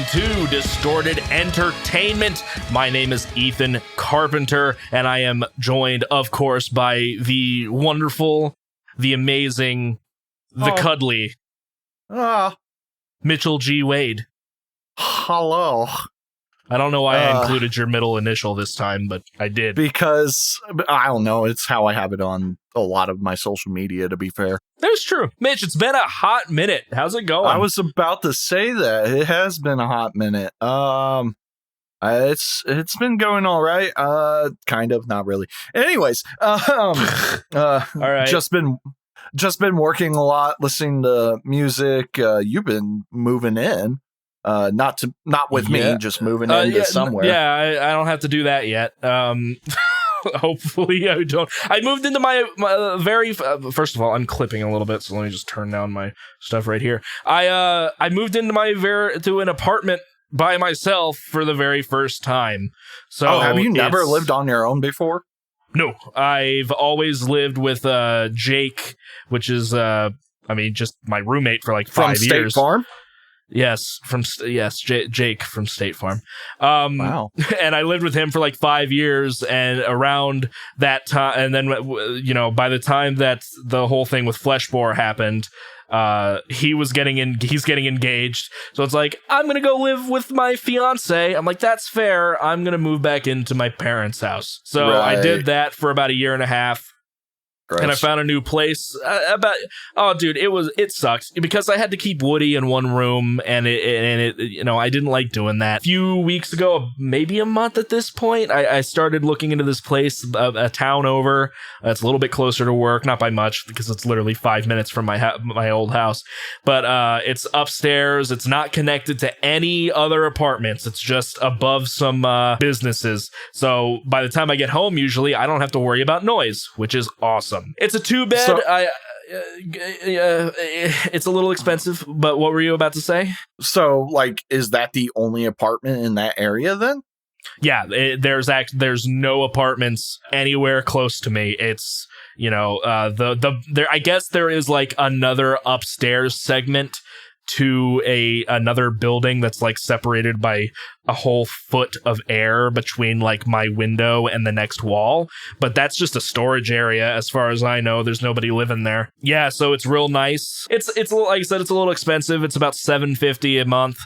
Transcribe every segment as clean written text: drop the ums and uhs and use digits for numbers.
welcome to Distorted Entertainment. My name is Ethan Carpenter, and I am joined, of course, by the wonderful, the amazing, the cuddly, Mitchell G. Wade. Hello. I don't know why I included your middle initial this time, but I did. Because, I don't know, it's how I have it on a lot of my social media, to be fair. That's true. Mitch, it's been a hot minute. How's it going? I was about to say that. It has been a hot minute. It's been going all right. Kind of, not really. Anyways, all right. Just been working a lot, listening to music. You've been moving in. Not with me, just moving into somewhere. Yeah, I don't have to do that yet. Hopefully I don't. I moved into my very first of all, I'm clipping a little bit, so let me just turn down my stuff right here. I moved into to an apartment by myself for the very first time. So have you never lived on your own before? No, I've always lived with Jake, which is just my roommate for like 5 years. From State Farm? Yes, Jake from State Farm. Wow. And I lived with him for like 5 years, and around that time, and then by the time that the whole thing with Fleshbore happened, he's getting engaged. So it's like, I'm gonna go live with my fiance. I'm like, that's fair. I'm gonna move back into my parents' house. So right. I did that for about a year and a half. Gross. And I found a new place. It sucks because I had to keep Woody in one room, and it I didn't like doing that. A few weeks ago, maybe a month at this point, I started looking into this place, a town over. It's a little bit closer to work, not by much because it's literally 5 minutes from my old house. But it's upstairs. It's not connected to any other apartments. It's just above some businesses. So by the time I get home, usually I don't have to worry about noise, which is awesome. It's a 2-bed. So, it's a little expensive, but what were you about to say? So, is that the only apartment in that area then? Yeah, there's no apartments anywhere close to me. It's I guess there is like another upstairs segment to another building that's like separated by a whole foot of air between like my window and the next wall, but that's just a storage area as far as I know. There's nobody living there. Yeah, so it's real nice. It's a little, like I said, it's a little expensive. It's about $750 a month.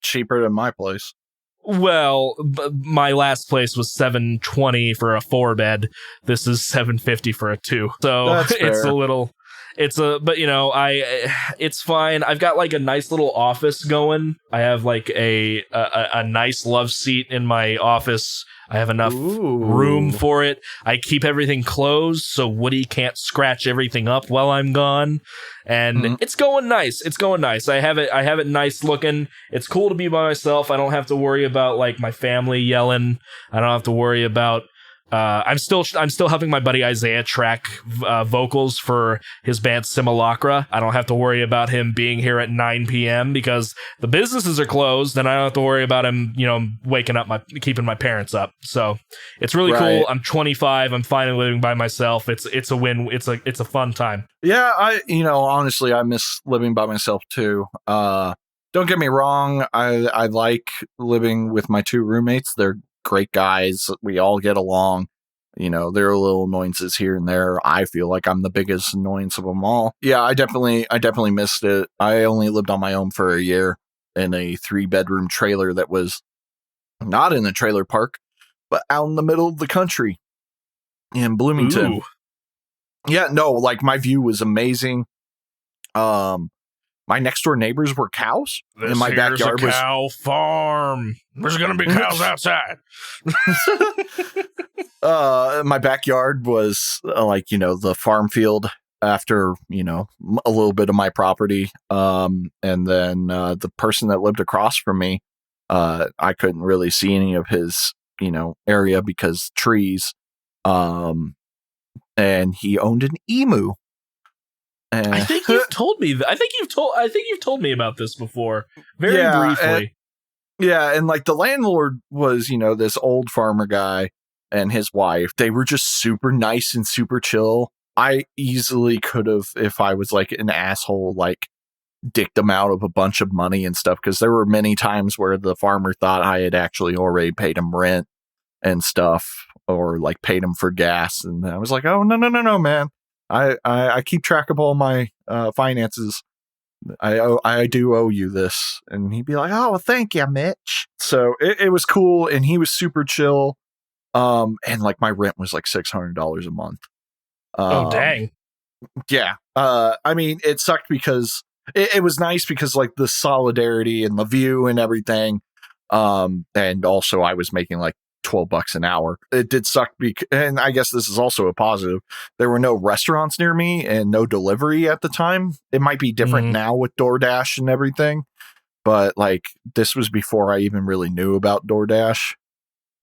Cheaper than my place. Well, my last place was $720 for a 4-bed. This is $750 for a 2. So it's a little. It's fine. I've got like a nice little office going. I have like a nice love seat in my office. I have enough room for it. I keep everything closed so Woody can't scratch everything up while I'm gone. And it's going nice. I have it nice looking. It's cool to be by myself. I don't have to worry about like my family yelling. I don't have to worry about I'm still helping my buddy Isaiah track vocals for his band Simulacra. I don't have to worry about him being here at 9 p.m. because the businesses are closed, and I don't have to worry about him, keeping my parents up. So it's really cool. I'm 25. I'm finally living by myself. It's a win. It's a fun time. Yeah, honestly, I miss living by myself too. Don't get me wrong. I like living with my 2 roommates. They're great guys. We all get along. There are little annoyances here and there. I feel like I'm the biggest annoyance of them all. Yeah, I definitely missed it. I only lived on my own for a year in a 3-bedroom trailer that was not in a trailer park, but out in the middle of the country in Bloomington. Ooh. Yeah, no, like my view was amazing. My next door neighbors were cows. In my backyard was a cow farm. There's going to be cows outside. My backyard was the farm field after, a little bit of my property. And then the person that lived across from me, I couldn't really see any of his, area because trees. And he owned an emu. I think you've told me. I think you've told me about this before, very briefly. And like the landlord was, this old farmer guy and his wife. They were just super nice and super chill. I easily could have, if I was like an asshole, like dicked him out of a bunch of money and stuff, because there were many times where the farmer thought I had actually already paid him rent and stuff, or like paid him for gas. And I was like, oh, no, man. I keep track of all my finances. I do owe you this. And he'd be like, oh, well, thank you, Mitch. So it was cool. And he was super chill. And like my rent was like $600 a month. Oh, dang. Yeah. I mean, it sucked because it was nice because like the solidarity and the view and everything. And also I was making like $12 an hour. It did suck and I guess this is also a positive. There were no restaurants near me and no delivery at the time. It might be different now with DoorDash and everything, but like this was before I even really knew about DoorDash.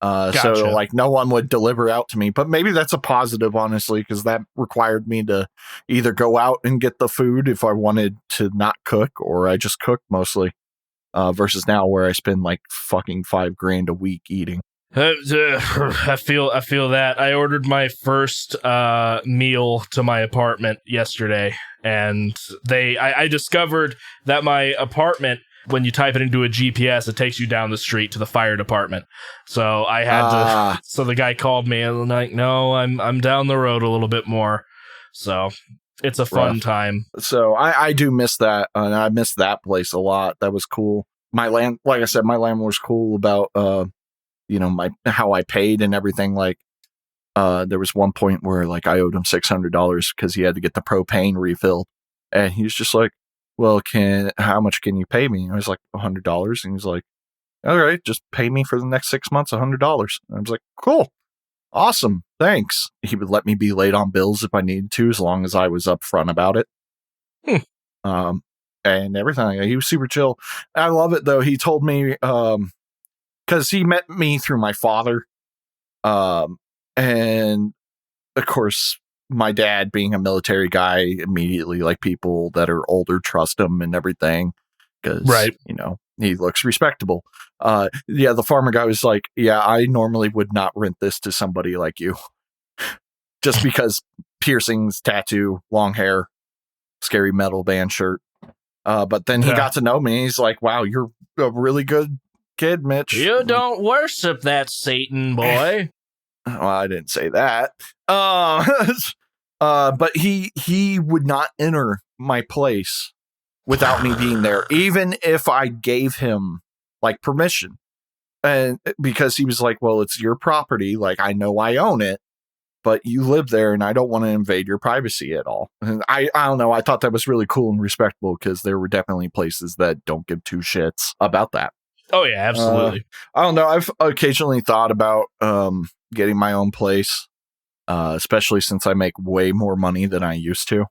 Gotcha. So like no one would deliver out to me, but maybe that's a positive, honestly, because that required me to either go out and get the food if I wanted to not cook, or I just cooked mostly, versus now where I spend like fucking $5,000 a week eating. I feel that. I ordered my first meal to my apartment yesterday, and I discovered that my apartment, when you type it into a GPS, it takes you down the street to the fire department. So I had to. So the guy called me and like, no, I'm down the road a little bit more. So it's a fun time. So I do miss that, and I miss that place a lot. That was cool. Like I said, my landlord was cool about how I paid and everything. Like there was one point where like I owed him $600 because he had to get the propane refilled, and he was just like, well, how much can you pay me? And I was like, $100. And he's like, all right, just pay me for the next 6 months, $100. And I was like, cool. Awesome. Thanks. He would let me be late on bills if I needed to, as long as I was upfront about it. And everything. He was super chill. I love it though. He told me, because he met me through my father. And of course, my dad being a military guy, immediately like people that are older trust him and everything, because he looks respectable. The farmer guy was like, yeah, I normally would not rent this to somebody like you, just because piercings, tattoo, long hair, scary metal band shirt. But then he got to know me. He's like, wow, you're a really good kid, Mitch. You don't worship that Satan, boy. Well, I didn't say that. But he would not enter my place without me being there, even if I gave him like permission. And because he was like, well, it's your property. Like, I know I own it, but you live there and I don't want to invade your privacy at all. And I don't know. I thought that was really cool and respectable, because there were definitely places that don't give two shits about that. Oh, yeah, absolutely. I don't know. I've occasionally thought about getting my own place, especially since I make way more money than I used to.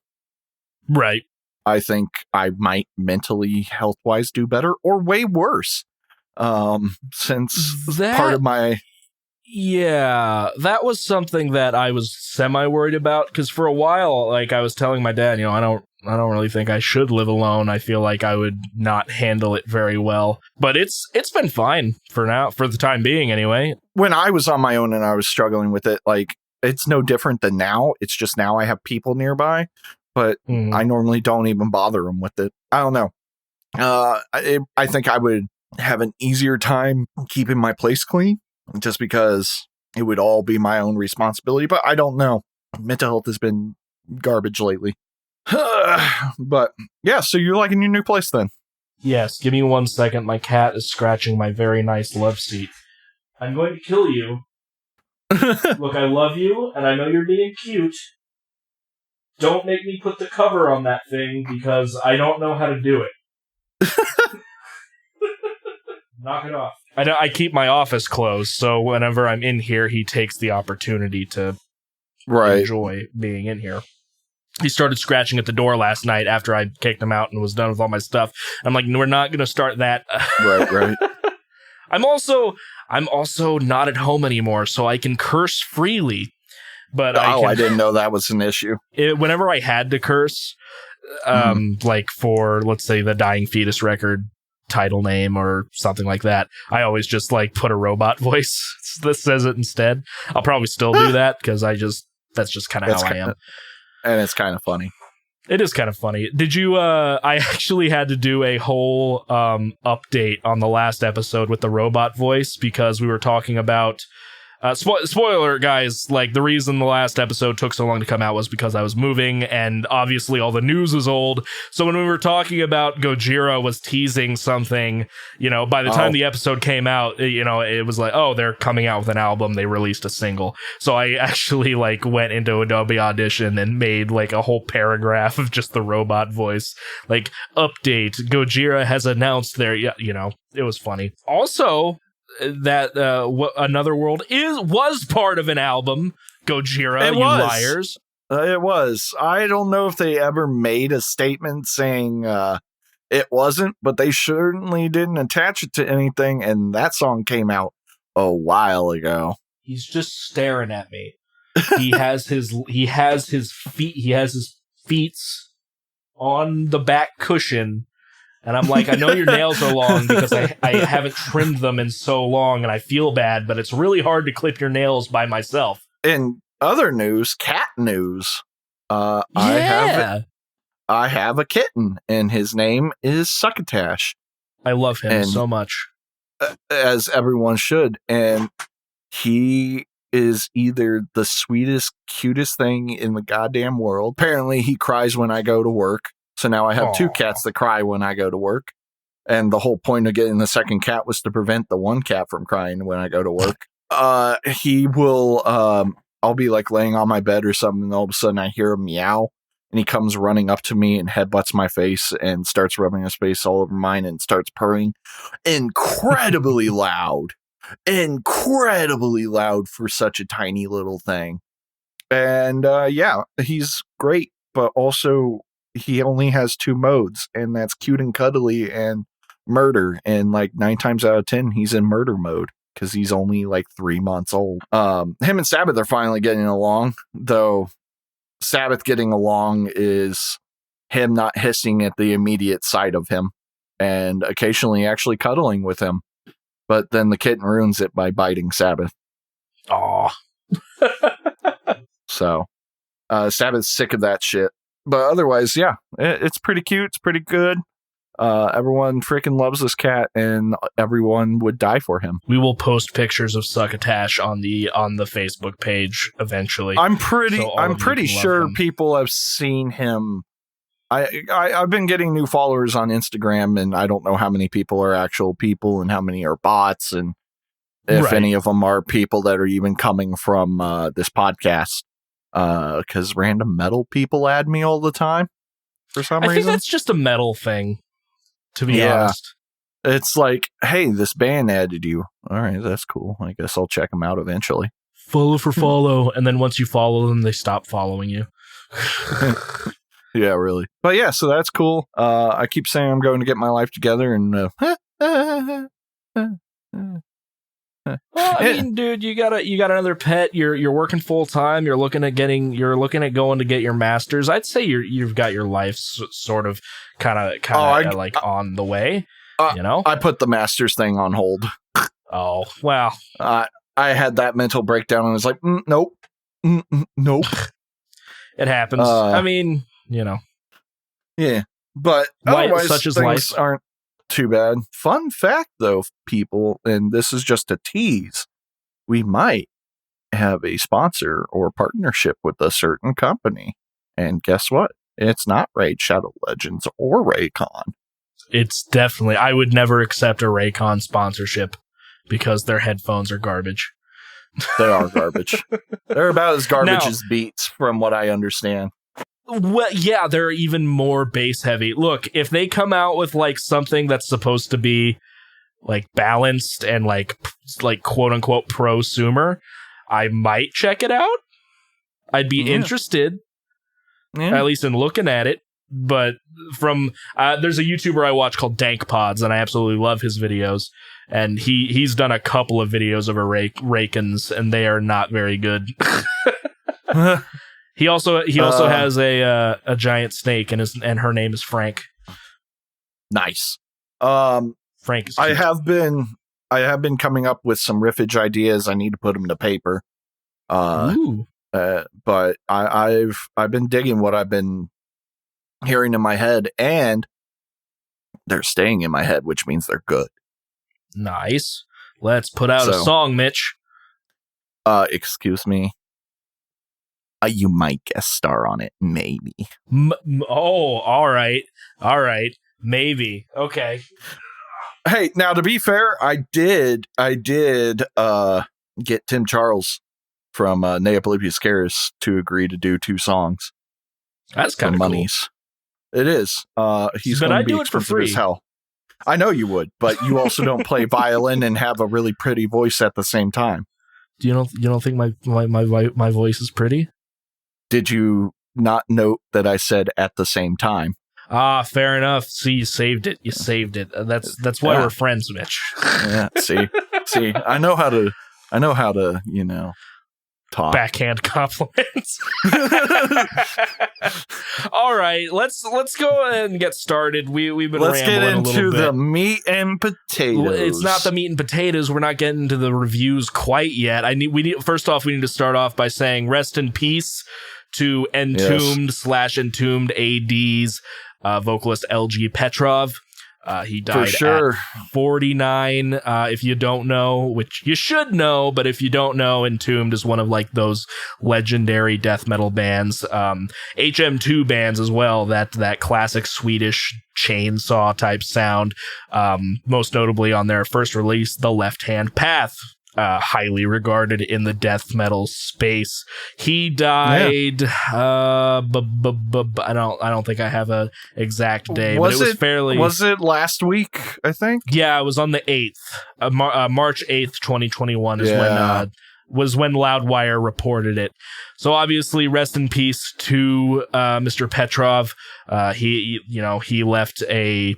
Right. I think I might mentally, health-wise, do better or way worse. Since part of my... Yeah, that was something that I was semi-worried about, because for a while, like, I was telling my dad, I don't really think I should live alone. I feel like I would not handle it very well. But it's been fine for now, for the time being anyway. When I was on my own and I was struggling with it, like, it's no different than now. It's just now I have people nearby, but I normally don't even bother them with it. I don't know. I think I would have an easier time keeping my place clean, just because it would all be my own responsibility. But I don't know. Mental health has been garbage lately. But yeah, so you're liking your new place then? Yes, give me 1 second. My cat is scratching my very nice love seat. I'm going to kill you. Look, I love you, and I know you're being cute. Don't make me put the cover on that thing, because I don't know how to do it. Knock it off. I keep my office closed, so whenever I'm in here, he takes the opportunity to enjoy being in here. He started scratching at the door last night after I kicked him out and was done with all my stuff. I'm like, we're not going to start that. Right. I'm also not at home anymore, so I can curse freely. But I didn't know that was an issue. Whenever I had to curse, like for, let's say, the Dying Fetus record title name or something like that, I always just like put a robot voice that says it instead. I'll probably still do that, because that's just kind of how I am. And it's kind of funny. It is kind of funny. Did you, I actually had to do a whole update on the last episode with the robot voice because we were talking about, spoiler guys, like the reason the last episode took so long to come out was because I was moving and obviously all the news was old. So when we were talking about Gojira was teasing something, by the time the episode came out, it was like, oh, they're coming out with an album. They released a single. So I actually went into Adobe Audition and made a whole paragraph of just the robot voice, update. Gojira has announced their, it was funny. Also, that Another World was part of an album. Gojira, liars. It was. I don't know if they ever made a statement saying it wasn't, but they certainly didn't attach it to anything, and that song came out a while ago. He's just staring at me. He has his feet on the back cushion. And I'm like, I know your nails are long because I haven't trimmed them in so long and I feel bad, but it's really hard to clip your nails by myself. In other news, cat news, I have a kitten and his name is Succotash. I love him so much. As everyone should. And he is either the sweetest, cutest thing in the goddamn world. Apparently he cries when I go to work. So now I have two cats that cry when I go to work. And the whole point of getting the second cat was to prevent the one cat from crying when I go to work. He will, I'll be laying on my bed or something, and all of a sudden I hear him meow, and he comes running up to me and headbutts my face and starts rubbing his face all over mine and starts purring. Incredibly loud. Incredibly loud for such a tiny little thing. And he's great, but also he only has 2 modes, and that's cute and cuddly and murder. And 9 times out of 10, he's in murder mode because he's only 3 months old. Him and Sabbath are finally getting along, though Sabbath getting along is him not hissing at the immediate sight of him and occasionally actually cuddling with him. But then the kitten ruins it by biting Sabbath. Aw. So Sabbath's sick of that shit. But otherwise, yeah, it's pretty cute. It's pretty good. Everyone freaking loves this cat, and everyone would die for him. We will post pictures of Succotash on the Facebook page eventually. I'm pretty sure people have seen him. I've been getting new followers on Instagram, and I don't know how many people are actual people and how many are bots, and if any of them are people that are even coming from this podcast. Because random metal people add me all the time for some reason. I think that's just a metal thing, to be honest. It's hey, this band added you. All right, that's cool. I guess I'll check them out eventually. Follow for follow, and then once you follow them, they stop following you. Yeah, really. But yeah, so that's cool. I keep saying I'm going to get my life together, and well, I mean, dude, you got another pet. You're working full time. You're looking at going to get your master's. I'd say you've got your life sort of kind of on the way. I put the master's thing on hold. Oh wow. I had that mental breakdown and was like, nope, nope. It happens. I mean, Yeah, but otherwise, such as things aren't too bad. Fun fact, though, people, and this is just a tease, we might have a sponsor or partnership with a certain company. And guess what? It's not Raid Shadow Legends or Raycon. It's definitely, I would never accept a Raycon sponsorship because their headphones are garbage. They are garbage. They're about as garbage as Beats, from what I understand. Well, yeah, they're even more bass heavy. Look, if they come out with something that's supposed to be balanced and quote unquote prosumer, I might check it out. I'd be interested, at least in looking at it. But from there's a YouTuber I watch called Dank Pods, and I absolutely love his videos. And he's done a couple of videos of Raycons, and they are not very good. He also has a giant snake, and her name is Frank. Nice. Frank is cute. I have been coming up with some riffage ideas. I need to put them to paper. But I've been digging what I've been hearing in my head, and they're staying in my head, which means they're good. Nice. Let's put out a song, Mitch. Excuse me. You might guest star on it, maybe. All right. Maybe. Okay. Hey, now to be fair, I did get Tim Charles from Neapolipia Scaris to agree to do 2 songs. That's kind of monies. Cool. It is. He's going to be expensive for free as hell. I know you would, but you also don't play violin and have a really pretty voice at the same time. You don't think my voice is pretty? Did you not note that I said at the same time? Fair enough. See, you saved it. That's why we're friends, Mitch. Yeah. See, I know how to, talk. Backhand compliments. All right, let's go ahead and get started. We've been let's rambling get a little into bit. The meat and potatoes. It's not the meat and potatoes. We're not getting into the reviews quite yet. First off, we need to start off by saying rest in peace to Entombed / Entombed AD's vocalist LG Petrov. He died at 49. If you don't know, which you should know, but if you don't know, Entombed is one of like those legendary death metal bands, HM2 bands as well. That classic Swedish chainsaw type sound. Most notably on their first release, The Left Hand Path. Highly regarded in the death metal space. He died. I don't think I have a exact day, but it was fairly. Was it last week? I think. Yeah, it was on the 8th, March 8th, 2021 was when Loudwire reported it. So obviously, rest in peace to Mr. Petrov. He left a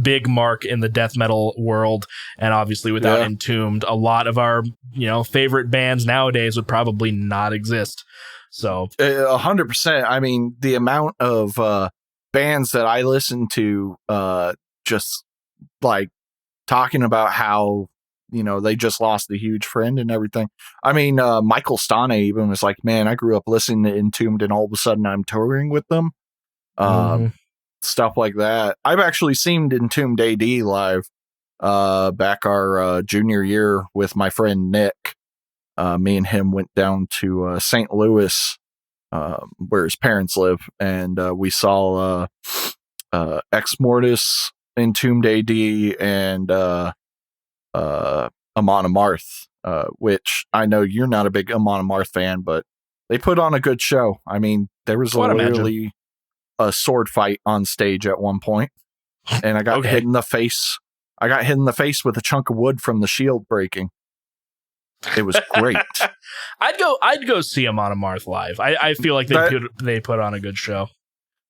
big mark in the death metal world, and obviously without Entombed, a lot of our favorite bands nowadays would probably not exist. So 100%. I mean, the amount of bands that I listen to just like talking about how they just lost a huge friend and everything. I mean, Michael Stane even was like, man, I grew up listening to Entombed and all of a sudden I'm touring with them. Stuff like that. I've actually seen Entombed AD live back our junior year with my friend Nick. Me and him went down to St. Louis, where his parents live, and we saw Ex Mortis, Entombed AD, and Amon Amarth, which I know you're not a big Amon Amarth fan, but they put on a good show. I mean, there was literally a sword fight on stage at one point, and I got hit in the face. I got hit in the face with a chunk of wood from the shield breaking. It was great. I'd go see Amon Amarth live. I feel like they put on a good show.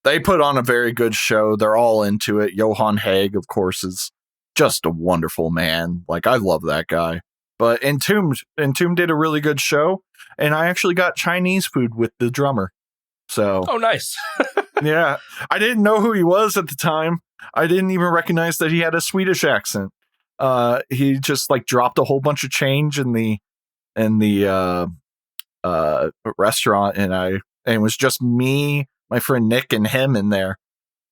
They put on a very good show. They're all into it. Johan Haig, of course, is just a wonderful man. Like, I love that guy. But Entombed did a really good show, and I actually got Chinese food with the drummer. So, oh, nice. Yeah, I didn't know who he was at the time. I didn't even recognize that he had a Swedish accent. He just like dropped a whole bunch of change in the restaurant, and it was just me, my friend Nick, and him in there.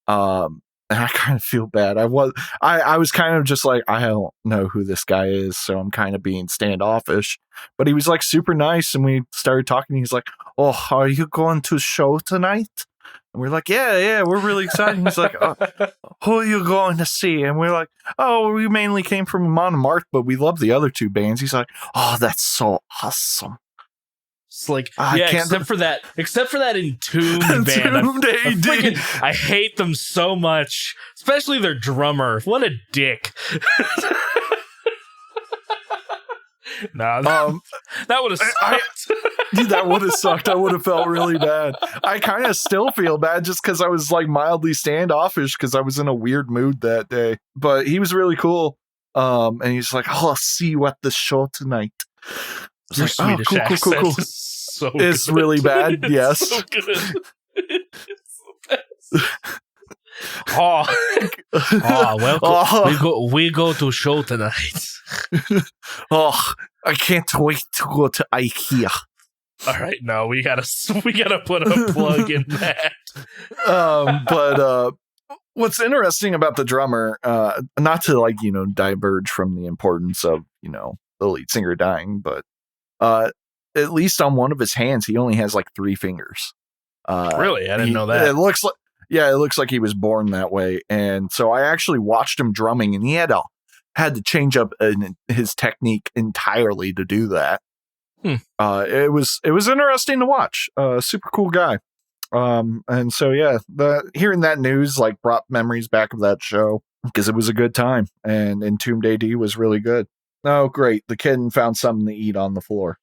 And I kind of feel bad. I was kind of just like, I don't know who this guy is, so I'm kind of being standoffish. But he was like super nice, and we started talking. He's like, "Oh, are you going to a show tonight?" And we're like, yeah, we're really excited. He's like, oh, who are you going to see? And we're like, oh, we mainly came from Amon Amarth, but we love the other two bands. He's like, oh, that's so awesome. It's like, except for that Entombed band. I hate them so much, especially their drummer. What a dick. Nah, that would have sucked. That would have sucked. I would have felt really bad. I kind of still feel bad just because I was like mildly standoffish because I was in a weird mood that day. But he was really cool. And he's like, "Oh, I'll see you at the show tonight." Your like, Swedish cool. It's really bad. Yes. So good. Well, we go to show tonight. Oh, I can't wait to go to IKEA. All right, no, we gotta put a plug in that. But what's interesting about the drummer, not to like, diverge from the importance of, the lead singer dying, but at least on one of his hands, he only has like 3 fingers. Really? I didn't know that. It looks like he was born that way. And so I actually watched him drumming, and he had to change up his technique entirely to do that. It was interesting to watch. Super cool guy. And so, yeah, hearing that news like brought memories back of that show because it was a good time, and Entombed AD was really good. Oh, great. The kid found something to eat on the floor.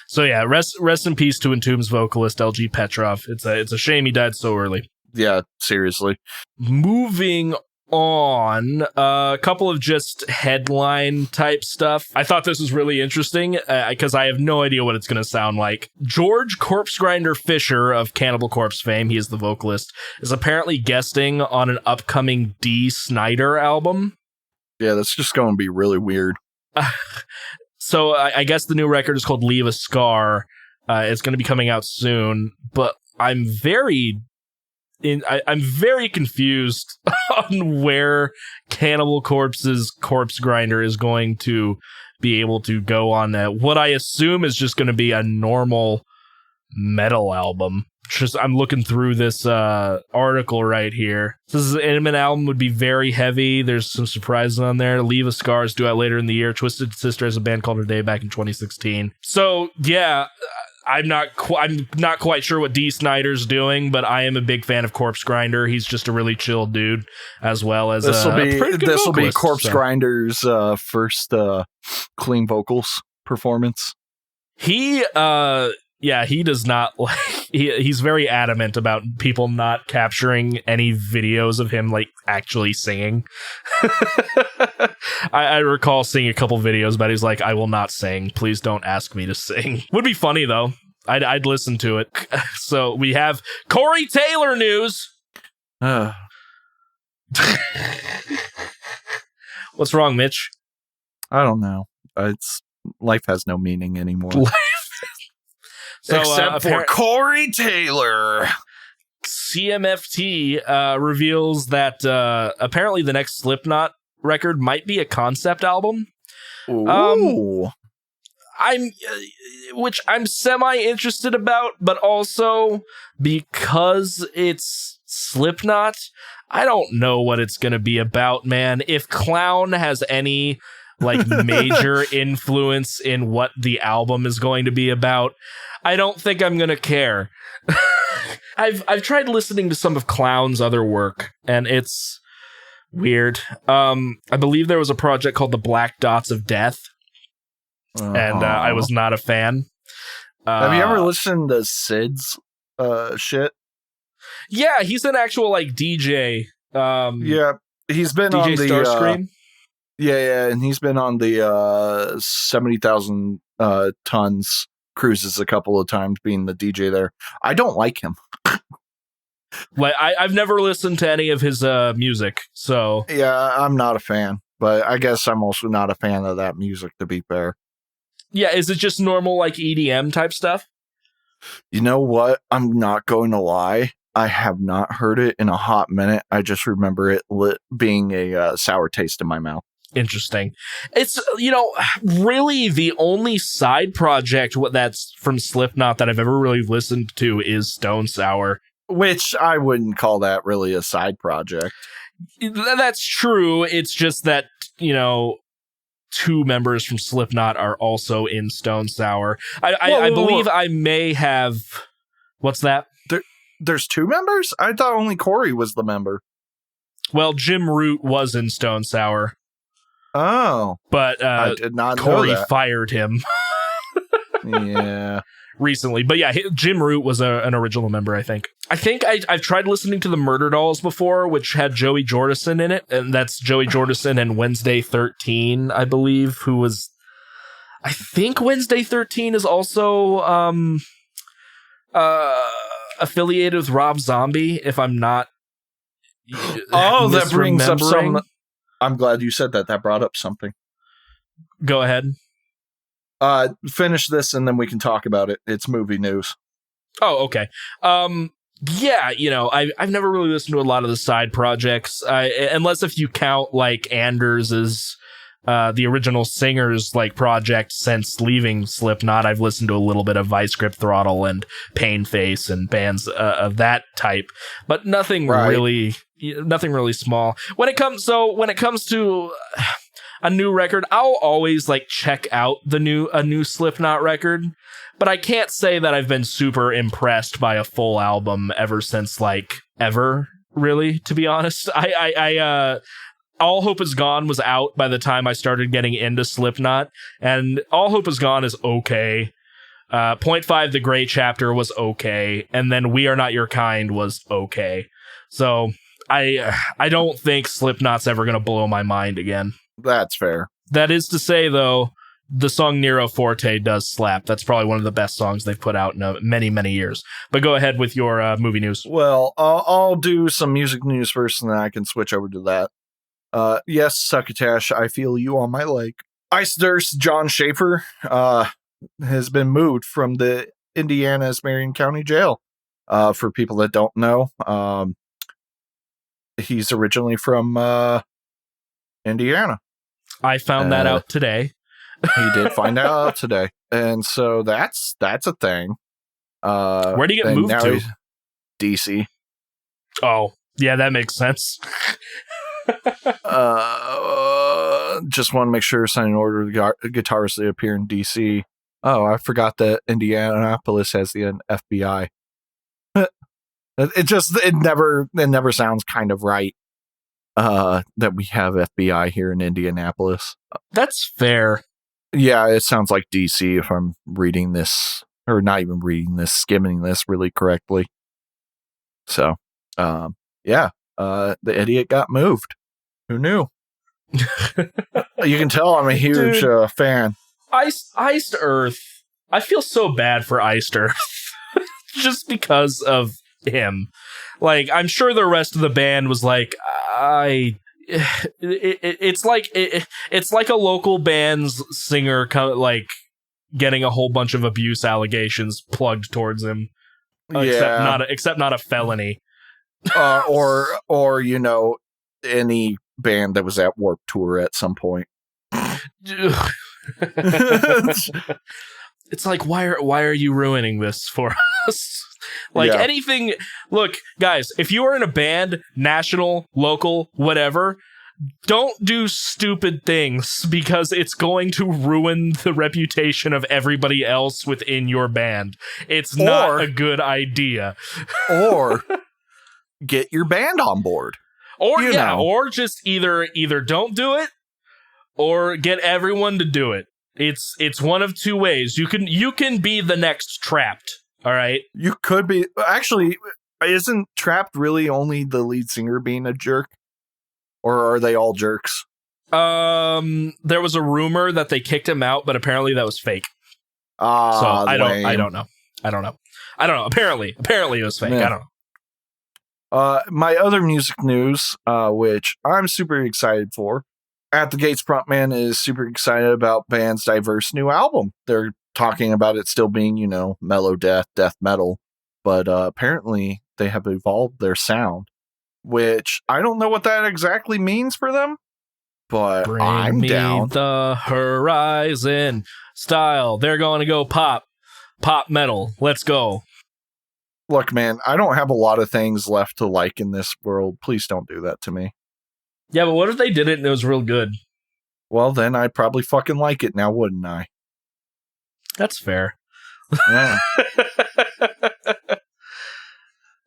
So yeah, rest in peace to Entombed's vocalist LG Petrov. It's a shame he died so early. Yeah, seriously. Moving on, a couple of just headline type stuff. I thought this was really interesting because I have no idea what it's going to sound like. George Corpse Grinder Fisher of Cannibal Corpse fame, he is the vocalist, is apparently guesting on an upcoming D. Snyder album. Yeah, that's just going to be really weird. So I guess the new record is called Leave a Scar. It's going to be coming out soon, but I'm very confused on where Cannibal Corpse's Corpse Grinder is going to be able to go on what I assume is just going to be a normal metal album. I'm looking through this article right here. This is an intimate album, would be very heavy. There's some surprises on there. Leave a Scar is due out later in the year. Twisted Sister has a band called Her Day back in 2016. So yeah, I'm not quite sure what D. Snyder's doing, but I am a big fan of Corpse Grinder. He's just a really chill dude, as well as this will be Corpse Grinder's first clean vocals performance. He does not like. He's very adamant about people not capturing any videos of him like actually singing. I recall seeing a couple videos, but he's like, "I will not sing. Please don't ask me to sing." Would be funny though. I'd listen to it. So we have Corey Taylor news. What's wrong, Mitch? I don't know. Life has no meaning anymore. So, except for Corey Taylor. CMFT reveals that apparently the next Slipknot record might be a concept album. Ooh. Which I'm semi-interested about, but also because it's Slipknot, I don't know what it's going to be about, man. If Clown has any like major influence in what the album is going to be about, I don't think I'm gonna care. I've tried listening to some of Clown's other work, and it's weird. I believe there was a project called The Black Dots of Death, and I was not a fan. Have you ever listened to Sid's shit? Yeah, he's an actual like DJ. Yeah, he's been DJ on the Starscream. Yeah, and he's been on the 70,000 tons cruises a couple of times, being the DJ there. I don't like him. Like I've never listened to any of his music, so yeah, I'm not a fan. But I guess I'm also not a fan of that music, to be fair. Yeah, is it just normal like EDM type stuff? You know what? I'm not going to lie. I have not heard it in a hot minute. I just remember it being a sour taste in my mouth. Interesting. It's, really the only side project that's from Slipknot that I've ever really listened to is Stone Sour. Which I wouldn't call that really a side project. That's true. It's just that, 2 members from Slipknot are also in Stone Sour. I believe I may have... What's that? There's 2 members? I thought only Corey was the member. Well, Jim Root was in Stone Sour. Oh. But I did not Corey know that. fired him. Yeah. Recently. But yeah, Jim Root was an original member, I think. I've tried listening to the Murder Dolls before, which had Joey Jordison in it. And that's Joey Jordison and Wednesday 13, I believe, who was... I think Wednesday 13 is also affiliated with Rob Zombie, if I'm not... that brings up some... I'm glad you said that. That brought up something. Go ahead. Finish this and then we can talk about it. It's movie news. Oh, okay. Yeah, I've never really listened to a lot of the side projects, unless if you count like Anders as the original singer's like project since leaving Slipknot. I've listened to a little bit of Vice Grip Throttle and Painface and bands of that type, but nothing really small. When it comes to a new record, I'll always like check out a new Slipknot record. But I can't say that I've been super impressed by a full album ever since, ever, really, to be honest. All Hope Is Gone was out by the time I started getting into Slipknot, and All Hope Is Gone is okay. Point 5, The Gray Chapter was okay, and then We Are Not Your Kind was okay. So, I don't think Slipknot's ever going to blow my mind again. That's fair. That is to say, though, the song Nero Forte does slap. That's probably one of the best songs they've put out in many, many years. But go ahead with your movie news. Well, I'll do some music news first, and then I can switch over to that. Yes, Succotash, I feel you on my leg. Ice Nurse John Schaefer has been moved from the Indiana's Marion County Jail. For people that don't know, he's originally from Indiana. I found that out today. He did find out today, and so that's a thing. Where do you get moved to? DC. Oh, yeah, that makes sense. Just want to make sure signing order the guitarists that appear in DC. Oh, I forgot that Indianapolis has the FBI. It never sounds kind of right. That we have FBI here in Indianapolis. That's fair. Yeah, it sounds like DC if I'm reading this, or not even reading this, skimming this really correctly. So, the idiot got moved. Who knew? You can tell I'm a huge fan. Iced Earth. I feel so bad for Iced Earth. Just because of him. I'm sure the rest of the band was like, it's like a local band's singer getting a whole bunch of abuse allegations plugged towards him, except not a felony, or any band that was at Warped Tour at some point. It's like, why are you ruining this for us? Anything. Look, guys, if you are in a band, national, local, whatever, don't do stupid things because it's going to ruin the reputation of everybody else within your band. It's not a good idea. Or get your band on board. Or just either don't do it or get everyone to do it. It's one of two ways. You can be the next Trapped. All right. You could be. Actually, isn't Trapped really only the lead singer being a jerk? Or are they all jerks? There was a rumor that they kicked him out, but apparently that was fake. So I don't know. Apparently it was fake. Yeah. I don't know. My other music news, which I'm super excited for. At the Gates frontman is super excited about band's diverse new album. They're talking about it still being, mellow death metal, but apparently they have evolved their sound, which I don't know what that exactly means for them, but I'm down. The horizon style. They're going to go pop metal. Let's go. Look, man, I don't have a lot of things left to like in this world. Please don't do that to me. Yeah, but what if they did it and it was real good? Well, then I'd probably fucking like it now, wouldn't I? That's fair. Yeah.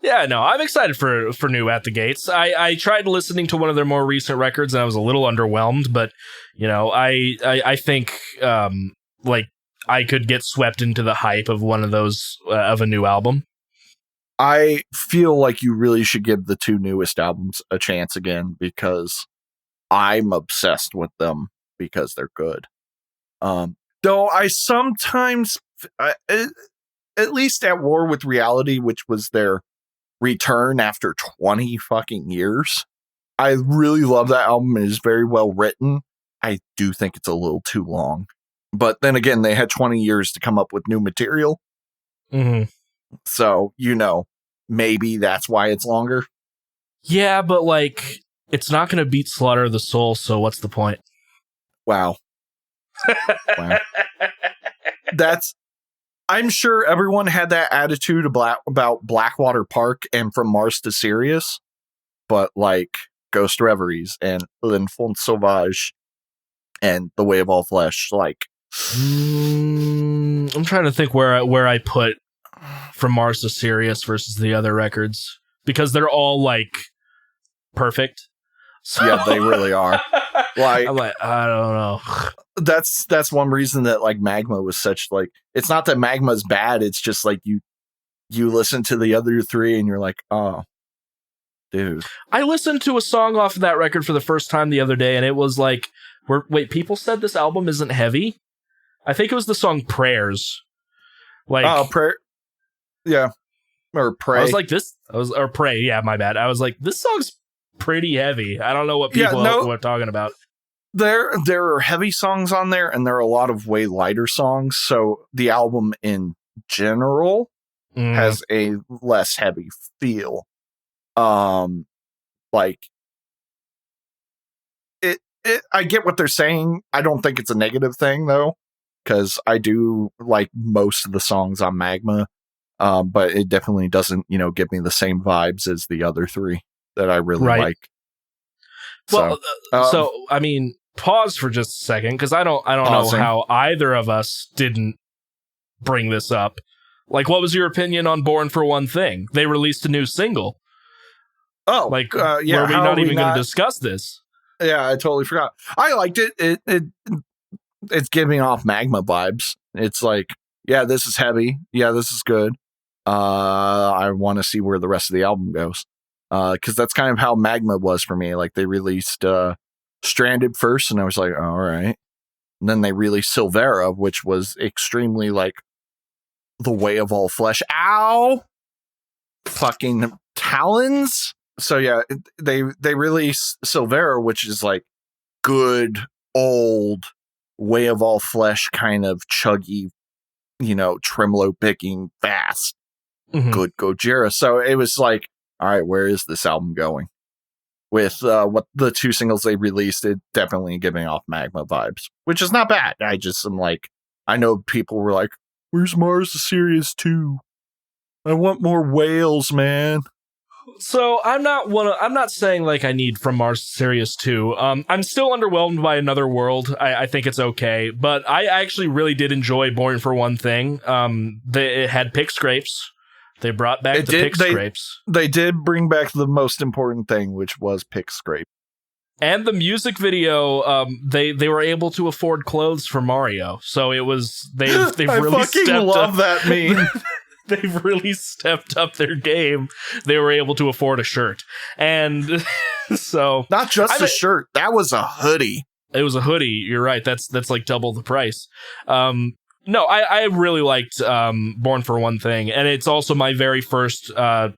Yeah, no, I'm excited for new At the Gates. I tried listening to one of their more recent records and I was a little underwhelmed, but I think I could get swept into the hype of one of those of a new album. I feel like you really should give the two newest albums a chance again because I'm obsessed with them because they're good. Though I sometimes, at least At War with Reality, which was their return after 20 fucking years, I really love that album. It is very well written. I do think it's a little too long. But then again, they had 20 years to come up with new material. Mm-hmm. So, maybe that's why it's longer. Yeah, but like, it's not going to beat Slaughter of the Soul, so what's the point? Wow. Wow. I'm sure everyone had that attitude about Blackwater Park and From Mars to Sirius, but like Ghost Reveries and L'Enfant Sauvage and The Way of All Flesh, like... I'm trying to think where I put From Mars to Sirius versus the other records, because they're all like perfect. So yeah, they really are. Like, I'm like, I don't know. That's one reason that like Magma was such like, it's not that Magma's bad, it's just like you listen to the other three and you're like, oh, dude. I listened to a song off of that record for the first time the other day, and it was like, wait, people said this album isn't heavy? I think it was the song Prayers. Like, prayer. Yeah. Or Pray. I was like, or Pray, yeah, my bad. I was like, this song's pretty heavy. I don't know what people were talking about. There are heavy songs on there, and there are a lot of way lighter songs. So the album in general has a less heavy feel. Like it. I get what they're saying. I don't think it's a negative thing though, because I do like most of the songs on Magma. But it definitely doesn't, give me the same vibes as the other three that I really like. Well, so I mean, pause for just a second, because I don't know how either of us didn't bring this up. Like, what was your opinion on Born for One Thing? They released a new single. Oh, like, yeah. Were we not even going to discuss this? Yeah, I totally forgot. I liked it. It's giving off Magma vibes. It's like, yeah, this is heavy. Yeah, this is good. I want to see where the rest of the album goes. Because that's kind of how Magma was for me. Like, they released Stranded first, and I was like, oh, all right. And then they released Silvera, which was extremely like The Way of All Flesh. Ow! Fucking talons. So yeah, they released Silvera, which is like good old Way of All Flesh kind of chuggy, tremolo picking fast. Good Gojira. So it was like, all right, where is this album going? With what the two singles they released, it definitely giving off Magma vibes, which is not bad. I just am like, I know people were like, where's Mars to Sirius 2? I want more whales, man. So I'm not saying like I need From Mars to Sirius 2. I'm still underwhelmed by Another World. I think it's okay, but I actually really did enjoy Born for One Thing. It had pick scrapes. They brought back pick scrapes. They did bring back the most important thing, which was pick scrape. And the music video, they were able to afford clothes for Mario. So it was they've really stepped up. I love that meme. They've really stepped up their game. They were able to afford a shirt. And so not just a shirt, that was a hoodie. It was a hoodie. You're right. That's like double the price. No, I really liked Born for One Thing, and it's also my very first. I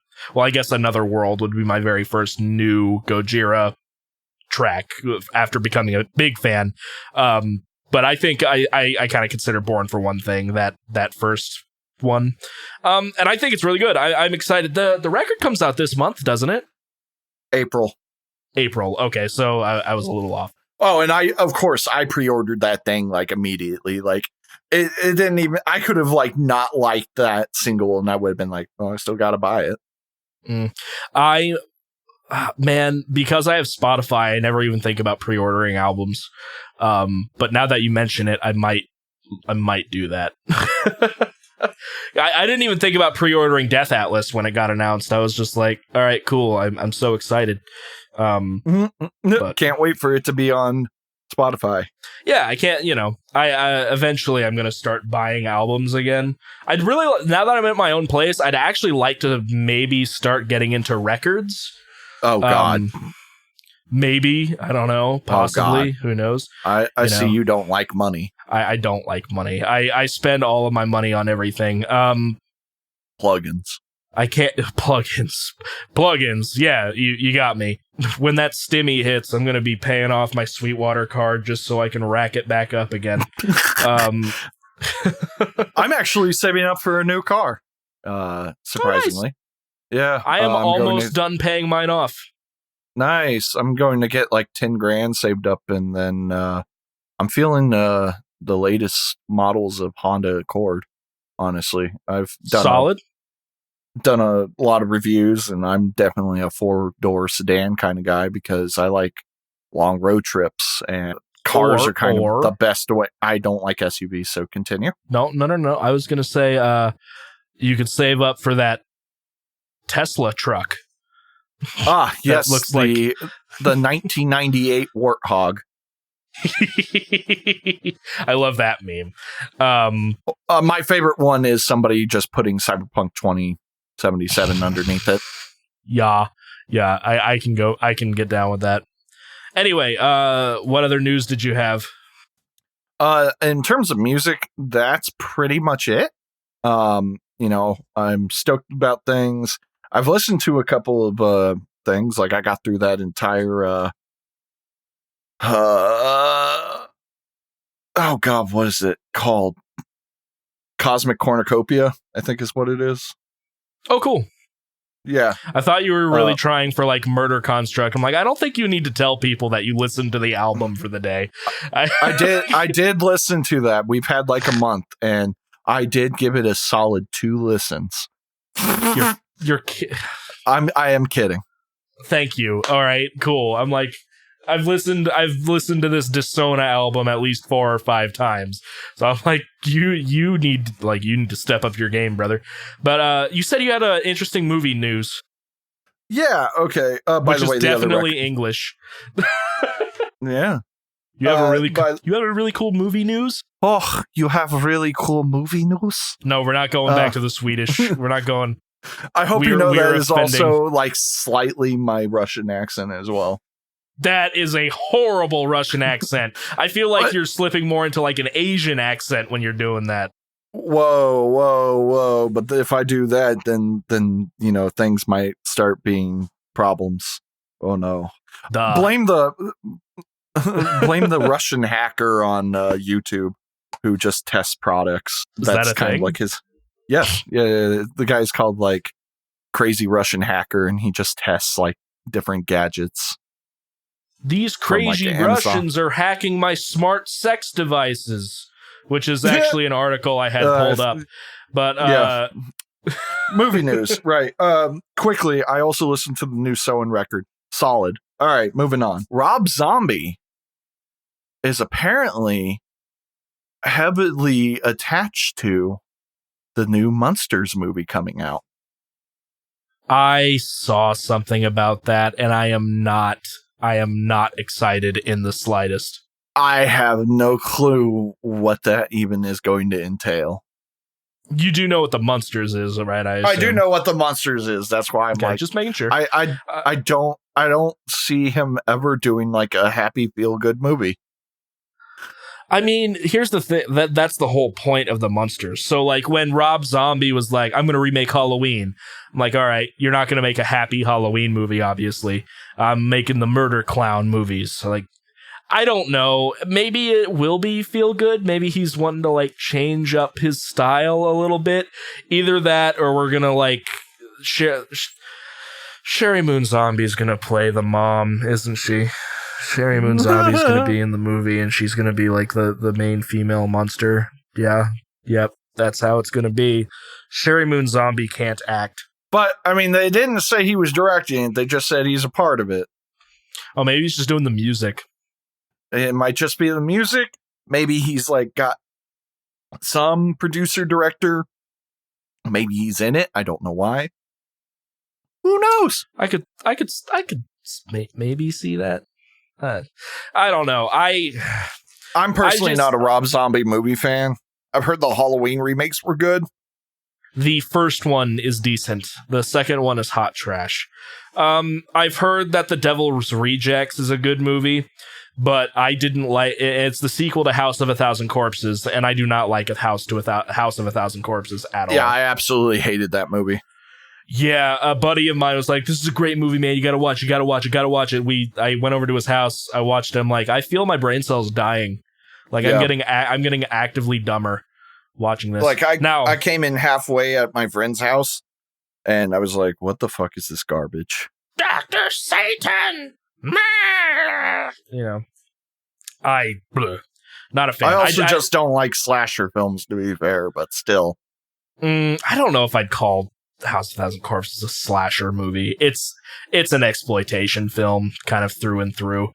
guess Another World would be my very first new Gojira track after becoming a big fan. But I think I kind of consider Born for One Thing that first one, and I think it's really good. I'm excited. The record comes out this month, doesn't it? April. Okay, so I was a little off. Oh, and I pre-ordered that thing like immediately. Like it didn't even. I could have like not liked that single, and I would have been like, oh, I still got to buy it. Man, because I have Spotify, I never even think about pre-ordering albums. But now that you mention it, I might do that. I didn't even think about pre-ordering Death Atlas when it got announced. I was just like, all right, cool. I'm so excited. Can't wait for it to be on Spotify. Yeah, I can't, I eventually I'm going to start buying albums again. I'd really, now that I'm at my own place, I'd actually like to maybe start getting into records. Oh, God. Maybe. I don't know. Possibly. Oh, who knows? I see you don't like money. I don't like money. I spend all of my money on everything. Plugins. I can't plugins. Yeah, you got me. When that stimmy hits, I'm gonna be paying off my Sweetwater card just so I can rack it back up again. I'm actually saving up for a new car. Surprisingly, yeah. I am almost done paying mine off. Nice. I'm going to get like 10 grand saved up, and then I'm feeling the latest models of Honda Accord. Honestly, I've done a lot of reviews, and I'm definitely a 4-door sedan kind of guy because I like long road trips, and cars are kind of the best way. I don't like SUVs, so continue. No. I was going to say you could save up for that Tesla truck. Ah, yes, looks like the 1998 Warthog. I love that meme. My favorite one is somebody just putting Cyberpunk 2077 underneath it. Yeah, I can get down with that. Anyway, what other news did you have? In terms of music, that's pretty much it. I'm stoked about things. I've listened to a couple of things. Like I got through that entire oh god, what is it called? Cosmic Cornucopia, I think is what it is. Oh, cool. Yeah. I thought you were really trying for like Murder Construct. I'm like, I don't think you need to tell people that you listened to the album for the day. I did listen to that. We've had like a month, and I did give it a solid 2 listens. I am kidding. Thank you. All right, cool. I'm like, I've listened to this Dissona album at least 4 or 5 times. So I'm like, you need to step up your game, brother. But you said you had an interesting movie news. Yeah, okay. By the way, definitely English. Yeah. You have a really cool movie news? Oh, you have a really cool movie news? No, we're not going back to the Swedish. We're not going. I hope you know that is also like slightly my Russian accent as well. That is a horrible Russian accent. I feel like you're slipping more into like an Asian accent when you're doing that. Whoa. But if I do that, then things might start being problems. Oh no. Duh. Blame the Russian hacker on YouTube who just tests products. That's kind thing? of like his. Yes. Yeah. The guy's called like Crazy Russian Hacker, and he just tests like different gadgets. These crazy Russians are hacking my smart sex devices, which is actually an article I had pulled up. But movie news, right? Quickly, I also listened to the new Soen record. Solid. All right, moving on. Rob Zombie is apparently heavily attached to the new Monsters movie coming out. I saw something about that, and I am not excited in the slightest. I have no clue what that even is going to entail. You do know what the Monsters is, right? I do know what the Monsters is. That's why I'm just making sure. I don't see him ever doing like a happy feel good movie. I mean, here's the thing. That's the whole point of the Monsters. So, like, when Rob Zombie was like, I'm going to remake Halloween, I'm like, all right, you're not going to make a happy Halloween movie, obviously. I'm making the murder clown movies. So, like, I don't know. Maybe it will be feel good. Maybe he's wanting to, like, change up his style a little bit. Either that, or we're going to, like, Sherry Moon Zombie's going to play the mom, isn't she? Sherry Moon Zombie's going to be in the movie, and she's going to be like the main female monster. Yeah. Yep. That's how it's going to be. Sherry Moon Zombie can't act. But, I mean, they didn't say he was directing it. They just said he's a part of it. Oh, maybe he's just doing the music. It might just be the music. Maybe he's like got some producer director. Maybe he's in it. I don't know why. Who knows? I could maybe see that. I don't know. I'm personally not a Rob Zombie movie fan. I've heard the Halloween remakes were good. The first one is decent. The second one is hot trash. I've heard that The Devil's Rejects is a good movie, but I didn't like it. It's the sequel to House of a Thousand Corpses, and I do not like House of a Thousand Corpses at all. Yeah, I absolutely hated that movie. Yeah, a buddy of mine was like, "This is a great movie, man. You gotta watch. You gotta watch. You gotta watch it." I went over to his house. I watched him. Like, I feel my brain cells dying. Like, Yeah. I'm getting actively dumber watching this. Like I came in halfway at my friend's house, and I was like, "What the fuck is this garbage?" Dr. Satan. You know, not a fan. I also just don't like slasher films, to be fair, but still. I don't know if I'd call House of a Thousand Corpses a slasher movie. It's an exploitation film, kind of through and through.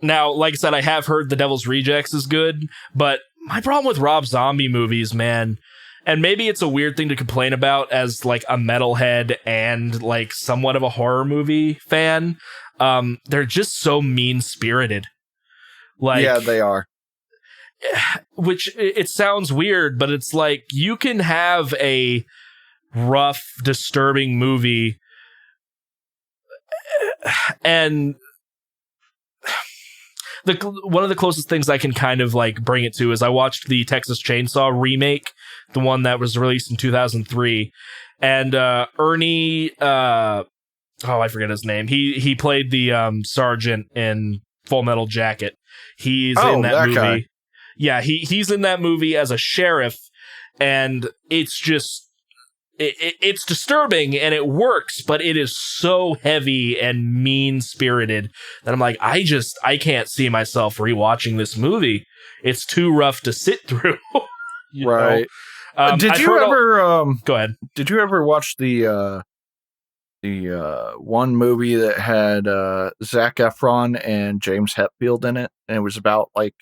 Now, like I said, I have heard The Devil's Rejects is good, but my problem with Rob Zombie movies, man, and maybe it's a weird thing to complain about as like a metalhead and like somewhat of a horror movie fan, they're just so mean-spirited. Like, yeah, they are. Which, it sounds weird, but it's like, you can have a rough, disturbing movie, and one of the closest things I can kind of like bring it to is I watched the Texas Chainsaw remake, the one that was released in 2003, and Ernie, I forget his name. He played the sergeant in Full Metal Jacket. He's in that movie. Guy. Yeah, he's in that movie as a sheriff, and it's just it's disturbing and it works, but it is so heavy and mean-spirited that I'm like, I can't see myself rewatching this movie. It's too rough to sit through. Right. Did you ever go ahead. Did you ever watch the one movie that had Zac Efron and James Hetfield in it, and it was about like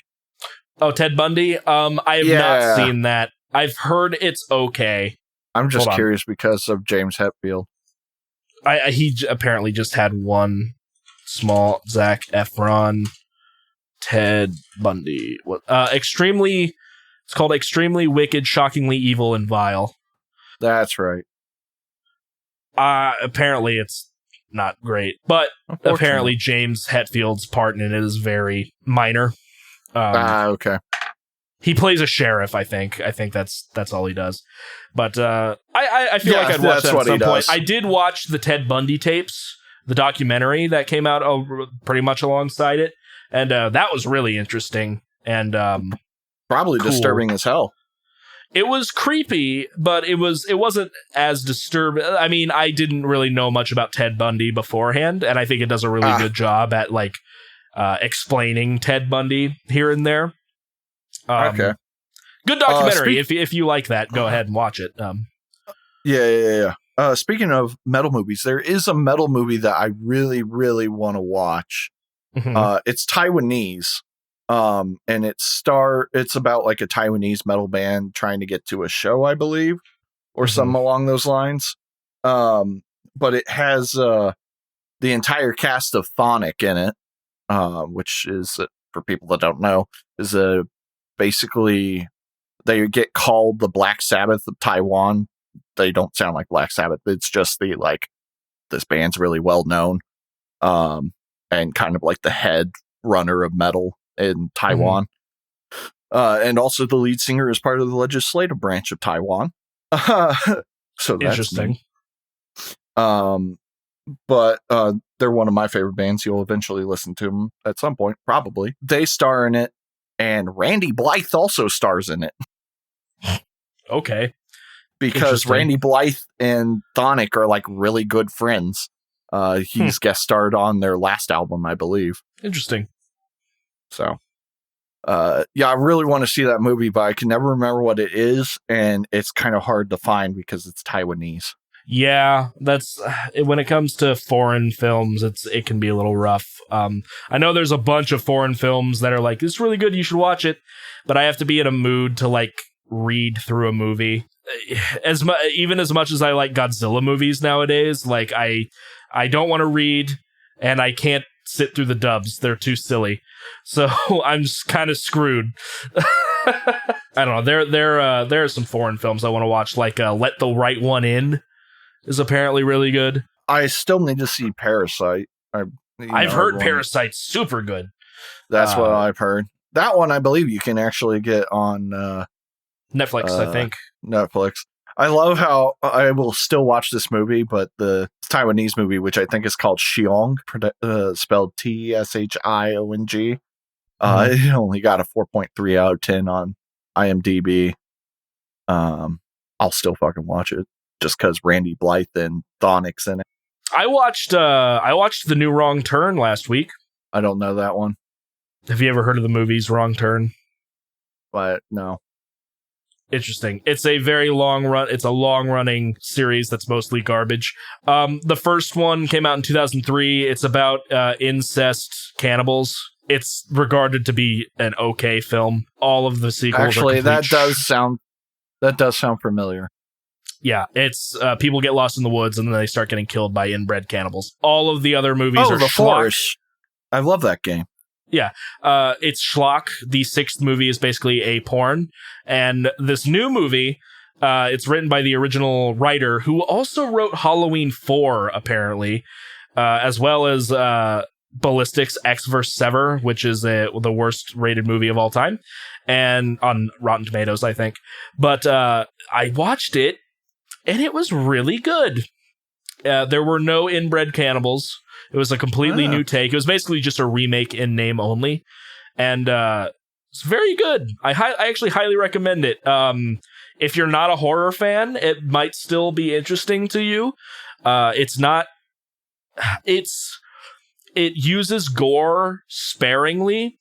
Ted Bundy? I have not seen that. I've heard it's okay. I'm just curious because of James Hetfield. He apparently just had one small Zac Efron, Ted Bundy. It's called Extremely Wicked, Shockingly Evil, and Vile. That's right. Apparently it's not great, but apparently James Hetfield's part in it is very minor. Okay. He plays a sheriff, I think. I think that's all he does. But I feel like I'd watch that at some point. I did watch the Ted Bundy tapes, the documentary that came out pretty much alongside it, and that was really interesting and probably cool. Disturbing as hell. It was creepy, but it wasn't as disturbing. I mean, I didn't really know much about Ted Bundy beforehand, and I think it does a really good job at like explaining Ted Bundy here and there. Okay. Good documentary. If you like that, go ahead and watch it. Yeah. Speaking of metal movies, there is a metal movie that I really, really want to watch. Mm-hmm. It's Taiwanese. And it's about like a Taiwanese metal band trying to get to a show, I believe, or something along those lines. But it has the entire cast of Thonic in it, which is, for people that don't know, is basically they get called the Black Sabbath of Taiwan. They don't sound like Black Sabbath. It's just this band's really well known, and kind of like the head runner of metal in Taiwan. And also the lead singer is part of the legislative branch of Taiwan. So that's interesting. But they're one of my favorite bands. You'll eventually listen to them at some point, probably. They star in it, and Randy Blythe also stars in it. Okay. Because Randy Blythe and Thonic are like really good friends. He's guest starred on their last album, I believe. Interesting. So, I really want to see that movie, but I can never remember what it is, and it's kind of hard to find because it's Taiwanese. Yeah, that's when it comes to foreign films, it can be a little rough. I know there's a bunch of foreign films that are like, this is really good, you should watch it, but I have to be in a mood to like read through a movie. Even as much as I like Godzilla movies nowadays, like I don't want to read, and I can't sit through the dubs. They're too silly. So I'm just kind of screwed. I don't know. There are some foreign films I want to watch, like Let the Right One In is apparently really good. I still need to see Parasite. I've heard Parasite's super good. That's what I've heard. That one, I believe you can actually get on Netflix, I think. Netflix. I love how I will still watch this movie, but the Taiwanese movie, which I think is called Xiong, spelled Tshiong, it only got a 4.3 out of 10 on IMDb. I'll still fucking watch it just because Randy Blythe and Thonic's in it. I watched The New Wrong Turn last week. I don't know that one. Have you ever heard of the movies Wrong Turn? But no. Interesting. It's a very it's a long running series that's mostly garbage. The first one came out in 2003. It's about incest cannibals. It's regarded to be an okay film. All of the sequels actually, are that does sound familiar. Yeah, it's people get lost in the woods and then they start getting killed by inbred cannibals. All of the other movies are The schlock. Force. I love that game. Yeah, it's schlock. The sixth movie is basically a porn. And this new movie, it's written by the original writer, who also wrote Halloween 4, apparently, as well as Ballistics X vs. Sever, which is the worst rated movie of all time, and on Rotten Tomatoes, I think. But I watched it, and it was really good. There were no inbred cannibals. It was a completely new take. It was basically just a remake in name only, and it's very good. I actually highly recommend it. If you're not a horror fan, it might still be interesting to you. It uses gore sparingly,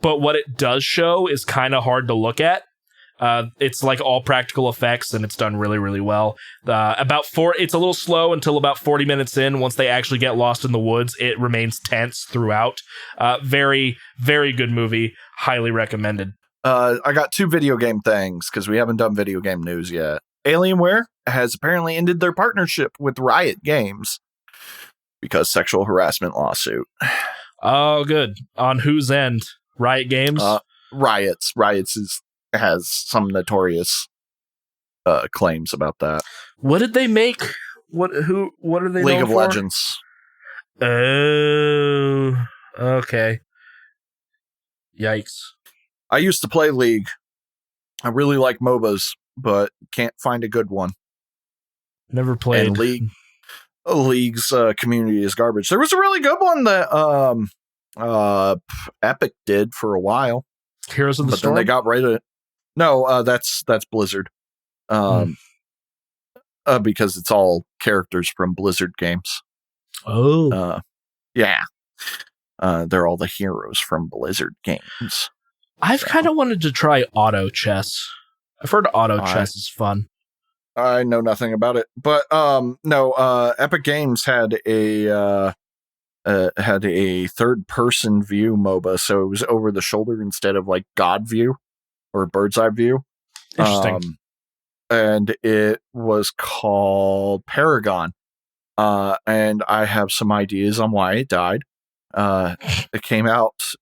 but what it does show is kind of hard to look at. It's like all practical effects, and it's done really, really well. It's a little slow until about 40 minutes in. Once they actually get lost in the woods, it remains tense throughout. Very, very good movie. Highly recommended. I got 2 video game things because we haven't done video game news yet. Alienware has apparently ended their partnership with Riot Games because sexual harassment lawsuit. Oh, good. On whose end? Riot Games? Riot's has some notorious claims about that. What did they make? What are they? League of for? Legends. Oh, okay. Yikes. I used to play League. I really like MOBAs, but can't find a good one. Never played. And League's community is garbage. There was a really good one that Epic did for a while. Heroes of the Storm? Then they got rid of it. No, that's Blizzard. Because it's all characters from Blizzard games. Oh. Yeah. They're all the heroes from Blizzard games. I've kind of wanted to try auto chess. I've heard auto chess is fun. I know nothing about it, but no. Epic Games had a third-person view MOBA, so it was over the shoulder instead of like God view or bird's eye view. Interesting. And it was called Paragon. And I have some ideas on why it died. It came out.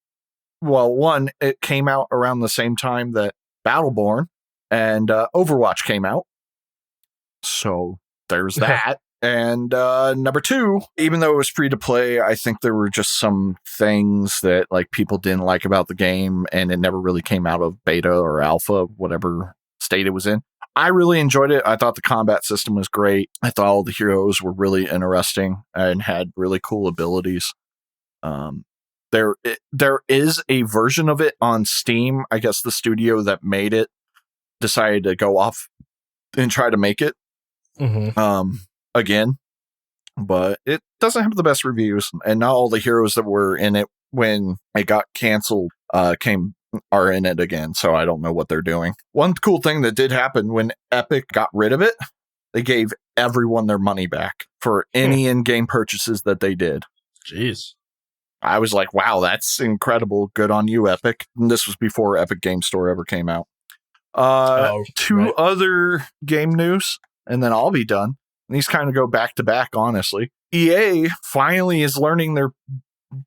Well, it came out around the same time that Battleborn and Overwatch came out. So there's that. And number 2, even though it was free to play, I think there were just some things that like people didn't like about the game, and it never really came out of beta or alpha, whatever state it was in. I really enjoyed it. I thought the combat system was great. I thought all the heroes were really interesting and had really cool abilities. There is a version of it on Steam. I guess the studio that made it decided to go off and try to make it again, but it doesn't have the best reviews, and not all the heroes that were in it when it got canceled are in it again. So I don't know what they're doing. One cool thing that did happen when Epic got rid of it, they gave everyone their money back for any in-game purchases that they did. Jeez. I was like, wow, that's incredible. Good on you, Epic. And this was before Epic Game Store ever came out. Two other game news, and then I'll be done. And these kind of go back to back, honestly. EA finally is learning their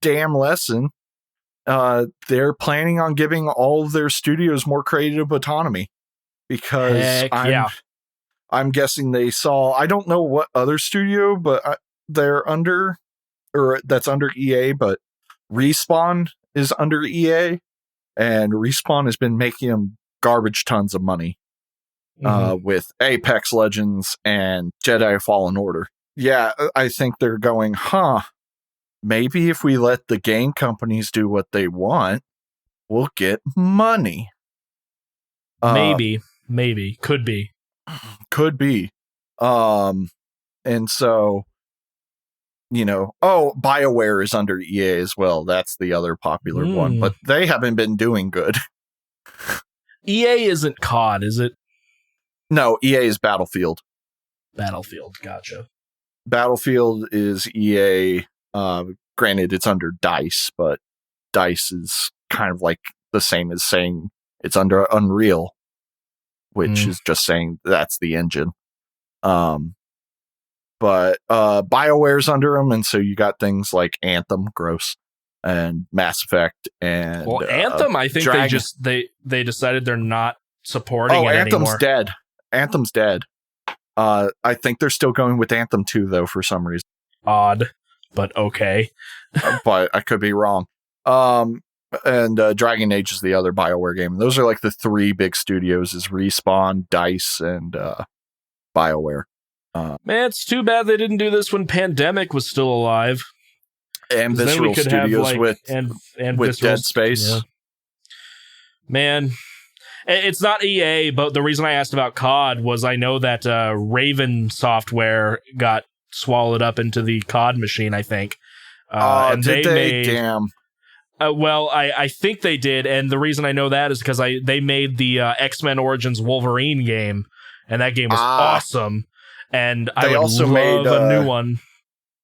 damn lesson. They're planning on giving all of their studios more creative autonomy, because I'm guessing they saw, I don't know what other studio, but they're under, or that's under EA, but Respawn is under EA, and Respawn has been making them garbage tons of money. with Apex Legends and Jedi Fallen Order. Yeah, I think they're going, maybe if we let the game companies do what they want, we'll get money. Maybe. Could be. And so, BioWare is under EA as well. That's the other popular one, but they haven't been doing good. EA isn't COD, is it? No, EA is Battlefield. Gotcha. Battlefield is EA. Granted, it's under DICE, but DICE is kind of like the same as saying it's under Unreal, which is just saying that's the engine. But BioWare's under them, and so you got things like Anthem, gross, and Mass Effect, and Anthem. I think Dragon. they decided they're not supporting it Anthem's anymore. dead. Anthem's dead. I think they're still going with Anthem 2 though for some reason. Odd, but okay. But I could be wrong. And Dragon Age is the other BioWare game. Those are like the three big studios: is Respawn, DICE, and BioWare. Man, it's too bad they didn't do this when Pandemic was still alive. And Visceral Studios with Dead Space. Yeah. Man, it's not EA, but the reason I asked about COD was I know that Raven Software got swallowed up into the COD machine, I think. And they? Damn. Well, I think they did, and the reason I know that is because they made the X-Men Origins Wolverine game, and that game was awesome. And I would also love a new one.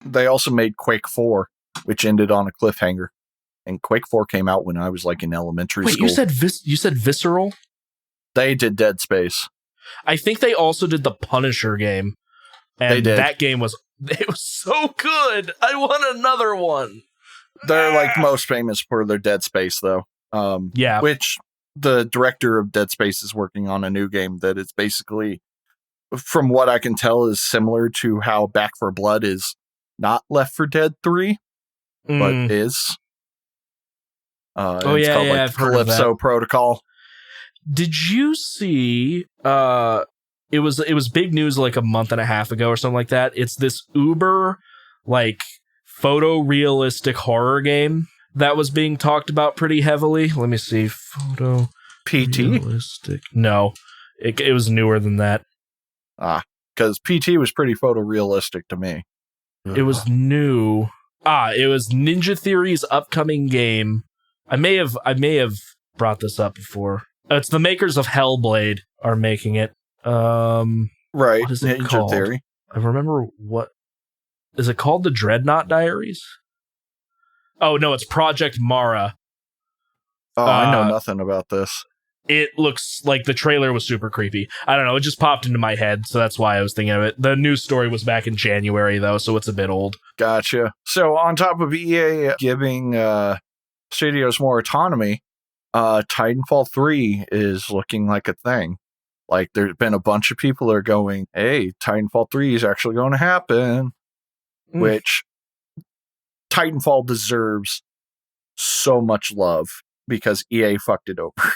They also made Quake 4, which ended on a cliffhanger. And Quake 4 came out when I was like in elementary school. Wait, you said Visceral? They did Dead Space. I think they also did the Punisher game. And they did. That game was so good. I want another one. They're like most famous for their Dead Space though. Yeah. Which the director of Dead Space is working on a new game that is basically, from what I can tell, is similar to how Back 4 Blood is not Left 4 Dead 3, but is. It's called I've heard of that. Calypso Protocol. Did you see it was big news like a month and a half ago or something like that. It's this Uber like photorealistic horror game that was being talked about pretty heavily. Let me see. Photo PT? Realistic. No. It was newer than that. Because PT was pretty photorealistic to me. It was new. It was Ninja Theory's upcoming game. I may have brought this up before. It's the makers of Hellblade are making it. Right. What is it Ninja called? Theory. I remember what is it called? The Dreadnought Diaries? Oh no, it's Project Mara. I know nothing about this. It looks like the trailer was super creepy. I don't know, it just popped into my head, so that's why I was thinking of it. The news story was back in January though, so it's a bit old. Gotcha. So on top of EA giving studios more autonomy, Titanfall 3 is looking like a thing. Like, there's been a bunch of people that are going, hey, Titanfall 3 is actually going to happen. Which Titanfall deserves so much love because EA fucked it over.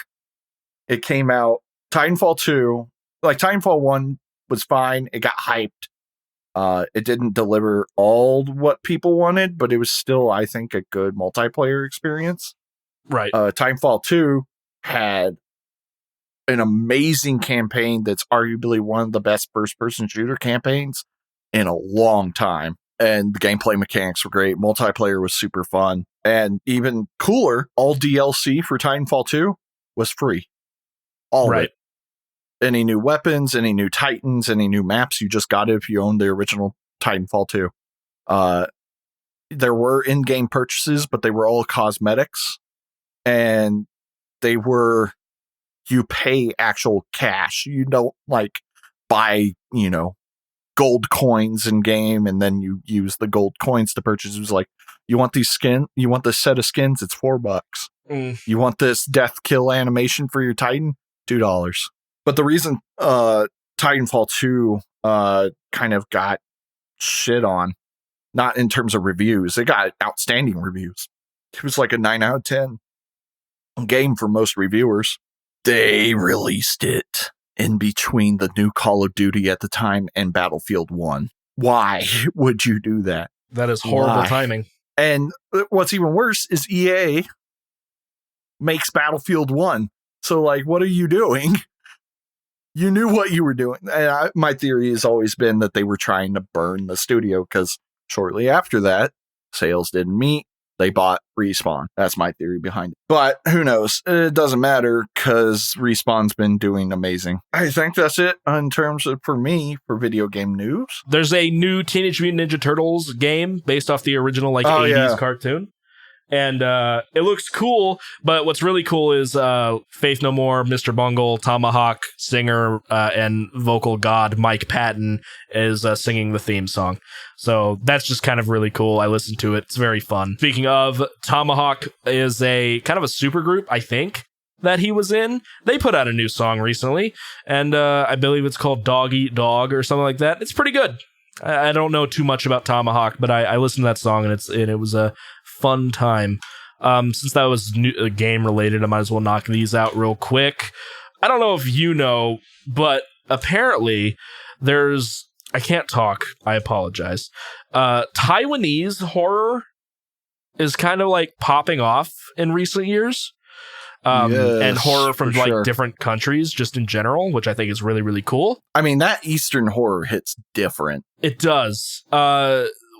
It came out, Titanfall 2, like Titanfall 1 was fine. It got hyped. It didn't deliver all what people wanted, but it was still, I think, a good multiplayer experience. Right. Titanfall 2 had an amazing campaign that's arguably one of the best first-person shooter campaigns in a long time. And the gameplay mechanics were great. Multiplayer was super fun. And even cooler, all DLC for Titanfall 2 was free. All of it. Any new weapons, any new Titans, any new maps, you just got it if you owned the original Titanfall 2. There were in-game purchases, but they were all cosmetics. And they were, you pay actual cash. You don't like buy, gold coins in game and then you use the gold coins to purchase. It was like, you want this set of skins, it's $4. You want this death kill animation for your Titan, $2. But the reason Titanfall 2 kind of got shit on, not in terms of reviews, it got outstanding reviews. It was like a 9 out of 10 game for most reviewers. They released it in between the new Call of Duty at the time and Battlefield 1. Why would you do that? That is horrible timing. And what's even worse is EA makes Battlefield 1. So, like, what are you doing? You knew what you were doing. And my theory has always been that they were trying to burn the studio because shortly after that, sales didn't meet. They bought Respawn. That's my theory behind it. But who knows? It doesn't matter because Respawn's been doing amazing. I think that's it in terms of, for me, for video game news. There's a new Teenage Mutant Ninja Turtles game based off the original 80s cartoon. And it looks cool, but what's really cool is Faith No More, Mr. Bungle, Tomahawk singer, and vocal god Mike Patton is singing the theme song. So that's just kind of really cool. I listened to it. It's very fun. Speaking of, Tomahawk is a kind of a super group, I think, that he was in. They put out a new song recently, and I believe it's called Dog Eat Dog or something like that. It's pretty good. I don't know too much about Tomahawk, but I listened to that song, and it was a fun time. Since that was game related, I might as well knock these out real quick. I don't know if you know, but apparently there's... I can't talk. I apologize. Taiwanese horror is kind of like popping off in recent years. And horror from different countries just in general, which I think is really, really cool. I mean, that Eastern horror hits different. It does.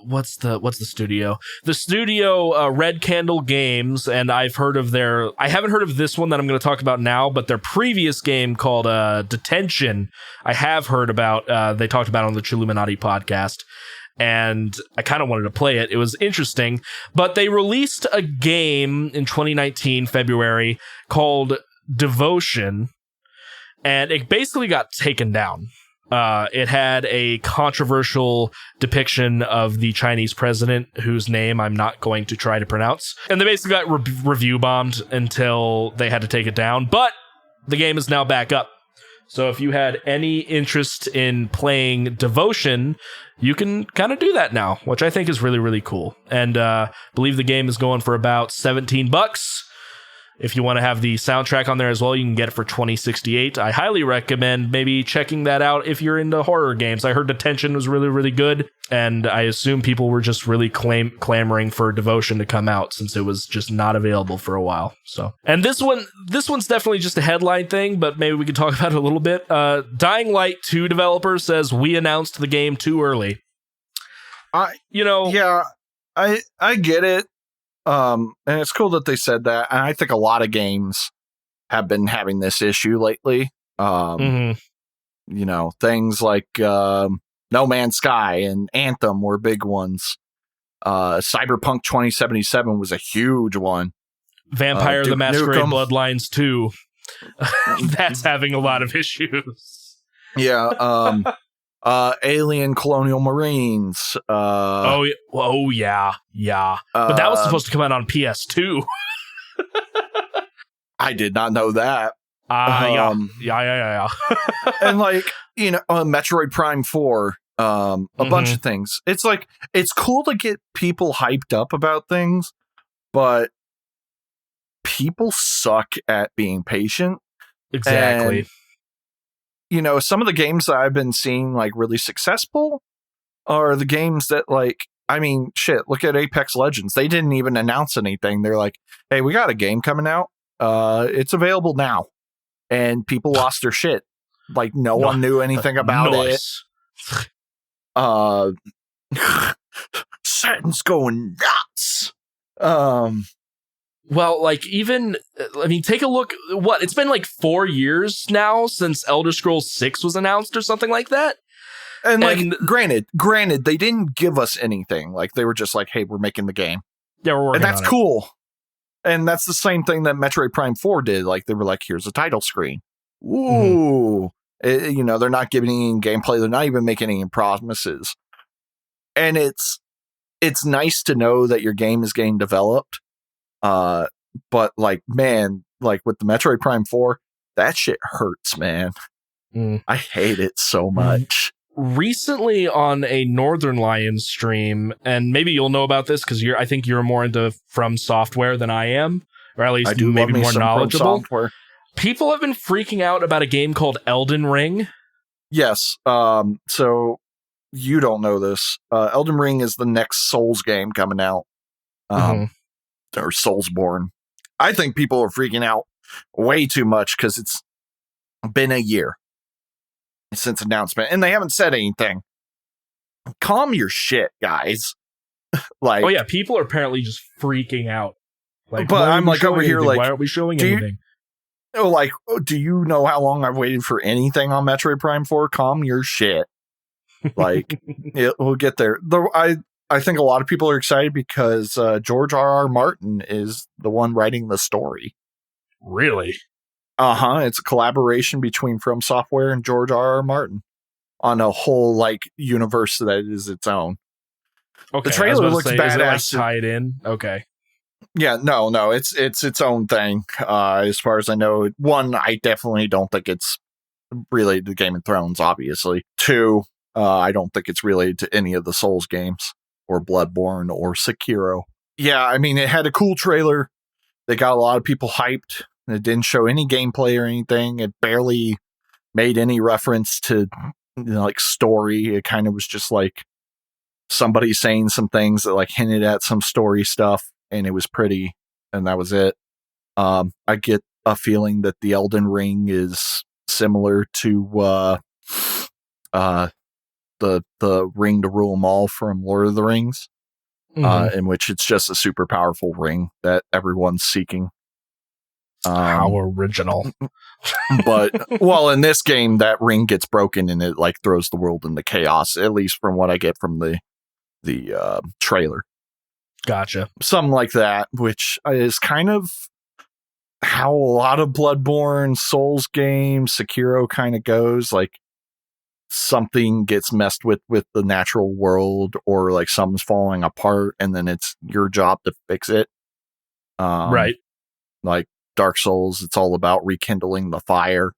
What's the studio? The studio, Red Candle Games, and I haven't heard of this one that I'm going to talk about now, but their previous game called Detention, I have heard about. They talked about it on the Chilluminati podcast, and I kind of wanted to play it. It was interesting, but they released a game in 2019, February, called Devotion, and it basically got taken down. It had a controversial depiction of the Chinese president, whose name I'm not going to try to pronounce. And they basically got review bombed until they had to take it down. But the game is now back up. So if you had any interest in playing Devotion, you can kind of do that now, which I think is really, really cool. And I believe the game is going for about $17. If you want to have the soundtrack on there as well, you can get it for $20.68. I highly recommend maybe checking that out if you're into horror games. I heard Detention was really, really good, and I assume people were just really clamoring for Devotion to come out since it was just not available for a while. So, and this one's definitely just a headline thing, but maybe we could talk about it a little bit. Dying Light 2 developer says we announced the game too early. I get it. And it's cool that they said that. And I think a lot of games have been having this issue lately. You know, things like No Man's Sky and Anthem were big ones. Cyberpunk 2077 was a huge one. Vampire the Masquerade Bloodlines 2. That's having a lot of issues. Yeah. Alien Colonial Marines. Yeah. But that was supposed to come out on PS2. I did not know that. Yeah. And Metroid Prime 4, a bunch of things. It's like, it's cool to get people hyped up about things, but people suck at being patient. Exactly. And, some of the games that I've been seeing really successful are the games that look at Apex Legends. They didn't even announce anything. They're like, hey, we got a game coming out. It's available now. And people lost their shit. No one knew anything about it. Satan's going nuts. Well, take a look. It's been 4 years now since Elder Scrolls 6 was announced or something like that. And granted, they didn't give us anything. They were just like, hey, we're making the game. Yeah, we're working on it. And that's cool. And that's the same thing that Metroid Prime 4 did. They were like, here's a title screen. Ooh. They're not giving any gameplay. They're not even making any promises. And it's nice to know that your game is getting developed. But with the Metroid Prime 4, that shit hurts, man. I hate it so much. Recently on a Northern Lions stream, and maybe you'll know about this because I think you're more into From Software than I am, or at least maybe more knowledgeable. People have been freaking out about a game called Elden Ring. Yes. So you don't know this. Elden Ring is the next Souls game coming out. Or Soulsborne. I think people are freaking out way too much because it's been a year since announcement and they haven't said anything. Calm your shit, guys. Like, oh yeah, people are apparently just freaking out. Like, but I'm like over here, like, why aren't we showing anything? Do you know how long I've waited for anything on Metroid Prime 4? Calm your shit. Like, we'll get there. Though I think a lot of people are excited because George R.R. Martin is the one writing the story. Really? It's a collaboration between From Software and George R.R. Martin on a whole like universe that is its own. Okay, the trailer looks badass. Is it like tied in? Okay. Yeah, no, it's its own thing. As far as I know, one, I definitely don't think it's related to Game of Thrones. Obviously, two, I don't think it's related to any of the Souls games or Bloodborne or Sekiro. Yeah, I mean, it had a cool trailer. They got a lot of people hyped. It didn't show any gameplay or anything. It barely made any reference to like story. It kind of was just like somebody saying some things that like hinted at some story stuff, and it was pretty, and that was it. I get a feeling that the Elden Ring is similar to the ring to rule them all from Lord of the Rings, in which it's just a super powerful ring that everyone's seeking. How original. But, well, in this game, that ring gets broken and it like throws the world into chaos, at least from what I get from the trailer. Gotcha. Something like that, which is kind of how a lot of Bloodborne, Souls games, Sekiro kind of goes. Like, something gets messed with the natural world, or like something's falling apart, and then it's your job to fix it. Right. Like Dark Souls, it's all about rekindling the fire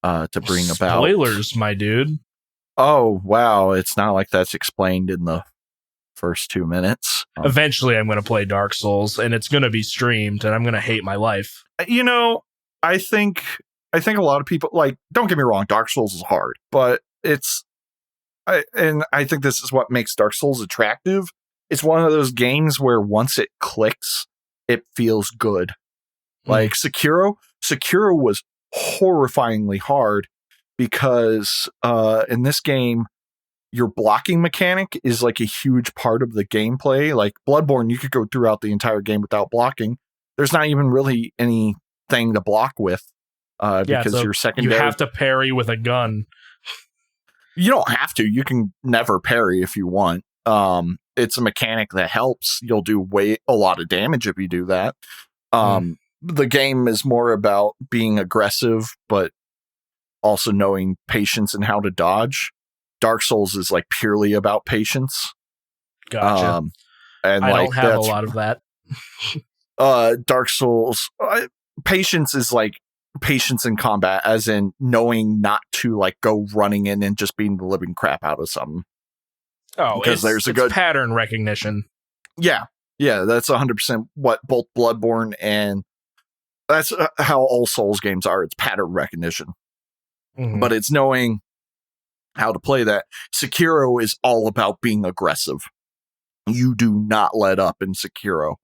to bring about... Spoilers, my dude. Oh, wow. It's not like that's explained in the first 2 minutes. Eventually, I'm going to play Dark Souls, and it's going to be streamed, and I'm going to hate my life. You know, I think a lot of people, like, don't get me wrong, Dark Souls is hard, but I think this is what makes Dark Souls attractive. It's one of those games where once it clicks, it feels good. Like Sekiro was horrifyingly hard because in this game, your blocking mechanic is like a huge part of the gameplay. Like Bloodborne, you could go throughout the entire game without blocking. There's not even really anything to block with because you're secondary. You have to parry with a gun. You don't have to. You can never parry if you want. It's a mechanic that helps. You'll do a lot of damage if you do that. The game is more about being aggressive, but also knowing patience and how to dodge. Dark Souls is like purely about patience. Gotcha. And I like, don't have a lot of that. Dark Souls, patience is like patience in combat, as in knowing not to like go running in and just beating the living crap out of something. Oh, because there's a good pattern recognition. Yeah, that's 100% what both Bloodborne and that's how all Souls games are. It's pattern recognition, but it's knowing how to play that. Sekiro is all about being aggressive. You do not let up in Sekiro,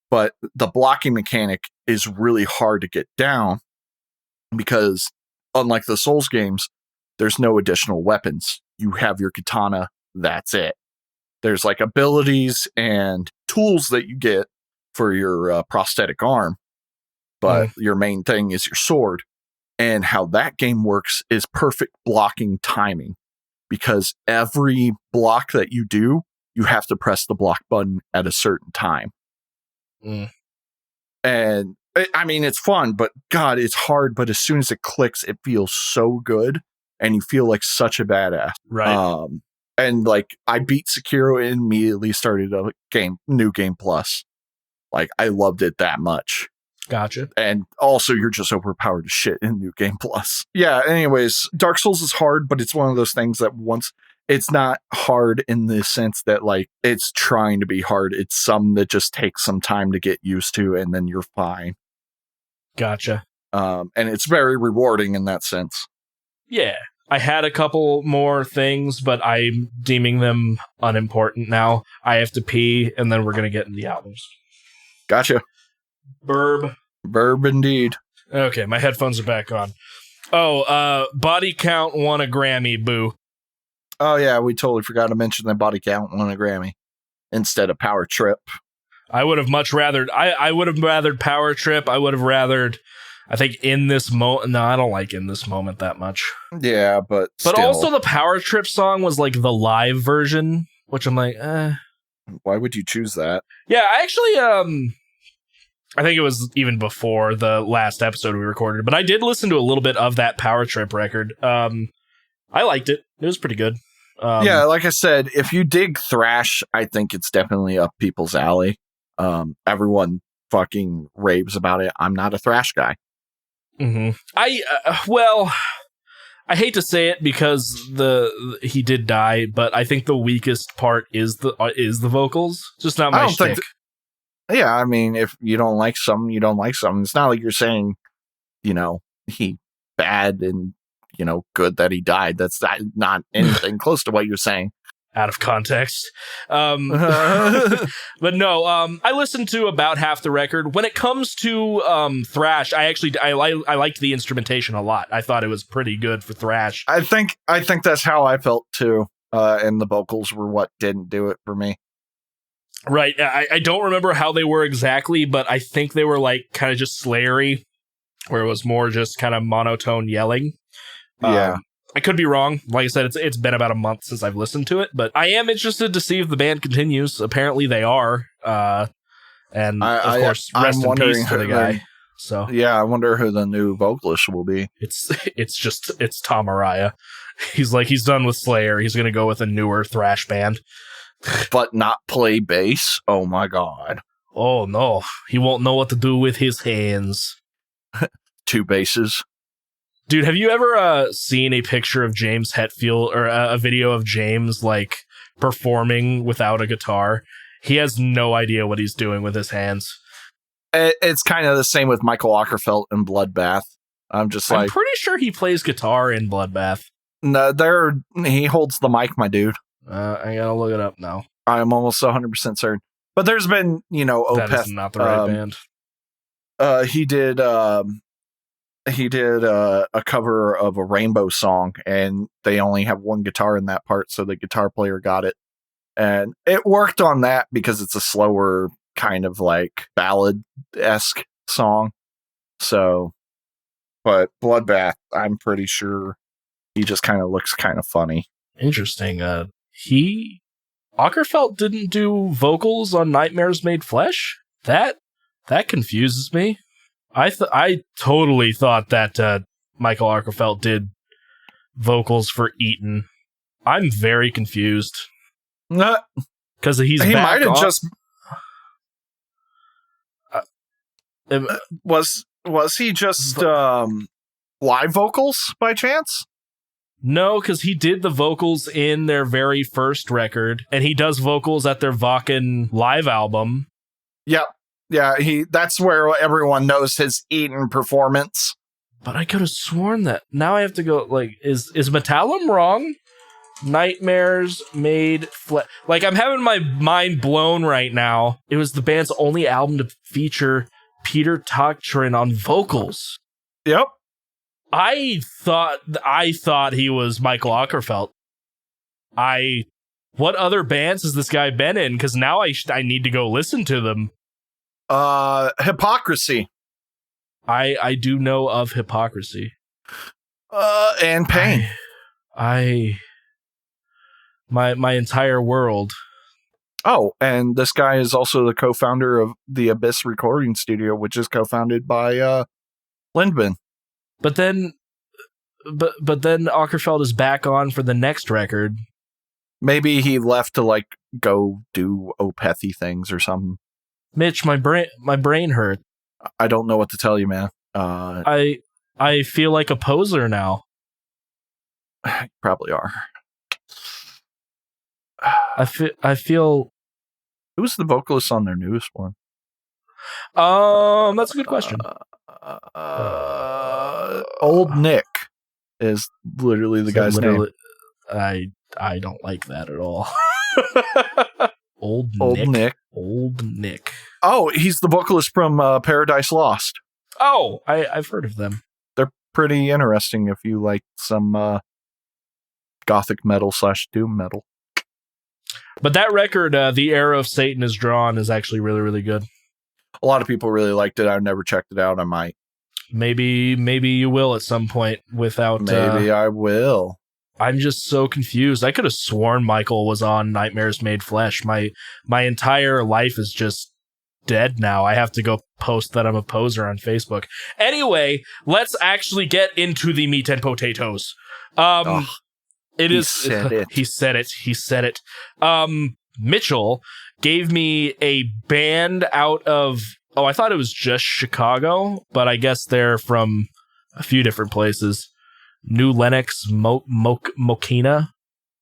but the blocking mechanic is really hard to get down because unlike the Souls games, there's no additional weapons. You have your katana. That's it. There's like abilities and tools that you get for your prosthetic arm, but your main thing is your sword. And how that game works is perfect blocking timing, because every block that you do, you have to press the block button at a certain time. And I mean, it's fun, but God, it's hard. But as soon as it clicks, it feels so good, and you feel like such a badass. Right. And like, I beat Sekiro and immediately started a new game plus. Like, I loved it that much. Gotcha. And also, you're just overpowered as shit in New Game Plus. Yeah, anyways, Dark Souls is hard, but it's one of those things that once it's not hard in the sense that like it's trying to be hard. It's some that just takes some time to get used to, and then you're fine. Gotcha. And it's very rewarding in that sense. Yeah. I had a couple more things, but I'm deeming them unimportant now. I have to pee, and then we're going to get in the albums. Gotcha. Burb indeed. Okay, my headphones are back on. Oh, Body Count won a Grammy, boo. Oh, yeah, we totally forgot to mention that Body Count won a Grammy instead of Power Trip. I would have much rathered... I would have rathered Power Trip. I would have rathered... I think In This Moment... No, I don't like In This Moment that much. Yeah, but But still. also the Power Trip song was like the live version, which I'm like, Why would you choose that? Yeah, I actually... I think it was even before the last episode we recorded, but I did listen to a little bit of that Power Trip record. I liked it. It was pretty good. Yeah, like I said, if you dig thrash, I think it's definitely up people's alley. Everyone fucking raves about it. I'm not a thrash guy. Mm-hmm. I hate to say it because he did die, but I think the weakest part is the vocals. Just not my shtick. Yeah, I mean, if you don't like something, you don't like something. It's not like you're saying, he bad and, good that he died. That's not anything close to what you're saying. Out of context. But no, I listened to about half the record. When it comes to thrash, I liked the instrumentation a lot. I thought it was pretty good for thrash. I think that's how I felt too. And the vocals were what didn't do it for me. Right. I don't remember how they were exactly, but I think they were like kind of just Slayery, where it was more just kind of monotone yelling. Yeah. I could be wrong. Like I said, it's been about a month since I've listened to it, but I am interested to see if the band continues. Apparently they are. And of course, rest in peace to the guy. So yeah, I wonder who the new vocalist will be. It's Tom Araya. He's done with Slayer. He's going to go with a newer thrash band. But not play bass? Oh my god. Oh no. He won't know what to do with his hands. 2 basses. Dude, have you ever seen a picture of James Hetfield or a video of James like performing without a guitar? He has no idea what he's doing with his hands. It's kind of the same with Michael Ockerfeldt in Bloodbath. I'm pretty sure he plays guitar in Bloodbath. No, he holds the mic, my dude. I gotta look it up now. I'm almost 100% certain. But there's been, Opeth. That is not the right band. He did a cover of a Rainbow song, and they only have one guitar in that part, so the guitar player got it. And it worked on that because it's a slower kind of like ballad-esque song. So, but Bloodbath, I'm pretty sure he just kind of looks kind of funny. Interesting. Ockerfeldt didn't do vocals on Nightmares Made Flesh? That confuses me. I totally thought that Michael Ockerfeldt did vocals for Eaton. I'm very confused. Because he might have just... Was he just live vocals by chance? No, because he did the vocals in their very first record, and he does vocals at their Wacken live album. Yep. Yeah, that's where everyone knows his Eaton performance. But I could have sworn that. Now I have to go, like, is Metallum wrong? Nightmares Made Flesh. Like, I'm having my mind blown right now. It was the band's only album to feature Peter Tochtrin on vocals. Yep. I thought he was Michael Ockerfeldt. What other bands has this guy been in? Because now I need to go listen to them. Hypocrisy. I do know of Hypocrisy. And Pain. My entire world. Oh, and this guy is also the co-founder of the Abyss Recording Studio, which is co-founded by Lindman. But then Ockerfeldt is back on for the next record. Maybe he left to like go do Opethy things or something. Mitch, my brain hurt. I don't know what to tell you, man. I feel like a poser now. You probably are. I feel. Who's the vocalist on their newest one? That's a good question. Old Nick is literally the guy's name. I don't like that at all. Old Nick. Old Nick. Oh, he's the vocalist from Paradise Lost. Oh, I've heard of them. They're pretty interesting if you like some gothic metal / doom metal. But that record, The Arrow of Satan is Drawn, is actually really, really good. A lot of people really liked it. I've never checked it out. I might. Maybe you will at some point without... Maybe I will. I'm just so confused. I could have sworn Michael was on Nightmares Made Flesh. My entire life is just dead now. I have to go post that I'm a poser on Facebook. Anyway, let's actually get into the meat and potatoes. He said it. Mitchell gave me a band out of... Oh, I thought it was just Chicago, but I guess they're from a few different places. New Lenox, Mokina.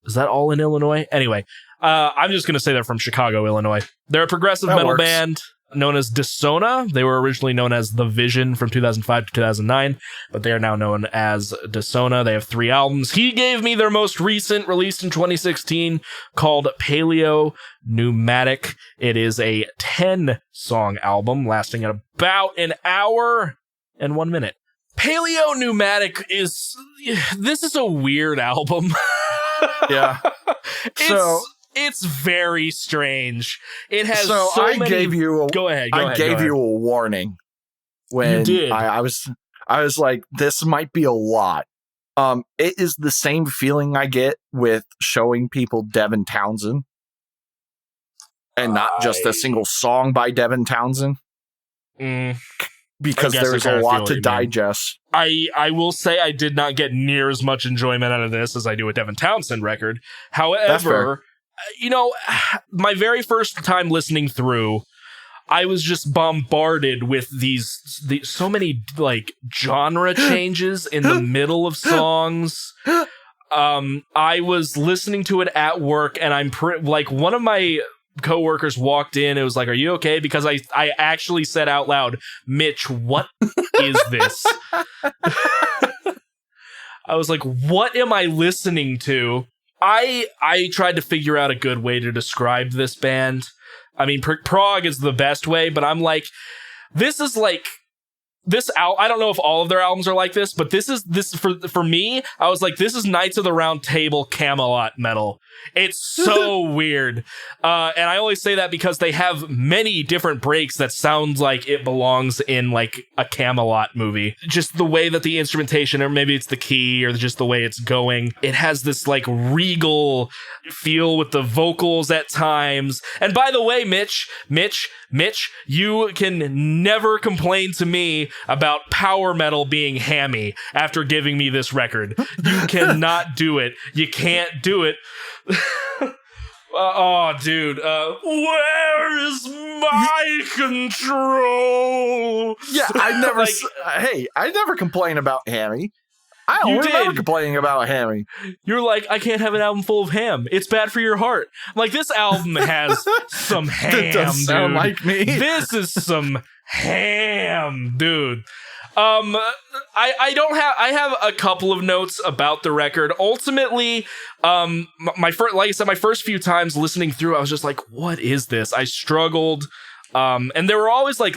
Is that all in Illinois? Anyway, I'm just going to say they're from Chicago, Illinois. They're a progressive metal band known as Dissona. They were originally known as The Vision from 2005 to 2009, but they are now known as Dissona. They have 3 albums. He gave me their most recent, released in 2016, called Paleopneumatic. It is a 10-song album lasting about an hour and 1 minute. Paleopneumatic is a weird album. Yeah. It's very strange. It has I gave you a warning when you did. I was like, this might be a lot. It is the same feeling I get with showing people Devin Townsend and not just a single song by Devin Townsend. Because there's a lot to digest. I will say I did not get near as much enjoyment out of this as I do a Devin Townsend record. However, my very first time listening through, I was just bombarded with so many like genre changes in the middle of songs. I was listening to it at work, and one of my coworkers walked in. It was like, "Are you okay?" Because I actually said out loud, "Mitch, what is this?" I was like, "What am I listening to?" I tried to figure out a good way to describe this band. I mean, prog is the best way, but I'm like, this is like this. I don't know if all of their albums are like this, but this for me. I was like, this is Knights of the Round Table Camelot metal. It's so weird, and I only say that because they have many different breaks that sounds like it belongs in like a Camelot movie. Just the way that the instrumentation, or maybe it's the key, or just the way it's going. It has this like regal feel with the vocals at times. And by the way, Mitch, you can never complain to me about power metal being hammy after giving me this record. You cannot do it. You can't do it. Oh, dude. Where is my control? Yeah, I never complain about hammy. I don't remember complaining about hammy. You're like, I can't have an album full of ham. It's bad for your heart. Like, this album has some ham, That does sound like me. This is some ham, dude. I have a couple of notes about the record. Ultimately, my first few times listening through, I was just like, what is this? I struggled. And there were always like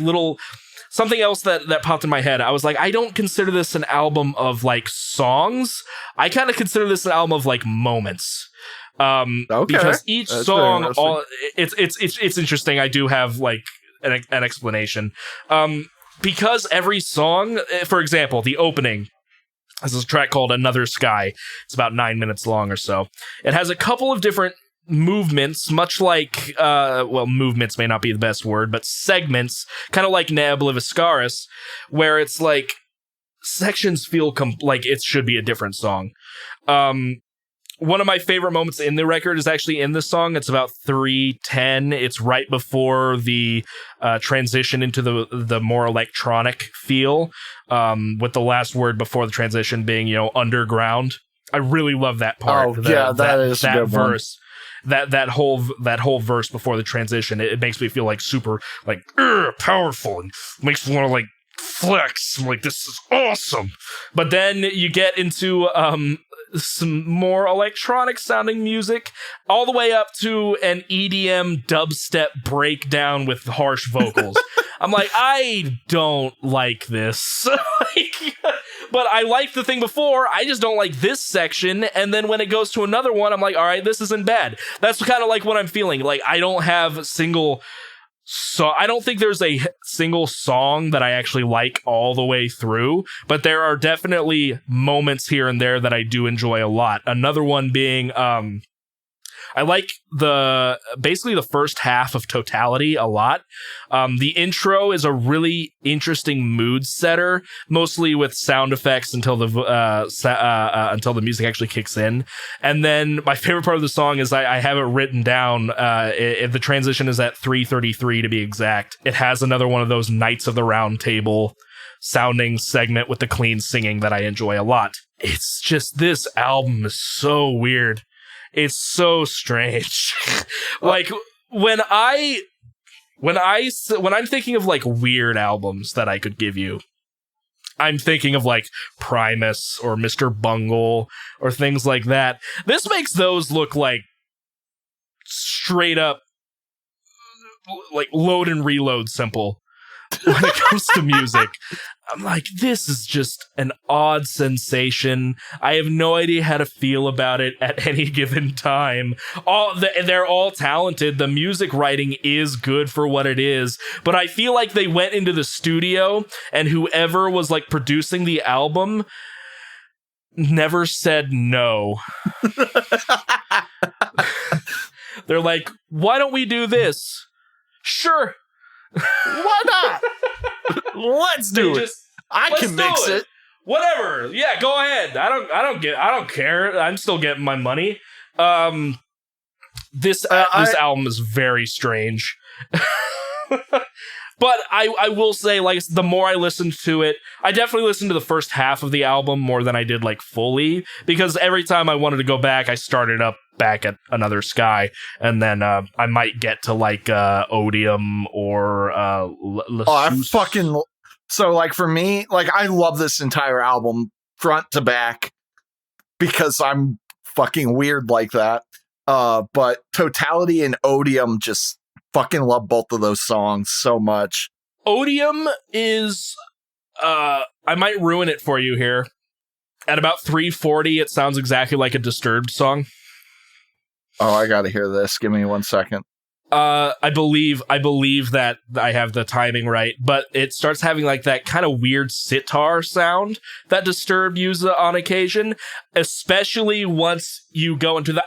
something else that popped in my head. I was like, I don't consider this an album of like songs. I kind of consider this an album of like moments. Because each song, it's interesting. I do have like an explanation. Because every song, for example, the opening, this is a track called Another Sky. It's about 9 minutes long or so. It has a couple of different movements, much like, movements may not be the best word, but segments, kind of like Ne Obliviscaris, where it's like sections feel like it should be a different song. One of my favorite moments in the record is actually in this song. It's about 3:10. It's right before the transition into the more electronic feel, with the last word before the transition being, underground. I really love that part. That is that verse. That whole verse before the transition, it makes me feel like super like powerful, and makes me want to like flex. I'm like, this is awesome. But then you get into some more electronic sounding music, all the way up to an EDM dubstep breakdown with harsh vocals. I'm like, I don't like this. But I liked the thing before. I just don't like this section. And then when it goes to another one, I'm like, all right, this isn't bad. That's kind of like what I'm feeling. Like, I don't have a single. So I don't think there's a single song that I actually like all the way through, but there are definitely moments here and there that I do enjoy a lot. Another one being, I like basically the first half of Totality a lot. The intro is a really interesting mood setter, mostly with sound effects until the music actually kicks in. And then my favorite part of the song is I have it written down. The transition is at 3:33 to be exact. It has another one of those Knights of the Round Table sounding segment with the clean singing that I enjoy a lot. It's just, this album is so weird. It's so strange. Like, when I'm thinking of like weird albums that I could give you, I'm thinking of like Primus or Mr. Bungle or things like that. This makes those look like straight up like load and reload simple when it comes to music. I'm like, this is just an odd sensation. I have no idea how to feel about it at any given time. They're all talented. The music writing is good for what it is, but I feel like they went into the studio and whoever was like producing the album never said no. They're like, why don't we do this? Sure. Why not? Let's do it. I can mix it. Whatever. Yeah, go ahead. I don't care. I'm still getting my money. This album is very strange. But I will say, like, the more I listened to it, I definitely listened to the first half of the album more than I did, like, fully, because every time I wanted to go back, I started up back at Another Sky, and then I might get to, like, Odium or So, like, for me, like, I love this entire album front to back because I'm fucking weird like that. But Totality and Odium, just fucking love both of those songs so much. Odium is, I might ruin it for you here. At about 3:40, it sounds exactly like a Disturbed song. Oh, I gotta hear this. Give me 1 second. I believe that I have the timing right, but it starts having like that kind of weird sitar sound that Disturbed uses on occasion, especially once you go into the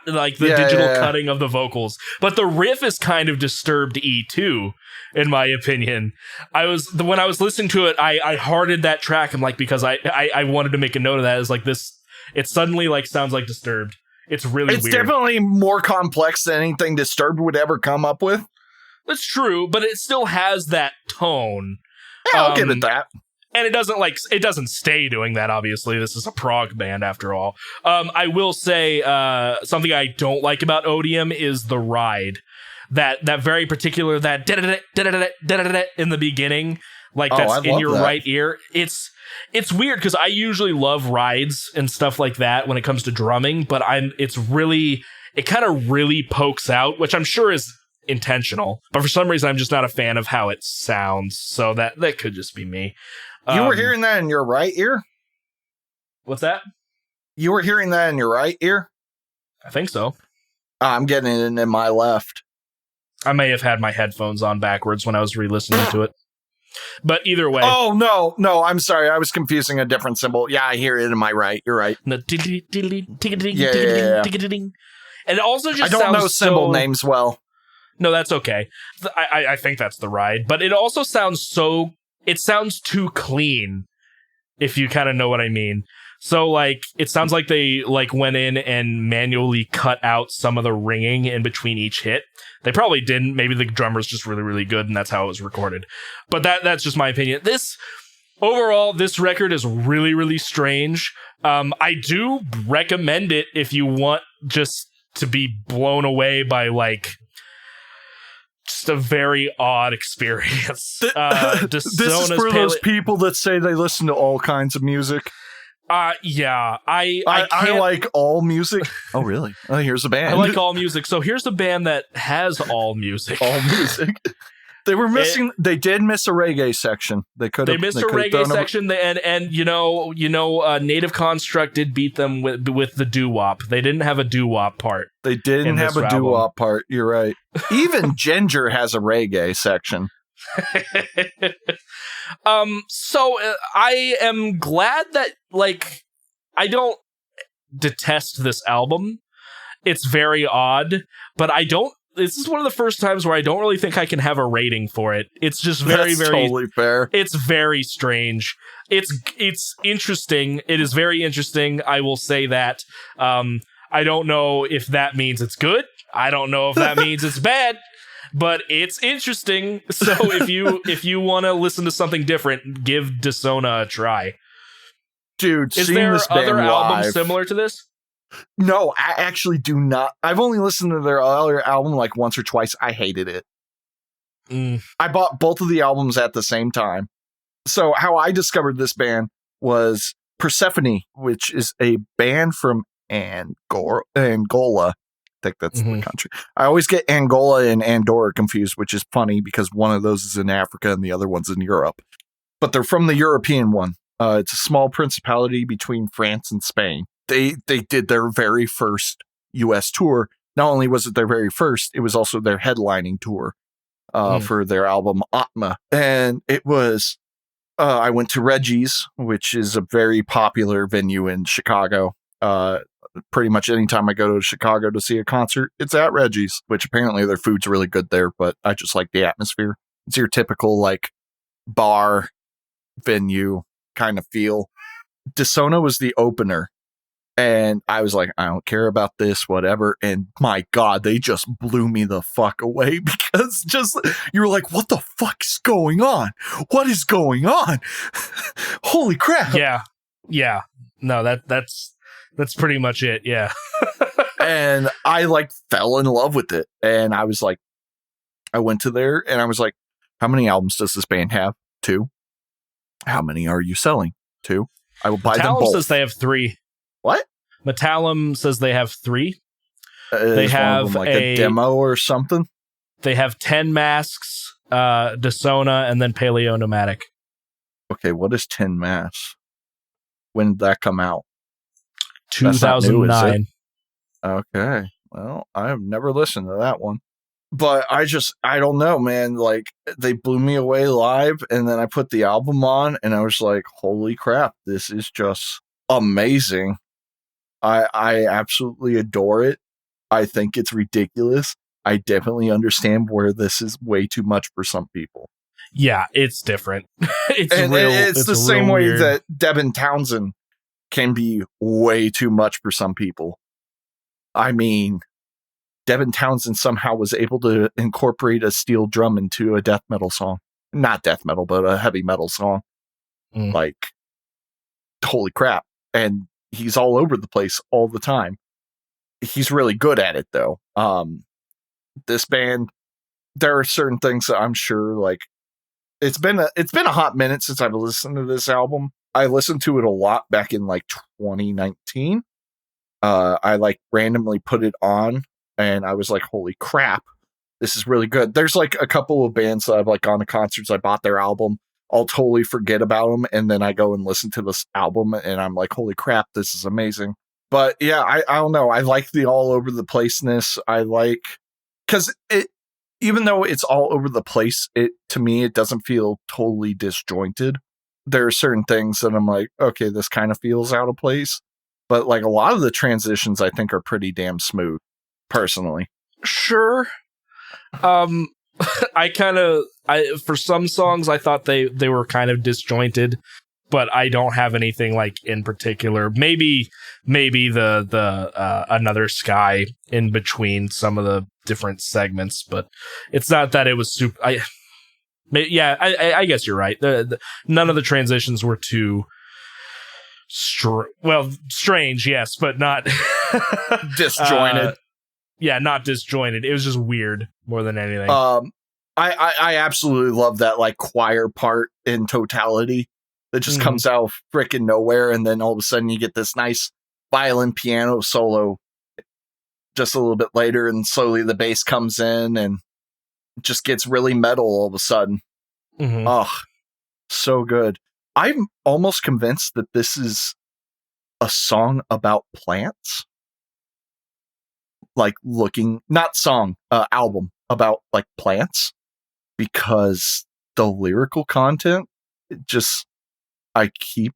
like the digital cutting of the vocals. But the riff is kind of Disturbed-y too, in my opinion. When I was listening to it, I hearted that track. I'm like, because I wanted to make a note of that. It's like this, it suddenly like sounds like Disturbed. It's really weird. It's definitely more complex than anything Disturbed would ever come up with. That's true, but it still has that tone. Yeah, I'll give it that. And it doesn't stay doing that, obviously. This is a prog band, after all. I will say, something I don't like about Odium is the ride. That very particular, that in the beginning, like that's in your right ear. It's weird because I usually love rides and stuff like that when it comes to drumming, but it kind of really pokes out, which I'm sure is intentional, but for some reason I'm just not a fan of how it sounds. So that could just be me. You were hearing that in your right ear? What's that? You were hearing that in your right ear? I think so. I'm getting it in my left. I may have had my headphones on backwards when I was re-listening to it. But either way. Oh, no, I'm sorry. I was confusing a different symbol. Yeah, I hear it in my right. You're right. Yeah. And it also just I don't know symbol names well. No, that's okay. I think that's the ride. But it also sounds it sounds too clean, if you kind of know what I mean. So, like, it sounds like they, like, went in and manually cut out some of the ringing in between each hit. They probably didn't. Maybe the drummer's just really, really good, and that's how it was recorded. But that's just my opinion. Overall, this record is really, really strange. I do recommend it if you want just to be blown away by, like, just a very odd experience. This is for those people that say they listen to all kinds of music. Yeah, I like all music. Oh, really? Oh, here's a band. I like all music. So here's a band that has all music. All music. They were missing. They did miss a reggae section. They missed a reggae section. And Native Construct did beat them with the doo-wop. They didn't have a doo-wop part. They didn't have a doo-wop part. You're right. Even Ginger has a reggae section. So I am glad that, like, I don't detest this album. It's very odd, but this is one of the first times where I don't really think I can have a rating for it. It's just very totally fair. It's very strange. It's interesting. It is very interesting. I will say that. I don't know if that means it's good. I don't know if that means it's bad. But it's interesting. So if you want to listen to something different, give Dissona a try. Dude, is there other albums similar to this? No, I actually do not. I've only listened to their other album like once or twice. I hated it. I bought both of the albums at the same time. So how I discovered this band was Persephone, which is a band from Angola. I think that's the country. I always get Angola and Andorra confused, which is funny because one of those is in Africa and the other one's in Europe. But they're from the European one. It's a small principality between France and Spain. They did their very first U.S. tour. Not only was it their very first, it was also their headlining tour for their album Atma. And it was, I went to Reggie's, which is a very popular venue in Chicago. Pretty much anytime I go to Chicago to see a concert, it's at Reggie's, which apparently their food's really good there, but I just like the atmosphere. It's your typical like bar venue kind of feel. Dissona was the opener, and I was like, I don't care about this, whatever. And my God, they just blew me the fuck away because just you were like, what the fuck's going on? What is going on? Holy crap. Yeah. No, that's pretty much it. Yeah. And I like fell in love with it. And I was like, I went to there and I was like, how many albums does this band have? 2. How many are you selling? 2. I will buy them both. Says they have 3. What? Metallum says they have 3. They have like a demo or something. They have 10 Masks, Dissona, and then Paleopneumatic. Okay, what is 10 Masks? When did that come out? 2009. Okay. Well, I've never listened to that one. But I don't know, man. Like, they blew me away live, and then I put the album on, and I was like, holy crap, this is just amazing. I absolutely adore it. I think it's ridiculous. I definitely understand where this is way too much for some people. Yeah, it's different. It's the same way that Devin Townsend can be way too much for some people. I mean, Devin Townsend somehow was able to incorporate a steel drum into a death metal song. Not death metal, but a heavy metal song. Like, holy crap. And he's all over the place all the time. He's really good at it, though. This band, there are certain things that I'm sure, like, it's been a hot minute since I've listened to this album. I listened to it a lot back in like 2019. I like randomly put it on and I was like, holy crap, this is really good. There's like a couple of bands that I've like gone to concerts. I bought their album. I'll totally forget about them. And then I go and listen to this album and I'm like, holy crap, this is amazing. But yeah, I don't know. I like the all over the placeness. I like, cause even though it's all over the place, to me, it doesn't feel totally disjointed. There are certain things that I'm like, okay, this kind of feels out of place. But like a lot of the transitions I think are pretty damn smooth, personally. Sure. For some songs I thought they were kind of disjointed, but I don't have anything like in particular. Maybe the Another Sky in between some of the different segments, but it's not that it was super. I guess you're right. None of the transitions were too strange, yes, but not disjointed. Yeah, not disjointed. It was just weird more than anything. I absolutely love that like choir part in totality that just comes out of freaking nowhere, and then all of a sudden you get this nice violin piano solo just a little bit later, and slowly the bass comes in and it just gets really metal all of a sudden. Oh, so good. I'm almost convinced that this is a song about plants. Like album about like plants, because the lyrical content, I keep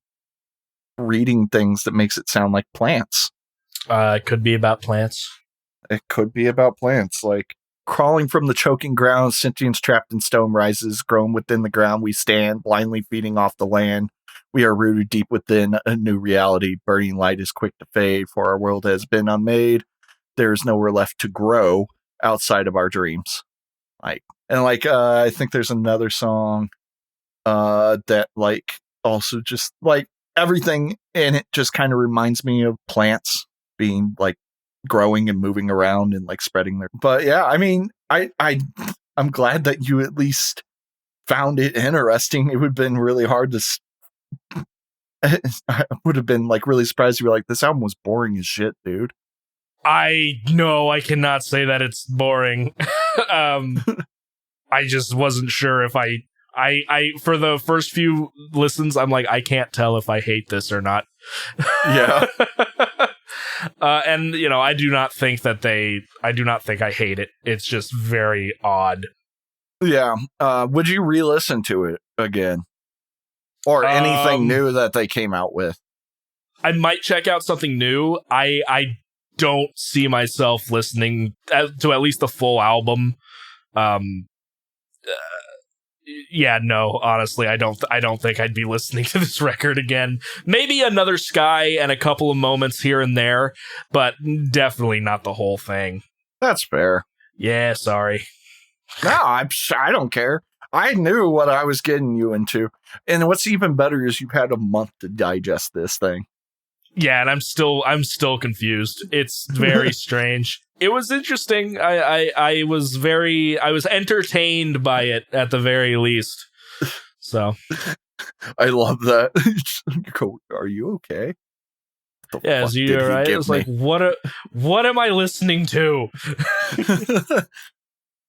reading things that makes it sound like plants. It could be about plants. It could be about plants, like crawling from the choking ground, sentience trapped in stone rises, grown within the ground we stand, blindly feeding off the land. We are rooted deep within a new reality. Burning light is quick to fade, for our world has been unmade. There is nowhere left to grow outside of our dreams. I think there's another song that like also just like everything in it just kind of reminds me of plants being like growing and moving around and like spreading their. But yeah, I mean, I'm glad that you at least found it interesting. It would have been really hard to. I would have been like really surprised to be like, this album was boring as shit, dude. I cannot say that it's boring. I just wasn't sure if I for the first few listens, I'm like, I can't tell if I hate this or not. Yeah. And I do not think I hate it. It's just very odd. Yeah. Would you re-listen to it again? Or anything new that they came out with? I might check out something new. I don't see myself listening to at least the full album. Yeah, no, honestly, I don't think I'd be listening to this record again. Maybe another Sky and a couple of moments here and there, but definitely not the whole thing. That's fair. Yeah, sorry. No, I don't care. I knew what I was getting you into. And what's even better is you've had a month to digest this thing. Yeah, and I'm still confused. It's very strange. It was interesting. I was entertained by it at the very least. So I love that. Are you okay? Yeah, is you all right? It was like, what am I listening to?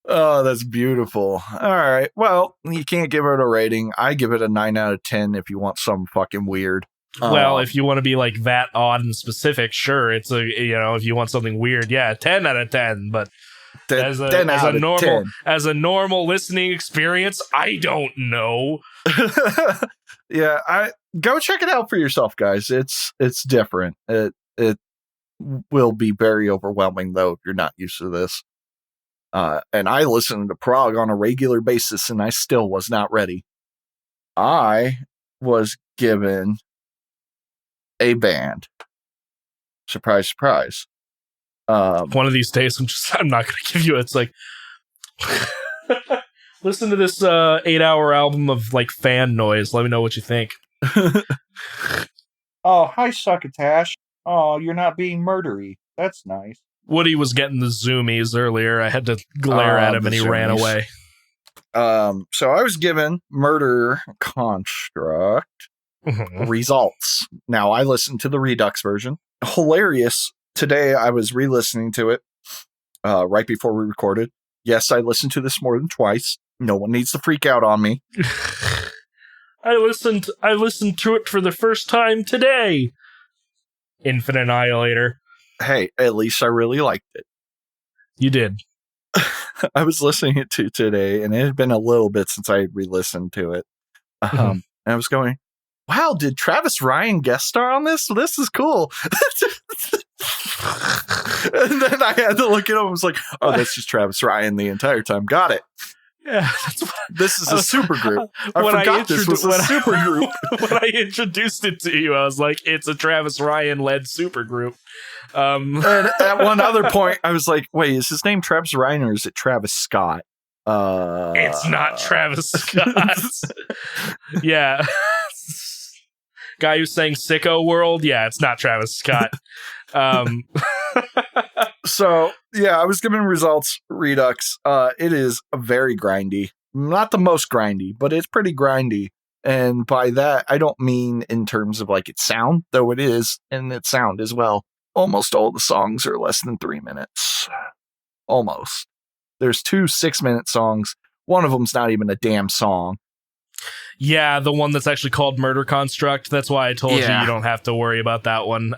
Oh, that's beautiful. All right. Well, you can't give it a rating. I give it a 9 out of 10 if you want something fucking weird. Well, if you want to be like that odd and specific, sure. It's if you want something weird, yeah, 10 out of 10. But as a normal listening experience, I don't know. Yeah, go check it out for yourself, guys. It's different. It will be very overwhelming though if you're not used to this. And I listen to prog on a regular basis, and I still was not ready. I was given a band. Surprise, surprise. One of these days, I'm not going to give you. It's like, listen to this 8-hour album of like fan noise. Let me know what you think. Oh, hi, Succotash. Oh, you're not being murdery. That's nice. Woody was getting the zoomies earlier. I had to glare at him and he ran away. So I was given Murder Contruct results. Now I listened to the Redux version. Hilarious. Today I was re-listening to it right before we recorded. Yes, I listened to this more than twice. No one needs to freak out on me. I listened to it for the first time today. Infinite Annihilator. Hey, at least I really liked it. You did. I was listening to it today, and it had been a little bit since I had re-listened to it. And I was going, wow, did Travis Ryan guest star on this? This is cool. And then I had to look it up. I was like, oh, that's just Travis Ryan the entire time. Got it. Yeah, this is a supergroup. I forgot this was a supergroup. When I introduced it to you, I was like, it's a Travis Ryan-led supergroup. And at one other point, I was like, wait, is his name Travis Ryan or is it Travis Scott? It's not Travis Scott. Yeah. Guy who sang Sicko World? Yeah, it's not Travis Scott. So, yeah, I was giving Results Redux. It is very grindy. Not the most grindy, but it's pretty grindy. And by that, I don't mean in terms of like its sound, though it is, and its sound as well. Almost all the songs are less than 3 minutes. Almost. There's 2 6-minute songs. One of them's not even a damn song. Yeah, the one that's actually called Murder Construct. That's why I told you don't have to worry about that one.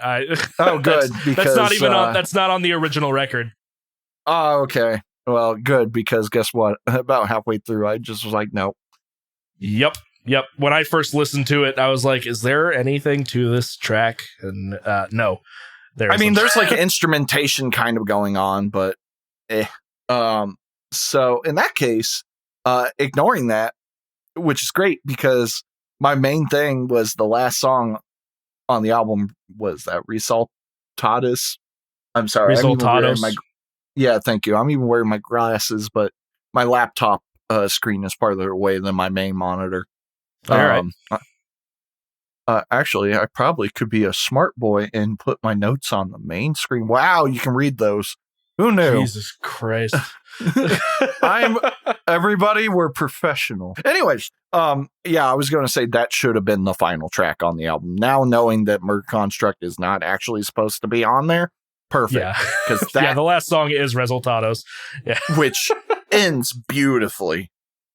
Oh, good. That's not even that's not on the original record. Oh, okay. Well, good, because guess what? About halfway through, I just was like, nope. Yep. When I first listened to it, I was like, is there anything to this track? And no. There's like instrumentation kind of going on, but so in that case, ignoring that, which is great because my main thing was the last song on the album was that Resultados. I'm sorry. Resultados. Yeah, thank you. I'm even wearing my glasses, but my laptop screen is farther away than my main monitor. All right. Actually, I probably could be a smart boy and put my notes on the main screen. Wow, you can read those. Who knew? Jesus Christ. Everybody, we're professional. Anyways, yeah, I was going to say that should have been the final track on the album. Now knowing that Murder Construct is not actually supposed to be on there, perfect. Yeah, because the last song is Resultados. Yeah. Which ends beautifully.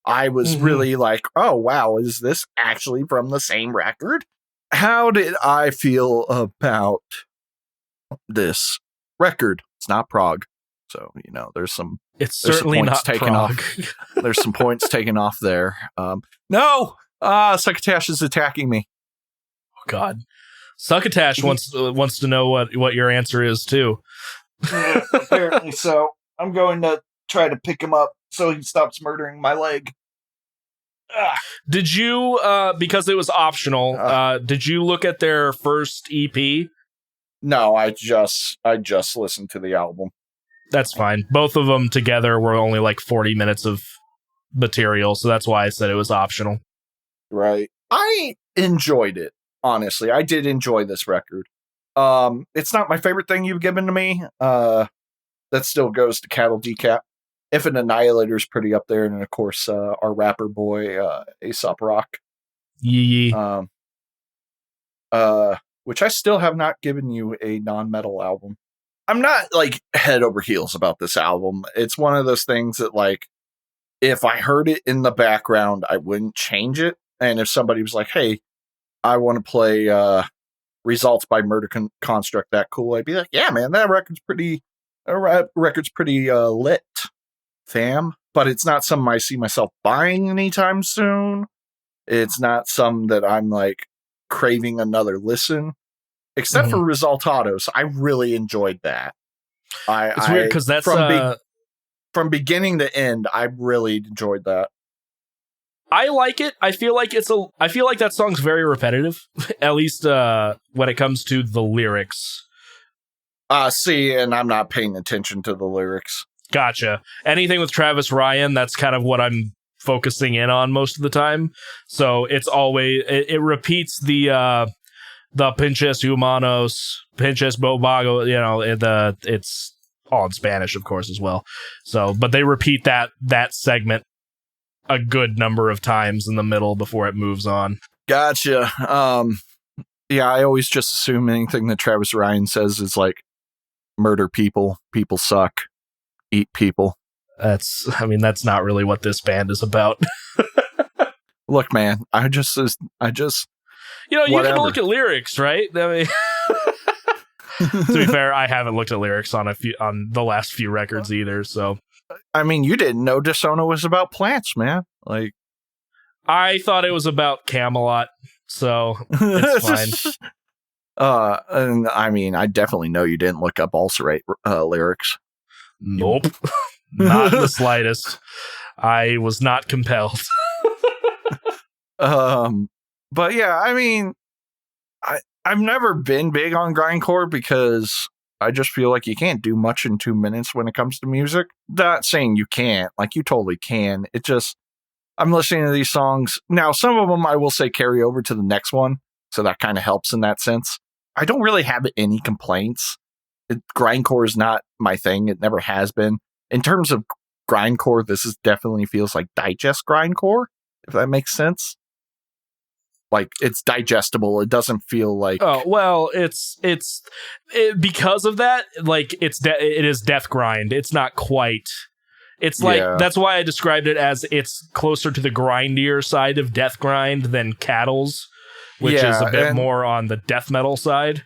I was really like, oh, wow, is this actually from the same record? How did I feel about this record? It's not prog. So, there's some... It's certainly not taken prog. There's some points taken off there. No! Succotash is attacking me. Oh, God. Succotash wants to know what your answer is, too. Yeah, apparently so. I'm going to try to pick him up so he stops murdering my leg. Did you, because it was optional, did you look at their first EP? No, I just listened to the album. That's fine. Both of them together were only like 40 minutes of material, so that's why I said it was optional. Right. I enjoyed it, honestly. I did enjoy this record. It's not my favorite thing you've given to me. That still goes to Cattle Decap. If an Annihilator's pretty up there, and of course, our rapper boy, Aesop Rock. Yee. Which I still have not given you a non-metal album. I'm not like head over heels about this album. It's one of those things that like, if I heard it in the background, I wouldn't change it. And if somebody was like, hey, I want to play Results by Murder Construct, that cool, I'd be like, yeah, man, that record's pretty lit, fam. But it's not something I see myself buying anytime soon. It's not something that I'm like craving another listen. Except for Resultados, I really enjoyed that. It's weird because that's from beginning to end, I really enjoyed that. I like it. I feel like that song's very repetitive, at least when it comes to the lyrics. See, and I'm not paying attention to the lyrics. Gotcha. Anything with Travis Ryan, that's kind of what I'm focusing in on most of the time. So it's always it repeats the pinches humanos, pinches bobago, it's all in Spanish, of course, as well. So, but they repeat that segment a good number of times in the middle before it moves on. Gotcha. Yeah, I always just assume anything that Travis Ryan says is like murder people, people suck, eat people. That's not really what this band is about. Look, man, I just you can look at lyrics, right? I mean, to be fair, I haven't looked at lyrics on the last few records either. So, I mean, you didn't know Dissona was about plants, man. Like, I thought it was about Camelot, so it's fine. And I mean, I definitely know you didn't look up Ulcerate lyrics. Nope, not in the slightest. I was not compelled. But yeah, I mean, I've never been big on grindcore because I just feel like you can't do much in 2 minutes when it comes to music. Not saying you can't, like you totally can. It just, I'm listening to these songs. Now, some of them I will say carry over to the next one. So that kind of helps in that sense. I don't really have any complaints. grindcore is not my thing. It never has been. In terms of grindcore, this is definitely feels like digest grindcore, if that makes sense. Like, it's digestible. It doesn't feel like... Oh, well, it's because of that, like, it is death grind. It's not quite... It's like, that's why I described it as it's closer to the grindier side of death grind than Cattle's, which is a bit more on the death metal side.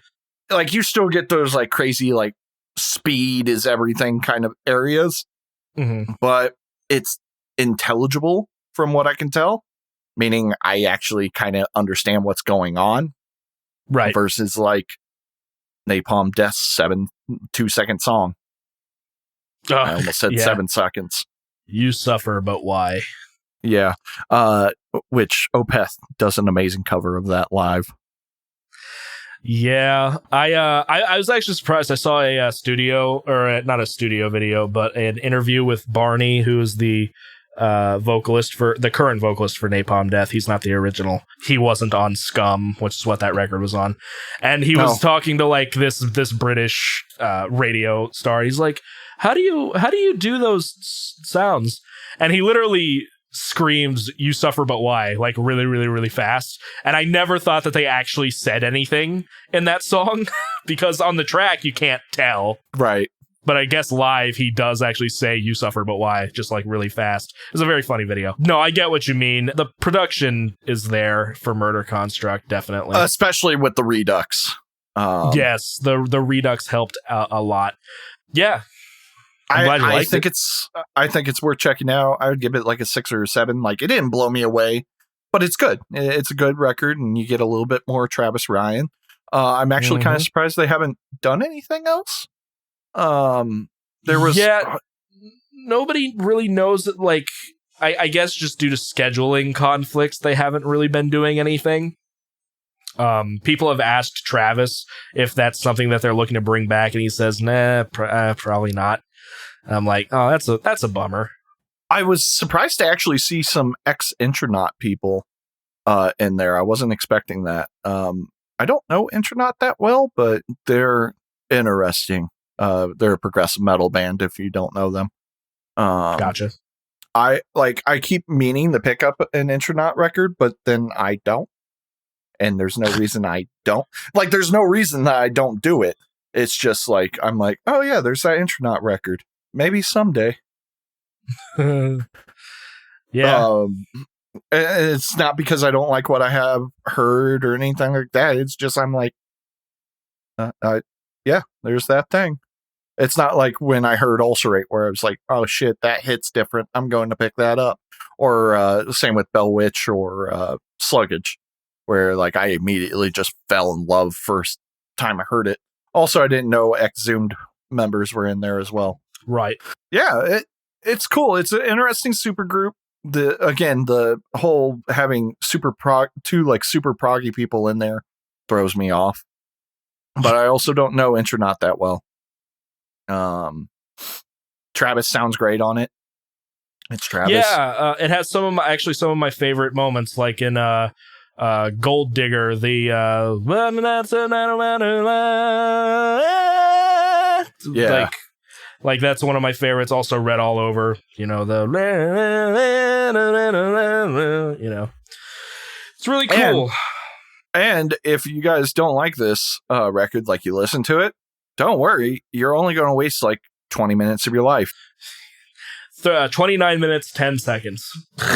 Like, you still get those, like, crazy, like, speed is everything kind of areas, but it's intelligible from what I can tell, meaning I actually kind of understand what's going on. Right. Versus, like, Napalm Death's 2-second song. I almost said 7 seconds. You suffer, but why? Yeah. Which Opeth does an amazing cover of that live. Yeah. I was actually surprised. I saw a studio, or not a studio video, but an interview with Barney, who is the current vocalist for Napalm Death. He's not the original. He wasn't on Scum, which is what that record was on. And he was talking to like this British radio star. He's like, How do you do those sounds? And he literally screams, "You suffer, but why?" like really, really, really fast. And I never thought that they actually said anything in that song because on the track you can't tell. Right. But I guess live he does actually say "You suffer, but why?" just like really fast. It's a very funny video. No, I get what you mean. The production is there for Murder Construct, definitely. Especially with the Redux. Yes, the Redux helped a lot. Yeah. I think it's worth checking out. I would give it like a 6 or a 7. Like, it didn't blow me away, but it's good. It's a good record, and you get a little bit more Travis Ryan. I'm actually kind of surprised they haven't done anything else. There was nobody really knows that, like, I guess just due to scheduling conflicts, they haven't really been doing anything. People have asked Travis if that's something that they're looking to bring back, and he says, "Nah, probably not." I'm like, oh, that's a bummer. I was surprised to actually see some ex-Intronaut people in there. I wasn't expecting that. I don't know Intronaut that well, but they're interesting. They're a progressive metal band if you don't know them. Gotcha. I keep meaning to pick up an Intronaut record, but then I don't. And there's no reason I don't. Like, there's no reason that I don't do it. It's just like, I'm like, oh yeah, there's that Intronaut record. Maybe someday. Yeah. It's not because I don't like what I have heard or anything like that. It's just, I'm like, yeah, there's that thing. It's not like when I heard Ulcerate, where I was like, oh shit, that hits different. I'm going to pick that up. Or same with Bell Witch or Sluggage, where like I immediately just fell in love first time I heard it. Also, I didn't know Exhumed members were in there as well. Right. Yeah, it's cool. It's an interesting super group. The whole having two like super proggy people in there throws me off. But I also don't know Intronaut that well. Travis sounds great on it. It's Travis. Yeah, it has some of my favorite moments, like in Gold Digger, like that's one of my favorites. Also Red All Over, you know, it's really cool. And if you guys don't like this record, like you listen to it, don't worry. You're only going to waste like 20 minutes of your life. 29 minutes, 10 seconds.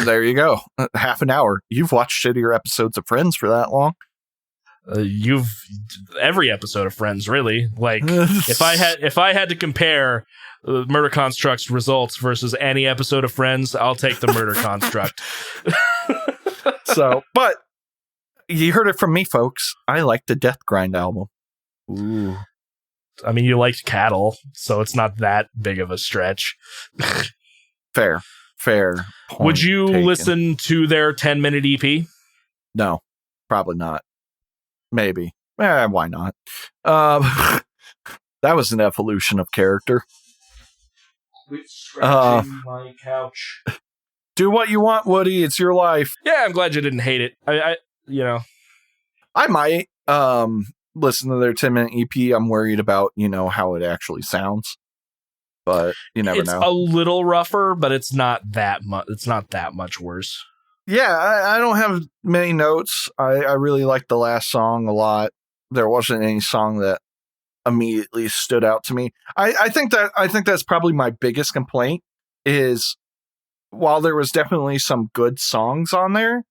There you go. Half an hour. You've watched shittier episodes of Friends for that long. Every episode of Friends, really. Like, if I had to compare Murder Construct's results versus any episode of Friends, I'll take the Murder Construct. So, but you heard it from me, folks. I like the Death Grind album. Ooh. I mean, you liked Cattle, so it's not that big of a stretch. Fair. Would you listen to their 10-minute EP? No, probably not. Maybe. Why not? That was an evolution of character. Quit scratching my couch. Do what you want, Woody. It's your life. Yeah, I'm glad you didn't hate it. I might. listen to their 10-minute EP. I'm worried about, how it actually sounds. But you never know. It's a little rougher, but it's not that much. It's not that much worse. Yeah, I don't have many notes. I really liked the last song a lot. There wasn't any song that immediately stood out to me. I think that's probably my biggest complaint is while there was definitely some good songs on there,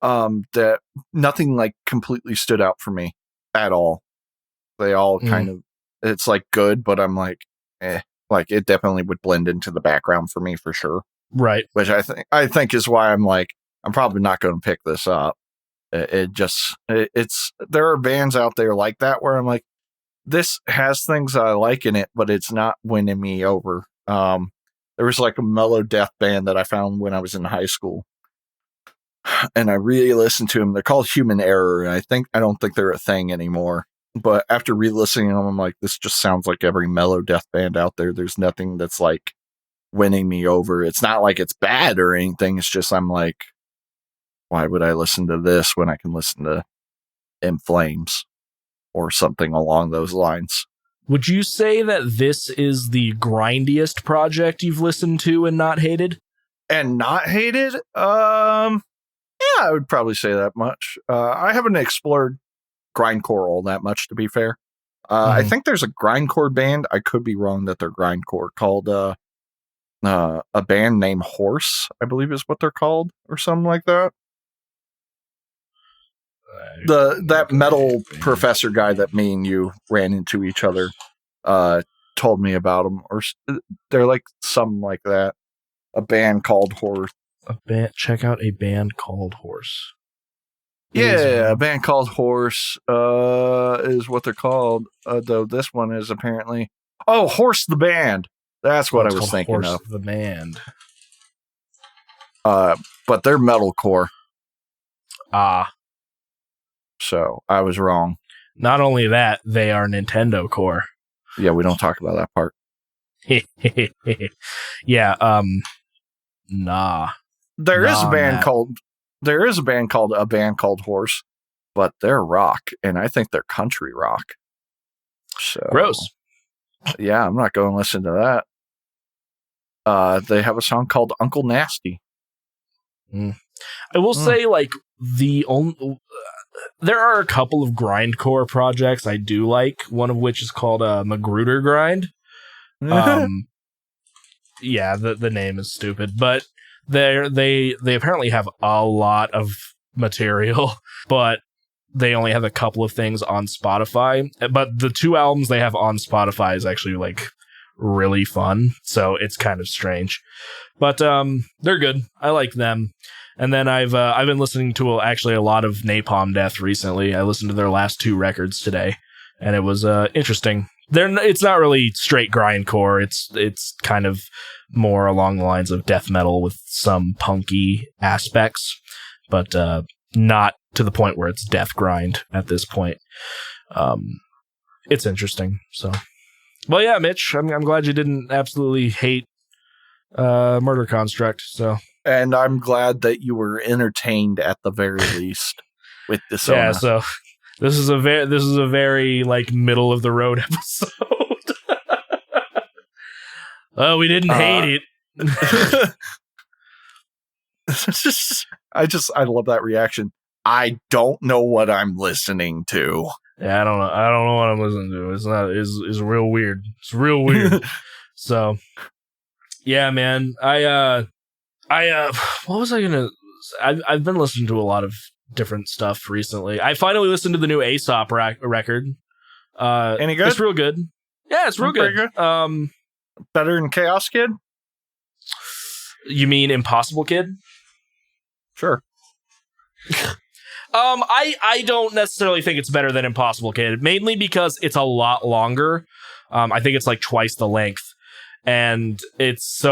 that nothing like completely stood out for me at all. They all kind of, it's like good, but I'm like, like it definitely would blend into the background for me for sure. Right. Which I think is why I'm like, I'm probably not going to pick this up. There are bands out there like that where I'm like, this has things I like in it, but it's not winning me over. There was like a mellow death band that I found when I was in high school, and I really listened to them. They're called Human Error, and I don't think they're a thing anymore. But after re-listening to them, I'm like, this just sounds like every mellow death band out there. There's nothing that's like winning me over. It's not like it's bad or anything. It's just I'm like, why would I listen to this when I can listen to In Flames or something along those lines? Would you say that this is the grindiest project you've listened to and not hated? And not hated? Yeah, I would probably say that much. I haven't explored grindcore all that much, to be fair. I think there's a grindcore band. I could be wrong that they're grindcore, called a band named Horse, I believe is what they're called, or something like that. That metal professor guy that me and you ran into each other told me about them, or they're like something like that. A band called Horse. Check out a band called Horse. Yeah, a band called Horse is what they're called. Though this one is apparently Horse the Band. That's what I was thinking Horse of. The band. But they're metalcore. So I was wrong. Not only that, they are Nintendo core. Yeah, we don't talk about that part. Yeah, nah. There is a band called A Band Called Horse, but they're rock, and I think they're country rock. So gross. Yeah, I'm not going to listen to that. They have a song called Uncle Nasty. I will say, like, there are a couple of grindcore projects I do like, one of which is called Magruder Grind. Yeah, the name is stupid, but they apparently have a lot of material, but they only have a couple of things on Spotify. But the 2 albums they have on Spotify is actually like really fun, so it's kind of strange. But they're good. I like them. And then I've been listening to actually a lot of Napalm Death recently. I listened to their last 2 records today, and it was interesting. It's not really straight grindcore. It's kind of more along the lines of death metal with some punky aspects, but not to the point where it's death grind at this point. It's interesting. So, well, yeah, Mitch, I'm glad you didn't absolutely hate Murder Construct. So, and I'm glad that you were entertained at the very least with Dissona. Yeah, so this is a very like middle of the road episode. Oh, we didn't hate it. I love that reaction. I don't know what I'm listening to. Yeah, I don't know what I'm listening to. It's real weird. It's real weird. So, yeah, man. What was I gonna? I've been listening to a lot of different stuff recently. I finally listened to the new Aesop record. Any good? It's real good. Yeah, it's real good. Better than Chaos Kid? You mean Impossible Kid? Sure. I don't necessarily think it's better than Impossible Kid, mainly because it's a lot longer. I think it's like twice the length, and it's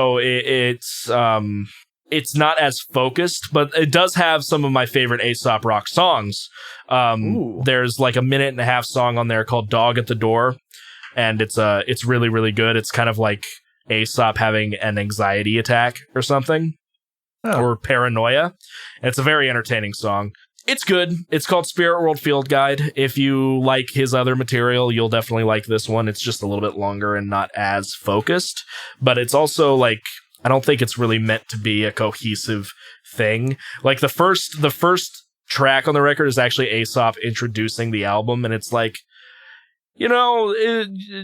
not as focused, but it does have some of my favorite Aesop Rock songs. There's like a 1.5-minute song on there called Dog at the Door, and it's really, really good. It's kind of like Aesop having an anxiety attack or something, or paranoia. And it's a very entertaining song. It's good. It's called Spirit World Field Guide. If you like his other material, you'll definitely like this one. It's just a little bit longer and not as focused, but it's also like, I don't think it's really meant to be a cohesive thing. Like the first track on the record is actually Aesop introducing the album, and it's like,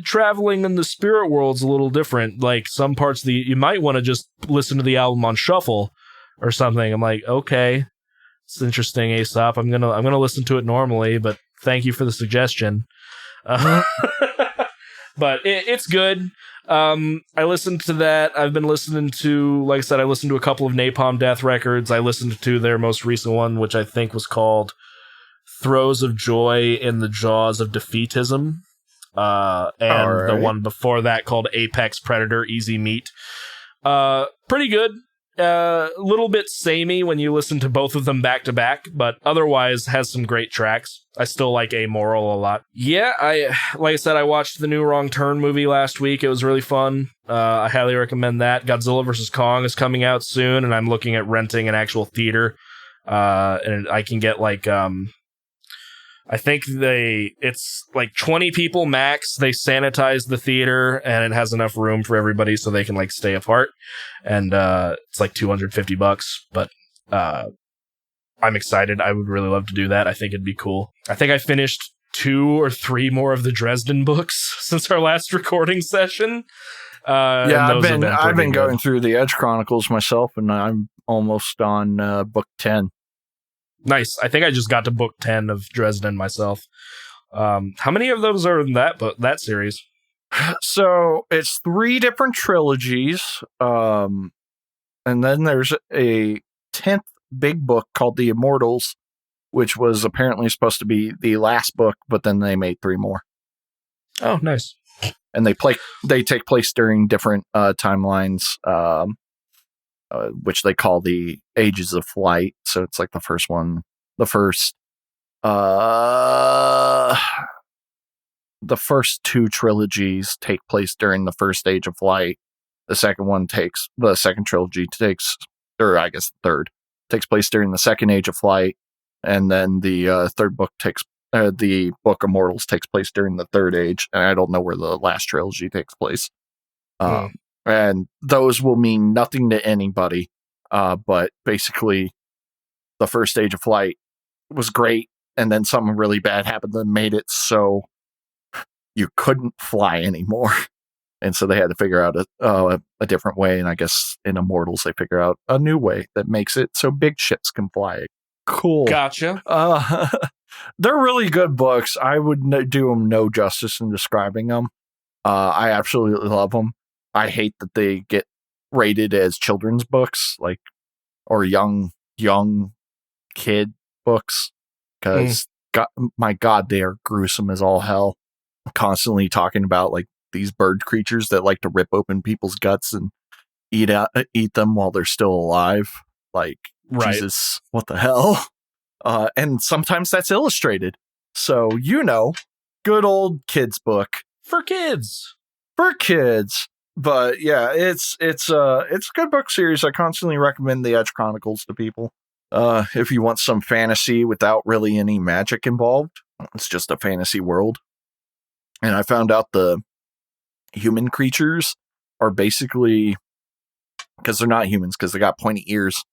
traveling in the spirit world's a little different. Like some parts you might want to just listen to the album on shuffle or something. I'm like, okay, it's interesting, Aesop. I'm gonna listen to it normally, but thank you for the suggestion. But it's good. I listened to that. I've been listening to, like I said, I listened to a couple of Napalm Death records. I listened to their most recent one, which I think was called Throes of Joy in the Jaws of Defeatism. And the one before that called Apex Predator Easy Meat. Pretty good. A little bit samey when you listen to both of them back to back, but otherwise has some great tracks. I still like Amoral a lot. Yeah, like I said, I watched the new Wrong Turn movie last week. It was really fun. I highly recommend that. Godzilla vs. Kong is coming out soon, and I'm looking at renting an actual theater. And I can get like, I think it's like 20 people max. They sanitize the theater, and it has enough room for everybody so they can like stay apart. And it's like $250, but I'm excited. I would really love to do that. I think it'd be cool. I think I finished 2 or 3 more of the Dresden books since our last recording session. I've been going through the Edge Chronicles myself, and I'm almost on book 10. Nice. I think I just got to book 10 of Dresden myself. How many of those are in that series? So it's 3 different trilogies. And then there's a 10th big book called The Immortals, which was apparently supposed to be the last book, but then they made 3 more. Oh, nice. And they take place during different timelines, which they call the Ages of Flight. So it's like the first 2 trilogies take place during the first Age of Flight. The second trilogy takes, or I guess the third, takes place during the second Age of Flight. And then the third book the Book of Mortals takes place during the third age. And I don't know where the last trilogy takes place. And those will mean nothing to anybody. But basically, the first Age of Flight was great, and then something really bad happened that made it so you couldn't fly anymore. And so they had to figure out a different way, and I guess in Immortals they figure out a new way that makes it so big ships can fly. Cool. Gotcha. They're really good books. I would do them no justice in describing them. I absolutely love them. I hate that they get rated as children's books, or young kid books, because my God, they are gruesome as all hell. Constantly talking about like these bird creatures that like to rip open people's guts and eat them while they're still alive. Like, right. Jesus, what the hell? And sometimes that's illustrated. So, good old kids book for kids. But yeah, it's a good book series. I constantly recommend the Edge Chronicles to people. If you want some fantasy without really any magic involved, it's just a fantasy world. And I found out the human creatures are basically, because they're not humans, because they got pointy ears,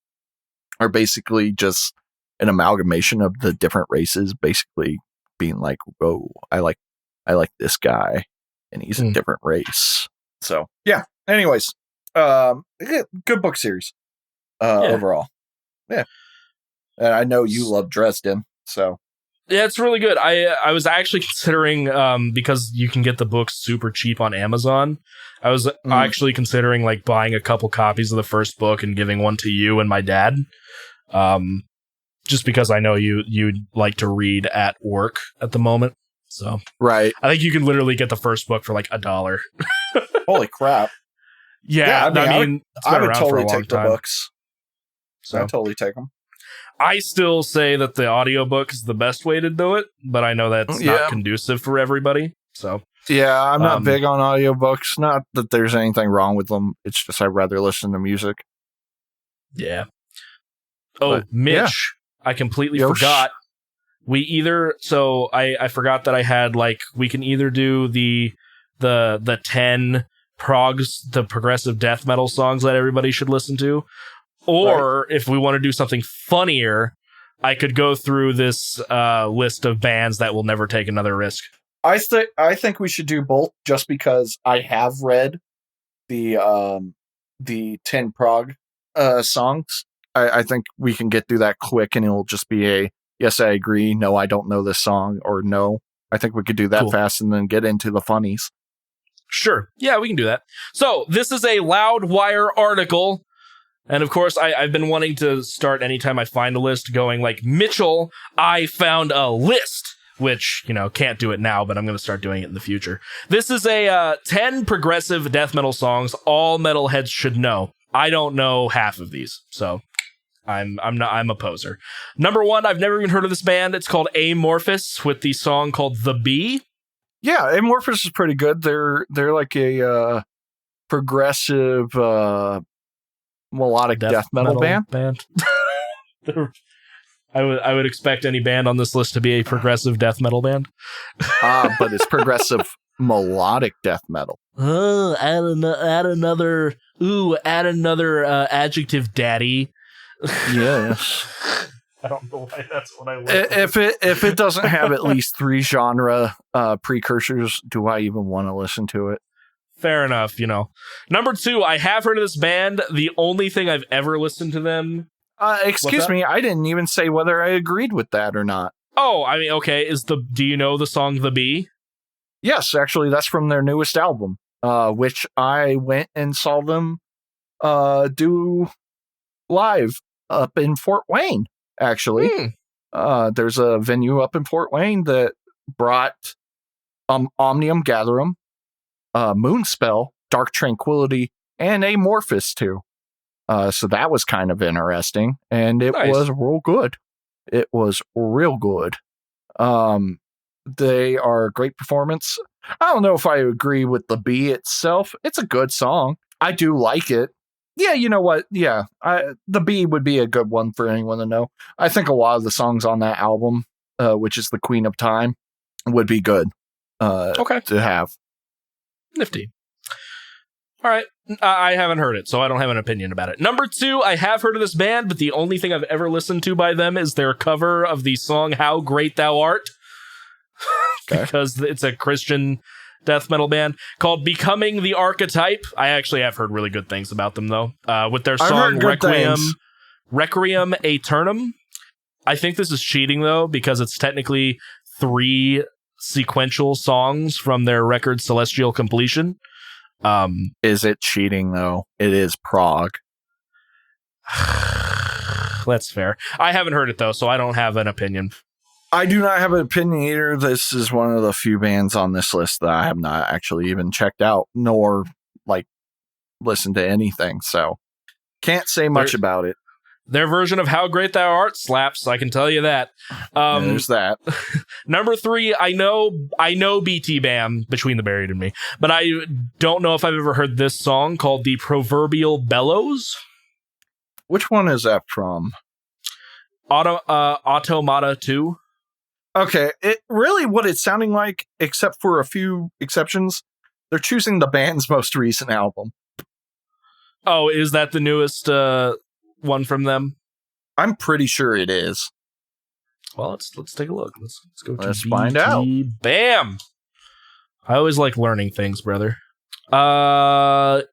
are basically just an amalgamation of the different races, basically being like, whoa, I like this guy, and he's a different race. So yeah. Anyways, good book series overall. Yeah, and I know you love Dresden, so yeah, it's really good. I was actually considering, because you can get the books super cheap on Amazon. I was actually considering like buying a couple copies of the first book and giving one to you and my dad. Just because I know you'd like to read at work at the moment. So right. I think you can literally get the first book for like $1. Holy crap. Yeah, I mean, I would totally take the books. So I'd totally take them. I still say that the audiobook is the best way to do it, but I know that's not conducive for everybody. So yeah, I'm not big on audiobooks. Not that there's anything wrong with them. It's just I'd rather listen to music. Yeah. Oh, but, Mitch. I completely forgot. I forgot that I had, like, we can either do the 10 the progressive death metal songs that everybody should listen to, or if we want to do something funnier, I could go through this list of bands that will never take another risk. I think we should do both, just because I have read the 10 prog songs. I think we can get through that quick, and it'll just be a yes, I agree, no, I don't know this song, or no. I think we could do that fast and then get into the funnies. Sure. Yeah, we can do that. So, this is a Loudwire article. And of course, I've been wanting to start anytime I find a list going like, Mitchell, I found a list, which, can't do it now, but I'm going to start doing it in the future. This is a 10 progressive death metal songs all metalheads should know. I don't know half of these, so I'm a poser. Number 1, I've never even heard of this band. It's called Amorphous, with the song called The Bee. Yeah, Amorphous is pretty good. They're like a progressive melodic death metal band. I would expect any band on this list to be a progressive death metal band. But it's progressive melodic death metal. Add another adjective, daddy. Yes. I don't know why that's what I want. If it doesn't have at least 3 genre precursors, do I even want to listen to it? Fair enough, Number 2, I have heard of this band. The only thing I've ever listened to them. Excuse me, I didn't even say whether I agreed with that or not. Oh, I mean, okay. Do you know the song The Bee? Yes, actually, that's from their newest album, which I went and saw them do live up in Fort Wayne. Actually, there's a venue up in Fort Wayne that brought Omnium Gatherum, Moonspell, Dark Tranquility, and Amorphous too. So that was kind of interesting, and it was real good. It was real good. They are a great performance. I don't know if I agree with The Bee itself. It's a good song. I do like it. Yeah, you know what? Yeah, The Bee would be a good one for anyone to know. I think a lot of the songs on that album, which is The Queen of Time, would be good to have. Nifty. All right. I haven't heard it, so I don't have an opinion about it. Number 2, I have heard of this band, but the only thing I've ever listened to by them is their cover of the song How Great Thou Art. Because it's a Christian death metal band called Becoming the Archetype. I actually have heard really good things about them, though. With their song Requiem Aeternum. I think this is cheating, though, because it's technically 3 sequential songs from their record Celestial Completion. Is it cheating, though? It is prog. That's fair. I haven't heard it, though, so I don't have an opinion. I do not have an opinion either. This is one of the few bands on this list that I have not actually even checked out, nor listened to anything. So can't say much about it. Their version of How Great Thou Art slaps, I can tell you that. There's that. Number 3, I know BT Bam, Between the Buried and Me, but I don't know if I've ever heard this song called The Proverbial Bellows. Which one is that from? Automata 2. Okay, what it's sounding like, except for a few exceptions, they're choosing the band's most recent album. Oh, is that the newest one from them? I'm pretty sure it is. Well, let's take a look. Let's go to Let's find out. Bam! I always like learning things, brother. Yeah,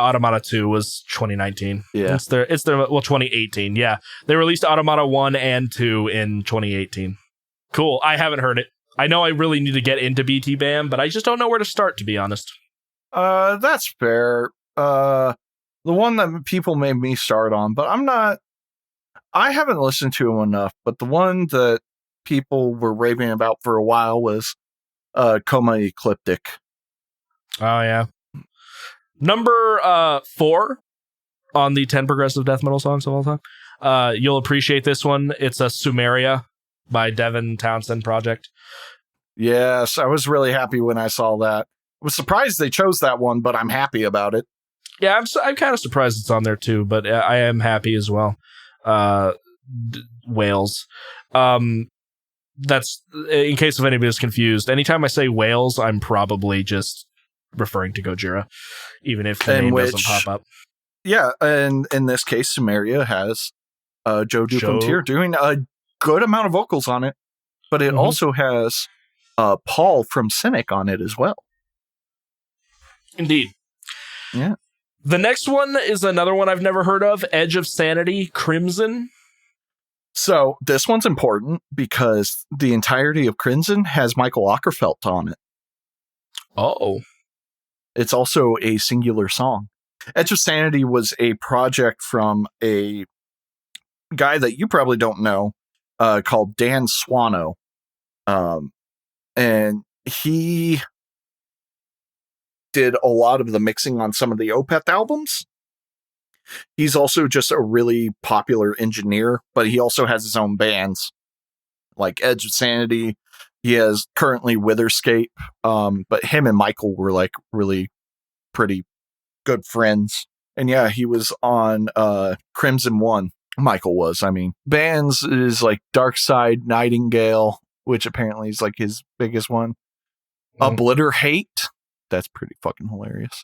Automata 2 was 2019. Yeah. It's their 2018. Yeah. They released Automata 1 and 2 in 2018. Cool. I haven't heard it. I know I really need to get into BT Bam, but I just don't know where to start, to be honest. That's fair. The one that people made me start on, but I haven't listened to him enough, but the one that people were raving about for a while was Coma Ecliptic. Oh, yeah. Number 4 on the 10 progressive death metal songs of all time. You'll appreciate this one. It's a Sumeria by Devin Townsend Project. Yes, I was really happy when I saw that. I was surprised they chose that one, but I'm happy about it. Yeah, I'm kind of surprised it's on there too, but I am happy as well. Wales. That's in case if anybody's confused. Anytime I say Wales, I'm probably just referring to Gojira, even if the name doesn't pop up. Yeah, and in this case, Sumeria has Joe Duplantier doing a good amount of vocals on it, but it also has Paul from Cynic on it as well. Indeed. Yeah. The next one is another one I've never heard of, Edge of Sanity, Crimson. So this one's important because the entirety of Crimson has Michael Ockerfeldt on it. Oh. It's also a singular song. Edge of Sanity was a project from a guy that you probably don't know called Dan Swano. And he did a lot of the mixing on some of the Opeth albums. He's also just a really popular engineer, but he also has his own bands like Edge of Sanity. He has currently Witherscape, but him and Michael were like really pretty good friends. And yeah, he was on Crimson One. Michael was, bands is like Dark Side, Nightingale, which apparently is like his biggest one. Oblitter Hate, that's pretty fucking hilarious.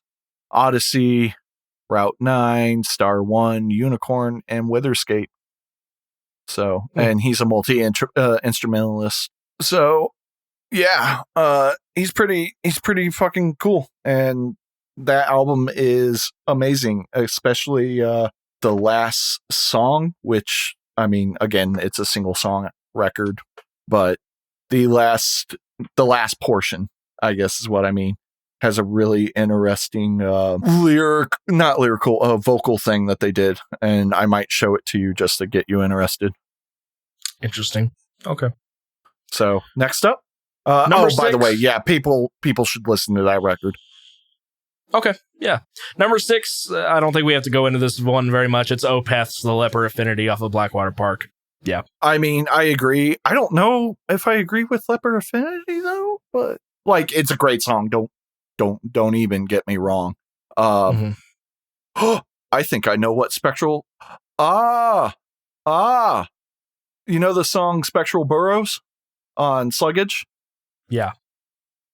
Odyssey, Route 9, Star 1, Unicorn, and Witherscape. So, and he's a multi-instrumentalist. So, yeah, he's pretty fucking cool. And that album is amazing, especially the last song, which, again, it's a single song record, but the last portion, I guess is what I mean, has a really interesting vocal thing that they did, and I might show it to you just to get you interested. Interesting. Okay. So next up, by the way, yeah, people should listen to that record. Okay, yeah. Number 6, I don't think we have to go into this one very much. It's Opeth's The Leper Affinity off of Blackwater Park. Yeah. I agree. I don't know if I agree with Leper Affinity though, but like it's a great song. Don't even get me wrong. I think I know what Spectral. You know the song Spectral Burrows on Sluggage? Yeah.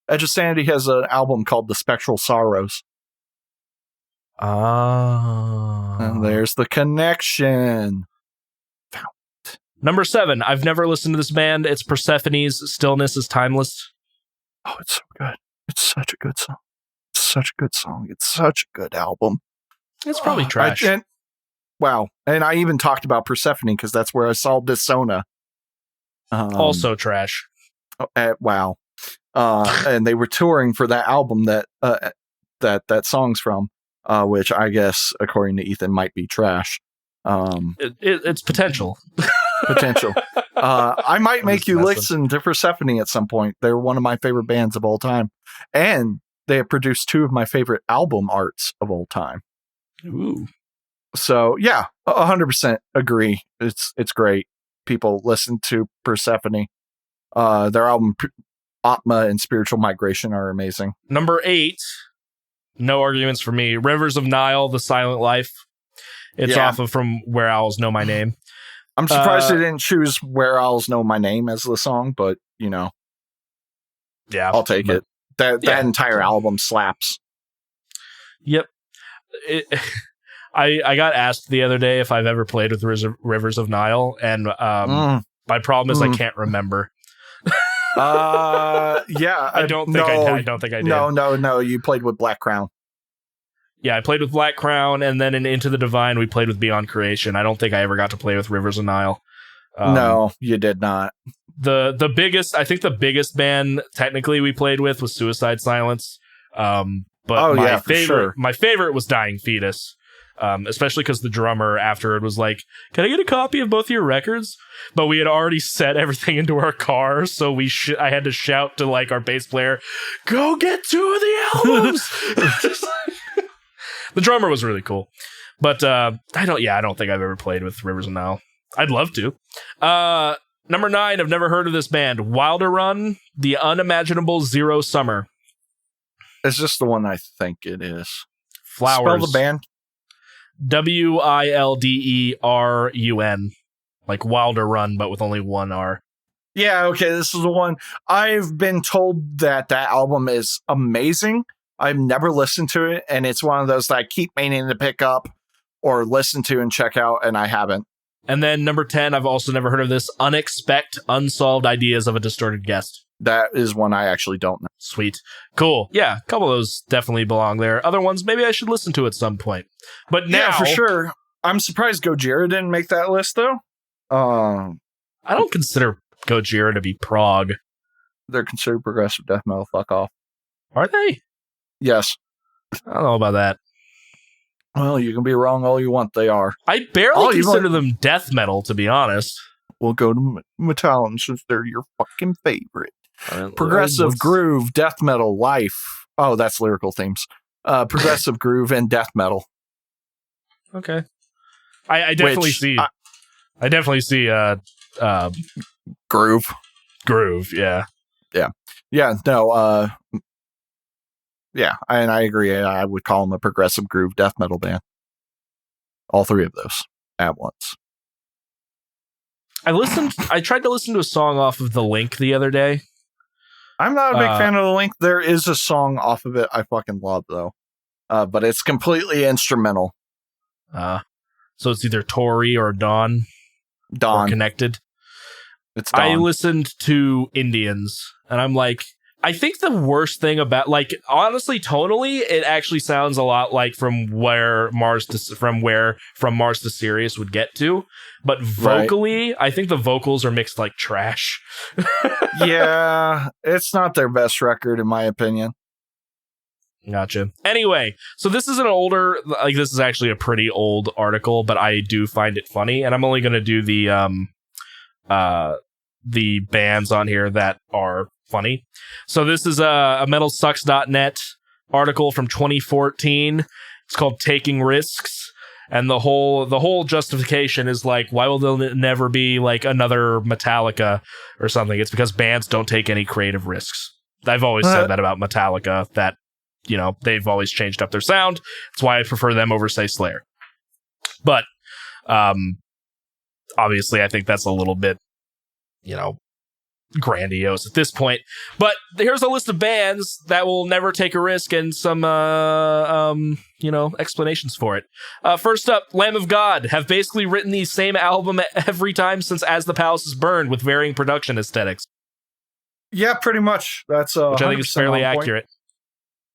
Edge of Sanity has an album called The Spectral Sorrows. And there's the connection. Number 7. I've never listened to this band. It's Persephone's Stillness is Timeless. Oh, it's so good. It's such a good song. It's such a good song. It's such a good album. It's probably trash. Wow. And I even talked about Persephone because that's where I saw Dissona. Also trash. Wow. And they were touring for that album that song's from, which I guess, according to Ethan, might be trash. It's potential. Potential. I might make you listen to Persephone at some point. They're one of my favorite bands of all time. And they have produced 2 of my favorite album arts of all time. Ooh. So, yeah, 100% agree. It's great. People listen to Persephone. Their album Atma and Spiritual Migration are amazing. Number 8, no arguments for me. Rivers of Nile, The Silent Life. It's off of From Where Owls Know My Name. I'm surprised they didn't choose Where Owls Know My Name as the song, but, yeah, I'll take it. That entire album slaps. Yep. I got asked the other day if I've ever played with Rivers of Nile, and my problem is I can't remember. Yeah, I don't think I did. No. You played with Black Crown. Yeah, I played with Black Crown, and then in Into the Divine, we played with Beyond Creation. I don't think I ever got to play with Rivers of Nile. No, you did not. The biggest band technically we played with was Suicide Silence. But my favorite was Dying Fetus. Especially because the drummer afterward was like, "Can I get a copy of both your records?" But we had already set everything into our car, so I had to shout to like our bass player, "Go get 2 of the albums!" The drummer was really cool, but I don't think I've ever played with Rivers of Nile. I'd love to. Number 9, I've never heard of this band. Wilder Run, The Unimaginable Zero Summer. It's just the one I think it is. Flowers. Spell the band. WILDERUN. like Wilder Run, but with only one R. Yeah, okay, this is the one. I've been told that album is amazing. I've never listened to it, and it's one of those that I keep meaning to pick up or listen to and check out, and I haven't. And then number 10, I've also never heard of this, Unexpect Unsolved Ideas of a Distorted Guest. That is one I actually don't know. Sweet. Cool. Yeah, a couple of those definitely belong there. Other ones, maybe I should listen to at some point. But now... Yeah, for sure. I'm surprised Gojira didn't make that list, though. I don't consider Gojira to be prog. They're considered progressive death metal. Fuck off. Are they? Yes. I don't know about that. Well, you can be wrong all you want. They are. I barely consider them death metal, to be honest. We'll go to Metalhead since they're your fucking favorite. Progressive groove, death metal, life. Oh, that's lyrical themes. Progressive groove and death metal. Okay. I definitely see. I definitely see. Groove. Yeah. No. Yeah, and I agree. I would call them a progressive groove death metal band. All three of those at once. I tried to listen to a song off of The Link the other day. I'm not a big fan of The Link. There is a song off of it I fucking love, though. But it's completely instrumental. So it's either Tori or Dawn. Or connected. It's Dawn. I listened to Indians, and I'm like, I think the worst thing about, like, honestly, tonally, it actually sounds a lot like from Mars to Sirius would get to, but vocally, right. I think the vocals are mixed like trash. Yeah, it's not their best record, in my opinion. Gotcha. Anyway, so this is this is actually a pretty old article, but I do find it funny, and I'm only going to do the bands on here that are funny. So this is a MetalSucks.net article from 2014. It's called Taking Risks, and the whole justification is like, why will there never be like another Metallica or something? It's because bands don't take any creative risks. I've always said that about Metallica, that, you know, they've always changed up their sound. That's why I prefer them over, say, Slayer. But obviously I think that's a little bit, you know, grandiose at this point. But here's a list of bands that will never take a risk and some explanations for it. First up, Lamb of God have basically written the same album every time since As the Palace is Burned, with varying production aesthetics. Yeah, pretty much. That's which I think is fairly accurate.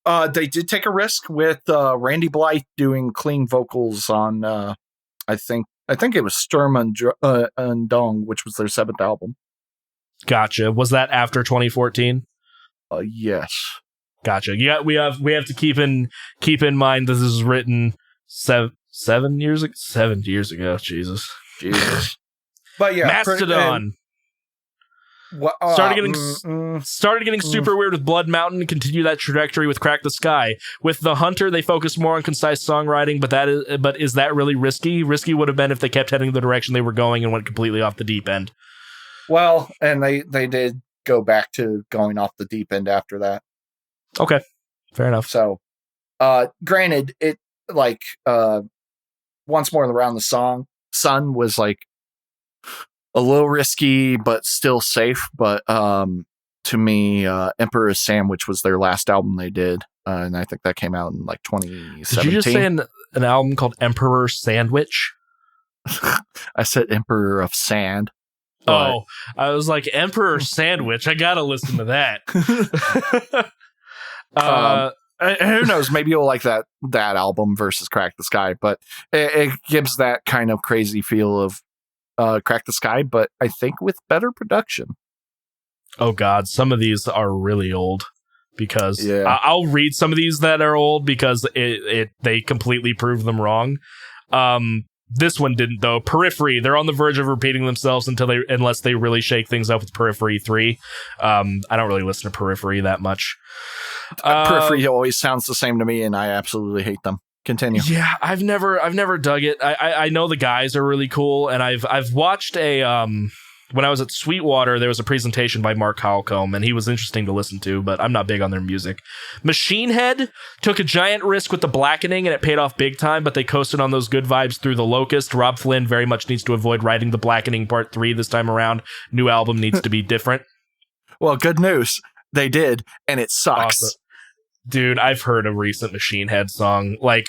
They did take a risk with Randy Blythe doing clean vocals on I think it was Sturm und Drang, which was their 7th album. Gotcha. Was that after 2014? Yes. Gotcha. Yeah, we have to keep in mind this is written 7 years ago. 7 years ago. Jesus. But yeah, Mastodon. Started getting super weird with Blood Mountain, and continue that trajectory with Crack the Sky. With The Hunter, they focus more on concise songwriting, but is that really risky? Risky would have been if they kept heading the direction they were going and went completely off the deep end. Well, and they did go back to going off the deep end after that. Okay, fair enough. So, granted, it like Once More Around the Sun was like a little risky, but still safe. But to me, Emperor's Sandwich was their last album they did, and I think that came out in like 2017. Did you just say an album called Emperor's Sandwich? I said Emperor of Sand. Oh, I was like, Emperor Sandwich. I gotta listen to that. Who knows? Maybe you'll like that album versus Crack the Sky, but it gives that kind of crazy feel of Crack the Sky, but I think with better production. Oh God, some of these are really old, because I'll read some of these that are old because they completely prove them wrong. This one didn't, though. Periphery, they're on the verge of repeating themselves unless they really shake things up with Periphery 3. I don't really listen to Periphery that much. Periphery always sounds the same to me, and I absolutely hate them. Continue. Yeah, I've never dug it. I know the guys are really cool, and I've watched a when I was at Sweetwater, there was a presentation by Mark Holcomb, and he was interesting to listen to, but I'm not big on their music. Machine Head took a giant risk with the Blackening, and it paid off big time, but they coasted on those good vibes through the Locust. Rob Flynn very much needs to avoid writing the Blackening Part 3 this time around. New album needs to be different. Well, good news. They did, and it sucks. Awesome. Dude, I've heard a recent Machine Head song. Like,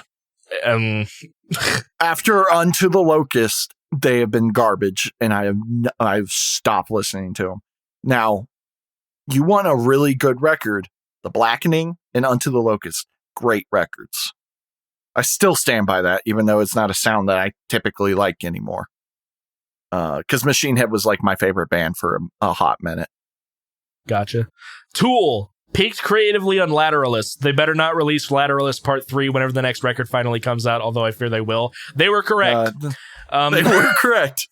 after Unto the Locust, they have been garbage, and I've stopped listening to them. Now, you want a really good record, The Blackening and Unto the Locust, great records. I still stand by that, even though it's not a sound that I typically like anymore. Because Machine Head was like my favorite band for a hot minute. Gotcha. Tool peaked creatively on Lateralist. They better not release Lateralist Part 3 whenever the next record finally comes out, although I fear they will. They were correct. They were correct.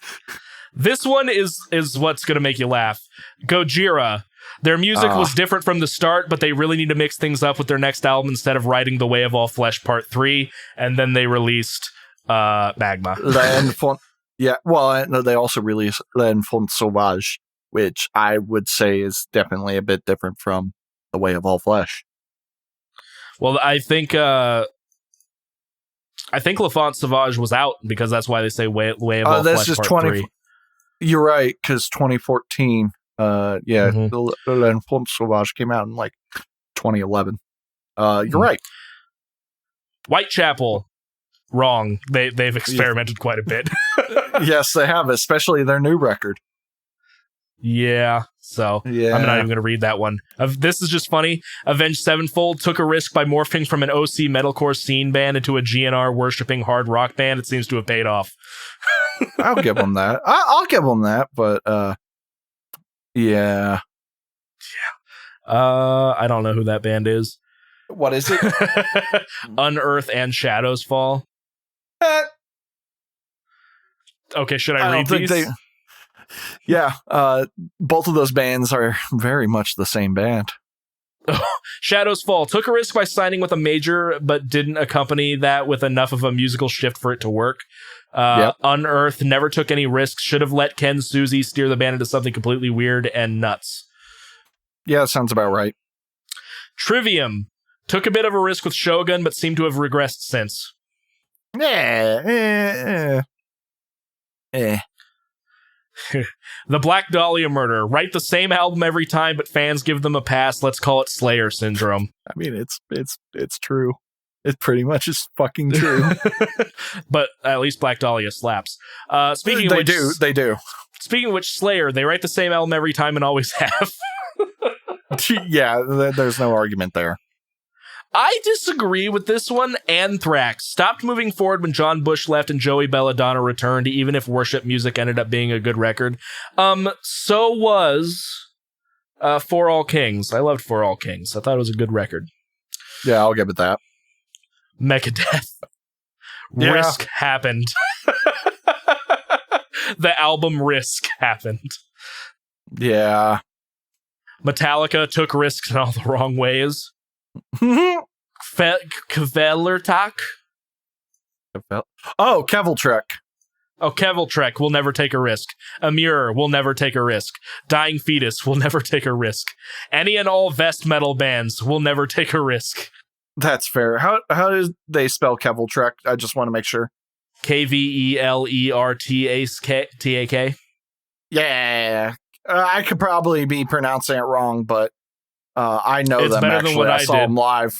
This one is what's going to make you laugh. Gojira. Their music was different from the start, but they really need to mix things up with their next album instead of writing The Way of All Flesh Part 3, and then they released Magma. They also released L'Enfant Sauvage, which I would say is definitely a bit different from The Way of All Flesh. Well, I think L'Enfant Sauvage was out because that's why they say Way of All Flesh Part 3. You're right, because 2014, L'Enfant Sauvage came out in like 2011. You're right. Whitechapel, wrong. They've experimented quite a bit. Yes, they have, especially their new record. Yeah, so I'm not even going to read that one. This is just funny. Avenged Sevenfold took a risk by morphing from an OC metalcore scene band into a GNR worshipping hard rock band. It seems to have paid off. I'll give them that. I'll give them that, but yeah. I don't know who that band is. What is it? Unearth and Shadows Fall. Okay, should I read these? Both of those bands are very much the same band. Shadows Fall took a risk by signing with a major, but didn't accompany that with enough of a musical shift for it to work. Unearth never took any risks. Should have let Ken Suzy steer the band into something completely weird and nuts. Yeah, that sounds about right. Trivium took a bit of a risk with Shogun, but seemed to have regressed since. The Black Dahlia Murder. Write the same album every time, but fans give them a pass. Let's call it Slayer Syndrome. I mean, it's true. It pretty much is fucking true. But at least Black Dahlia slaps. They do. Speaking of which, Slayer, they write the same album every time and always have. Yeah, there's no argument there. I disagree with this one. Anthrax stopped moving forward when John Bush left and Joey Belladonna returned, even if Worship Music ended up being a good record. So was For All Kings. I loved For All Kings. I thought it was a good record. Yeah, I'll give it that. Megadeth. Yeah. Risk happened. The album Risk happened. Yeah. Metallica took risks in all the wrong ways. Kvelertak? Oh, Keveltrek. Oh, Keveltrek will never take a risk. Amur will never take a risk. Dying Fetus will never take a risk. Any and all Vest metal bands will never take a risk. That's fair. How do they spell Keveltrek? I just want to make sure. Kvelertak. Yeah. I could probably be pronouncing it wrong, but I know it's them better actually. Than what I saw them live.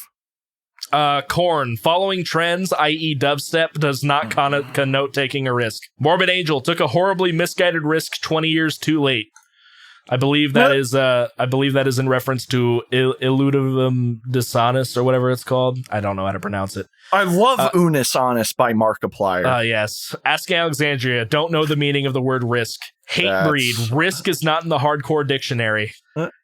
Korn, following trends, i.e. dubstep, does not connote taking a risk. Morbid Angel took a horribly misguided risk 20 years too late. I believe that is in reference to Illudivum Dissonus or whatever it's called. I don't know how to pronounce it. I love Unis Honest by Markiplier. Yes. Asking Alexandria, don't know the meaning of the word risk. Hatebreed, risk is not in the hardcore dictionary.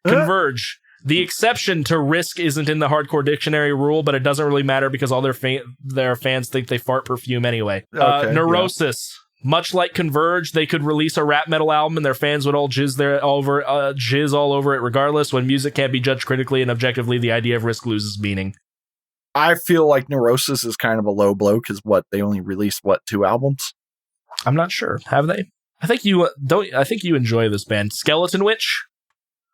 Converge. The exception to risk isn't in the hardcore dictionary rule, but it doesn't really matter because all their fans think they fart perfume anyway. Neurosis. Yeah. Much like Converge, they could release a rap metal album and their fans would all jizz all over it regardless. When music can't be judged critically and objectively, the idea of risk loses meaning. I feel like Neurosis is kind of a low blow because they only released 2 albums? I'm not sure. Have they? I think you enjoy this band. Skeleton Witch.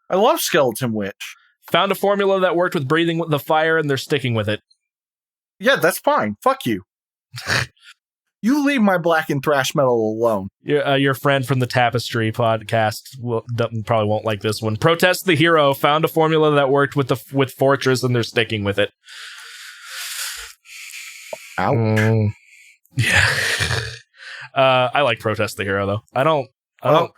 I love Skeleton Witch. Found a formula that worked with breathing the fire, and they're sticking with it. Yeah, that's fine. Fuck you. You leave my black and thrash metal alone. Your friend from the Tapestry podcast probably won't like this one. Protest the Hero found a formula that worked with Fortress, and they're sticking with it. Ow. Yeah. I like Protest the Hero though. I don't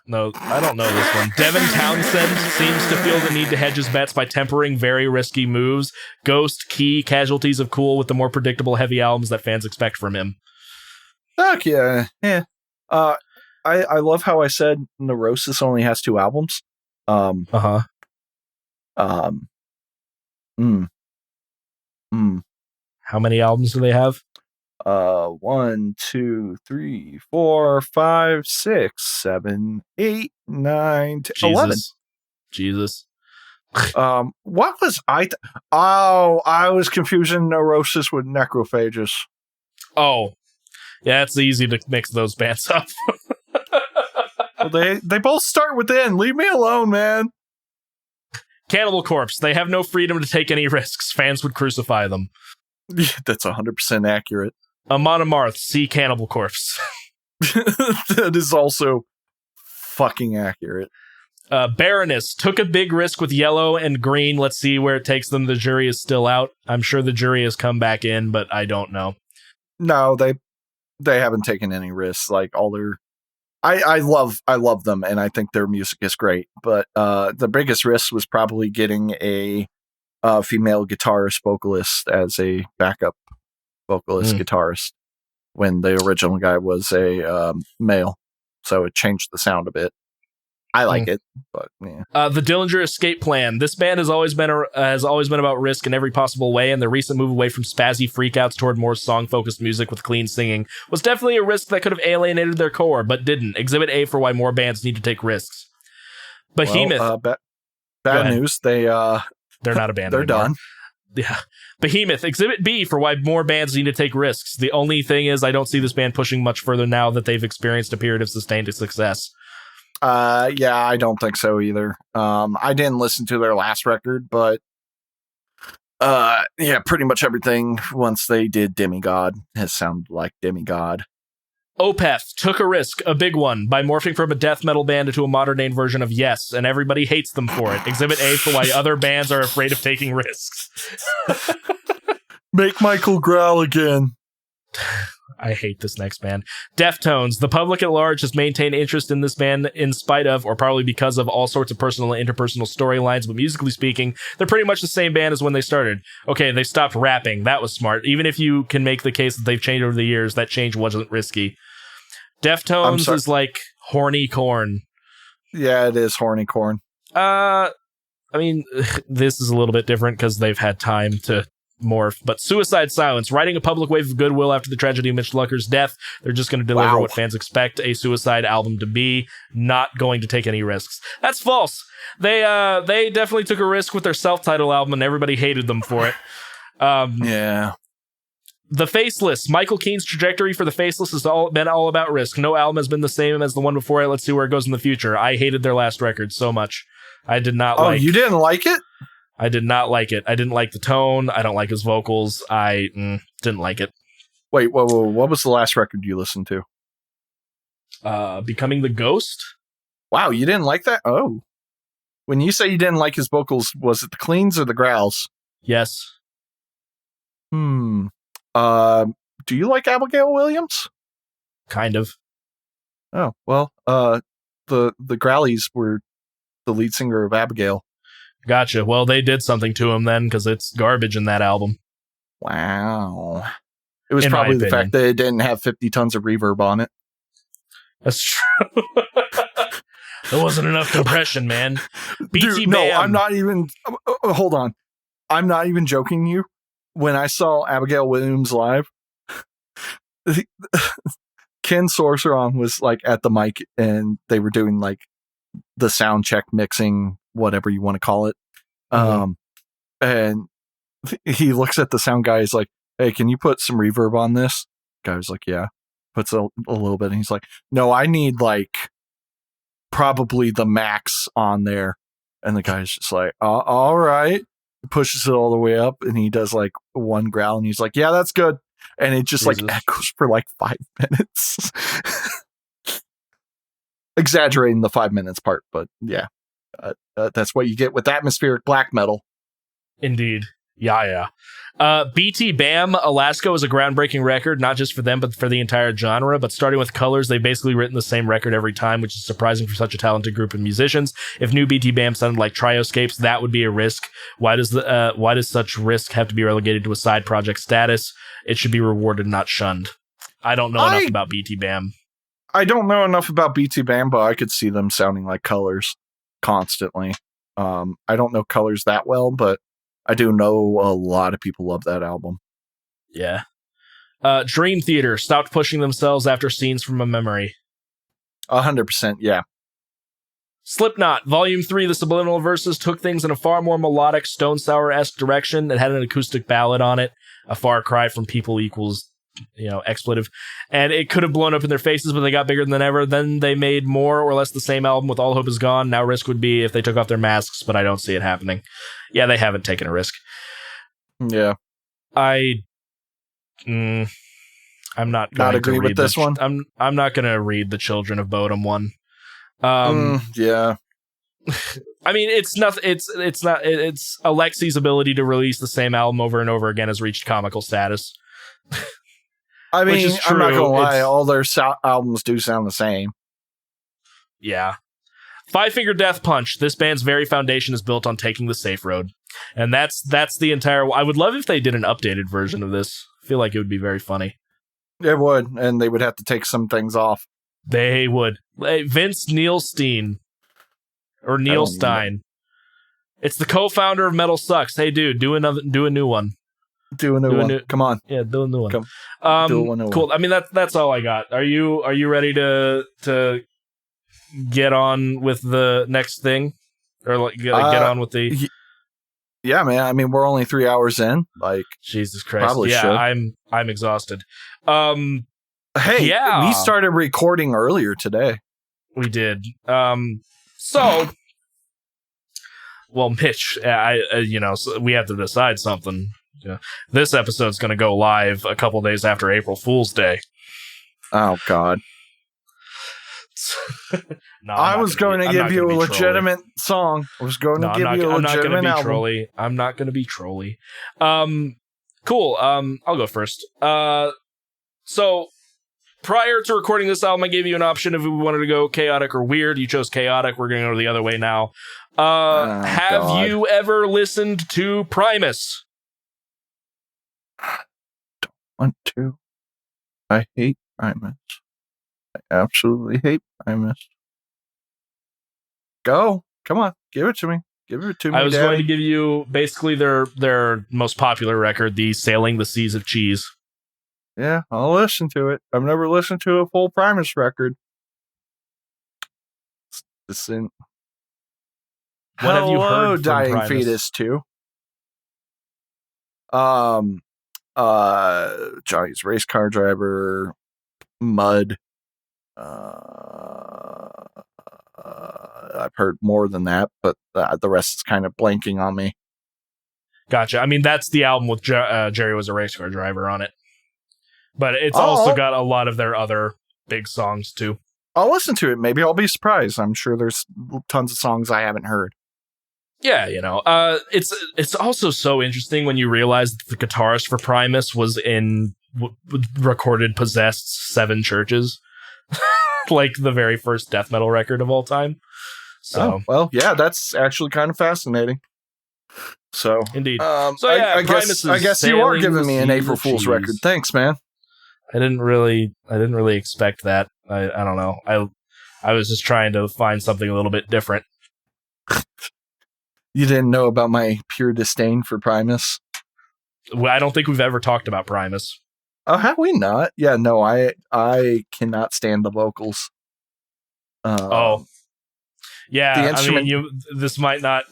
know this one. Devin Townsend seems to feel the need to hedge his bets by tempering very risky moves. Ghost, Key, Casualties of Cool with the more predictable heavy albums that fans expect from him. Fuck yeah. Yeah. I love how I said Neurosis only has 2 albums. How many albums do they have? 1, 2, 3, 4, 5, 6, 7, 8, 9, 10, 11. Jesus. What was I was confusing Neurosis with Necrophagus. Oh. Yeah, it's easy to mix those bands up. Well, they both start with N. Leave me alone, man. Cannibal Corpse. They have no freedom to take any risks. Fans would crucify them. Yeah, that's 100% accurate. Amon Amarth. See Cannibal Corpse. That is also fucking accurate. Baroness. Took a big risk with Yellow and Green. Let's see where it takes them. The jury is still out. I'm sure the jury has come back in, but I don't know. No, they haven't taken any risks. Like all their, I love them, and I think their music is great. But the biggest risk was probably getting a female guitarist vocalist as a backup vocalist guitarist when the original guy was a male, so it changed the sound a bit. I like it, but yeah. The Dillinger Escape Plan. This band has always been about risk in every possible way, and the recent move away from spazzy freakouts toward more song-focused music with clean singing was definitely a risk that could have alienated their core, but didn't. Exhibit A for why more bands need to take risks. Behemoth. Well, bad news. They're not a band. They're anymore. done. Yeah. Behemoth. Exhibit B for why more bands need to take risks. The only thing is, I don't see this band pushing much further now that they've experienced a period of sustained success. Yeah, I don't think so either. I didn't listen to their last record, but yeah, pretty much everything once they did Demigod has sounded like Demigod. Opeth took a risk, a big one, by morphing from a death metal band into a modern-day version of Yes, and everybody hates them for it. Exhibit A for why other bands are afraid of taking risks. Make Michael growl again. I hate this next band. Deftones. The public at large has maintained interest in this band in spite of, or probably because of, all sorts of personal and interpersonal storylines, but musically speaking, they're pretty much the same band as when they started. Okay, they stopped rapping. That was smart. Even if you can make the case that they've changed over the years, that change wasn't risky. Deftones is like horny corn. Yeah, it is horny corn. I mean, this is a little bit different because they've had time to morph, but Suicide Silence, riding a public wave of goodwill after the tragedy of Mitch Lucker's death. They're just going to deliver what fans expect a Suicide album to be, not going to take any risks. That's false. They definitely took a risk with their self-titled album, and everybody hated them for it. Yeah. The Faceless. Michael Keane's trajectory for The Faceless has been all about risk. No album has been the same as the one before it. Let's see where it goes in the future. I hated their last record so much. I did not like... Oh, you didn't like it? I did not like it. I didn't like the tone. I don't like his vocals. I didn't like it. Wait, whoa, what was the last record you listened to? Becoming the Ghost? Wow, you didn't like that? Oh. When you say you didn't like his vocals, was it the cleans or the growls? Yes. Do you like Abigail Williams? Kind of. Oh, well, the Growlies were the lead singer of Abigail. Gotcha. Well, they did something to him then, because it's garbage in that album. Wow. It was probably the fact that it didn't have 50 tons of reverb on it. That's true. There wasn't enough compression, man. Dude, no, I'm not even... hold on. I'm not even joking you. When I saw Abigail Williams live, Ken Sorceron was like at the mic, and they were doing like the sound check mixing, whatever you want to call it. And he looks at the sound guy. He's like, "Hey, can you put some reverb on this?" Guy was like, "Yeah." Puts a little bit, and he's like, "No, I need like probably the max on there. And the guy's just like, all right. He pushes it all the way up and he does like one growl and he's like, yeah, that's good. And it just like echoes for like 5 minutes. Exaggerating the 5 minutes part, but yeah, that's what you get with atmospheric black metal. Indeed. Yeah. BT Bam Alaska was a groundbreaking record, not just for them, but for the entire genre. But starting with Colors, they've basically written the same record every time, which is surprising for such a talented group of musicians. If new BT Bam sounded like Trioscapes, that would be a risk. Why does such risk have to be relegated to a side project status? It should be rewarded, not shunned. I don't know enough about BT Bam. I don't know enough about BT Bam, but I could see them sounding like Colors constantly. I don't know Colors that well, but I do know a lot of people love that album. Yeah. Dream Theater stopped pushing themselves after Scenes from a Memory. 100%, yeah. Slipknot, Volume 3, The Subliminal Verses, took things in a far more melodic, Stone Sour-esque direction. It had an acoustic ballad on it, a far cry from people equals, expletive. And it could have blown up in their faces, but they got bigger than ever. Then they made more or less the same album with All Hope Is Gone. Now risk would be if they took off their masks, but I don't see it happening. Yeah, they haven't taken a risk. Yeah. I'm not going to agree with this one. I'm not going to read the Children of Bodom one. Yeah. I mean, it's Alexi's ability to release the same album over and over again has reached comical status. I mean, I'm not gonna lie, all their albums do sound the same. Yeah. Five Finger Death Punch. This band's very foundation is built on taking the safe road. And that's the entire... I would love if they did an updated version of this. I feel like it would be very funny. It would, and they would have to take some things off. They would. Hey, Vince Neilstein. Or Neil Stein. It's the co-founder of MetalSucks. Hey, dude, do a new one. Do a new one. Come on. Yeah, do a new one. Do a new cool. one. I mean, that's all I got. Are you ready to get on with the next thing, or like get on with the? Yeah, man. I mean, we're only 3 hours in. Like, Jesus Christ. Probably yeah, should. I'm exhausted. Hey, yeah, we started recording earlier today. We did. So, well, Mitch, so we have to decide something. Yeah. This episode's going to go live a couple days after April Fool's Day. Oh, God. No, I was going to give you a legitimate song. I was going to give you a legitimate album. I'm not going to be trolly. Cool. I'll go first. So, prior to recording this album, I gave you an option if we wanted to go chaotic or weird. You chose chaotic. We're going to go the other way now. Have you ever listened to Primus? Don't want to. I hate Primus. I absolutely hate Primus. Go. Come on. Give it to me. Give it to me, I was Daddy. going to give you basically their most popular record, the Sailing the Seas of Cheese. Yeah, I'll listen to it. I've never listened to a full Primus record. Listen. What have you heard from Dying Primus? Fetus 2. Johnny's Race Car Driver, Mud. I've heard more than that, but the rest is kind of blanking on me. Gotcha. I mean, that's the album with Jerry Was a Race Car Driver on it. But it's also got a lot of their other big songs, too. I'll listen to it. Maybe I'll be surprised. I'm sure there's tons of songs I haven't heard. Yeah, it's also so interesting when you realize that the guitarist for Primus was recorded Possessed 7 Churches. Like the very first death metal record of all time. So, well, yeah, that's actually kind of fascinating. So, indeed. I guess you are giving me an April Fool's record. Thanks, man. I didn't really expect that. I don't know. I was just trying to find something a little bit different. You didn't know about my pure disdain for Primus? I don't think we've ever talked about Primus. Oh, have we not? Yeah, no, I cannot stand the vocals. Yeah, the instrument. I mean, this might not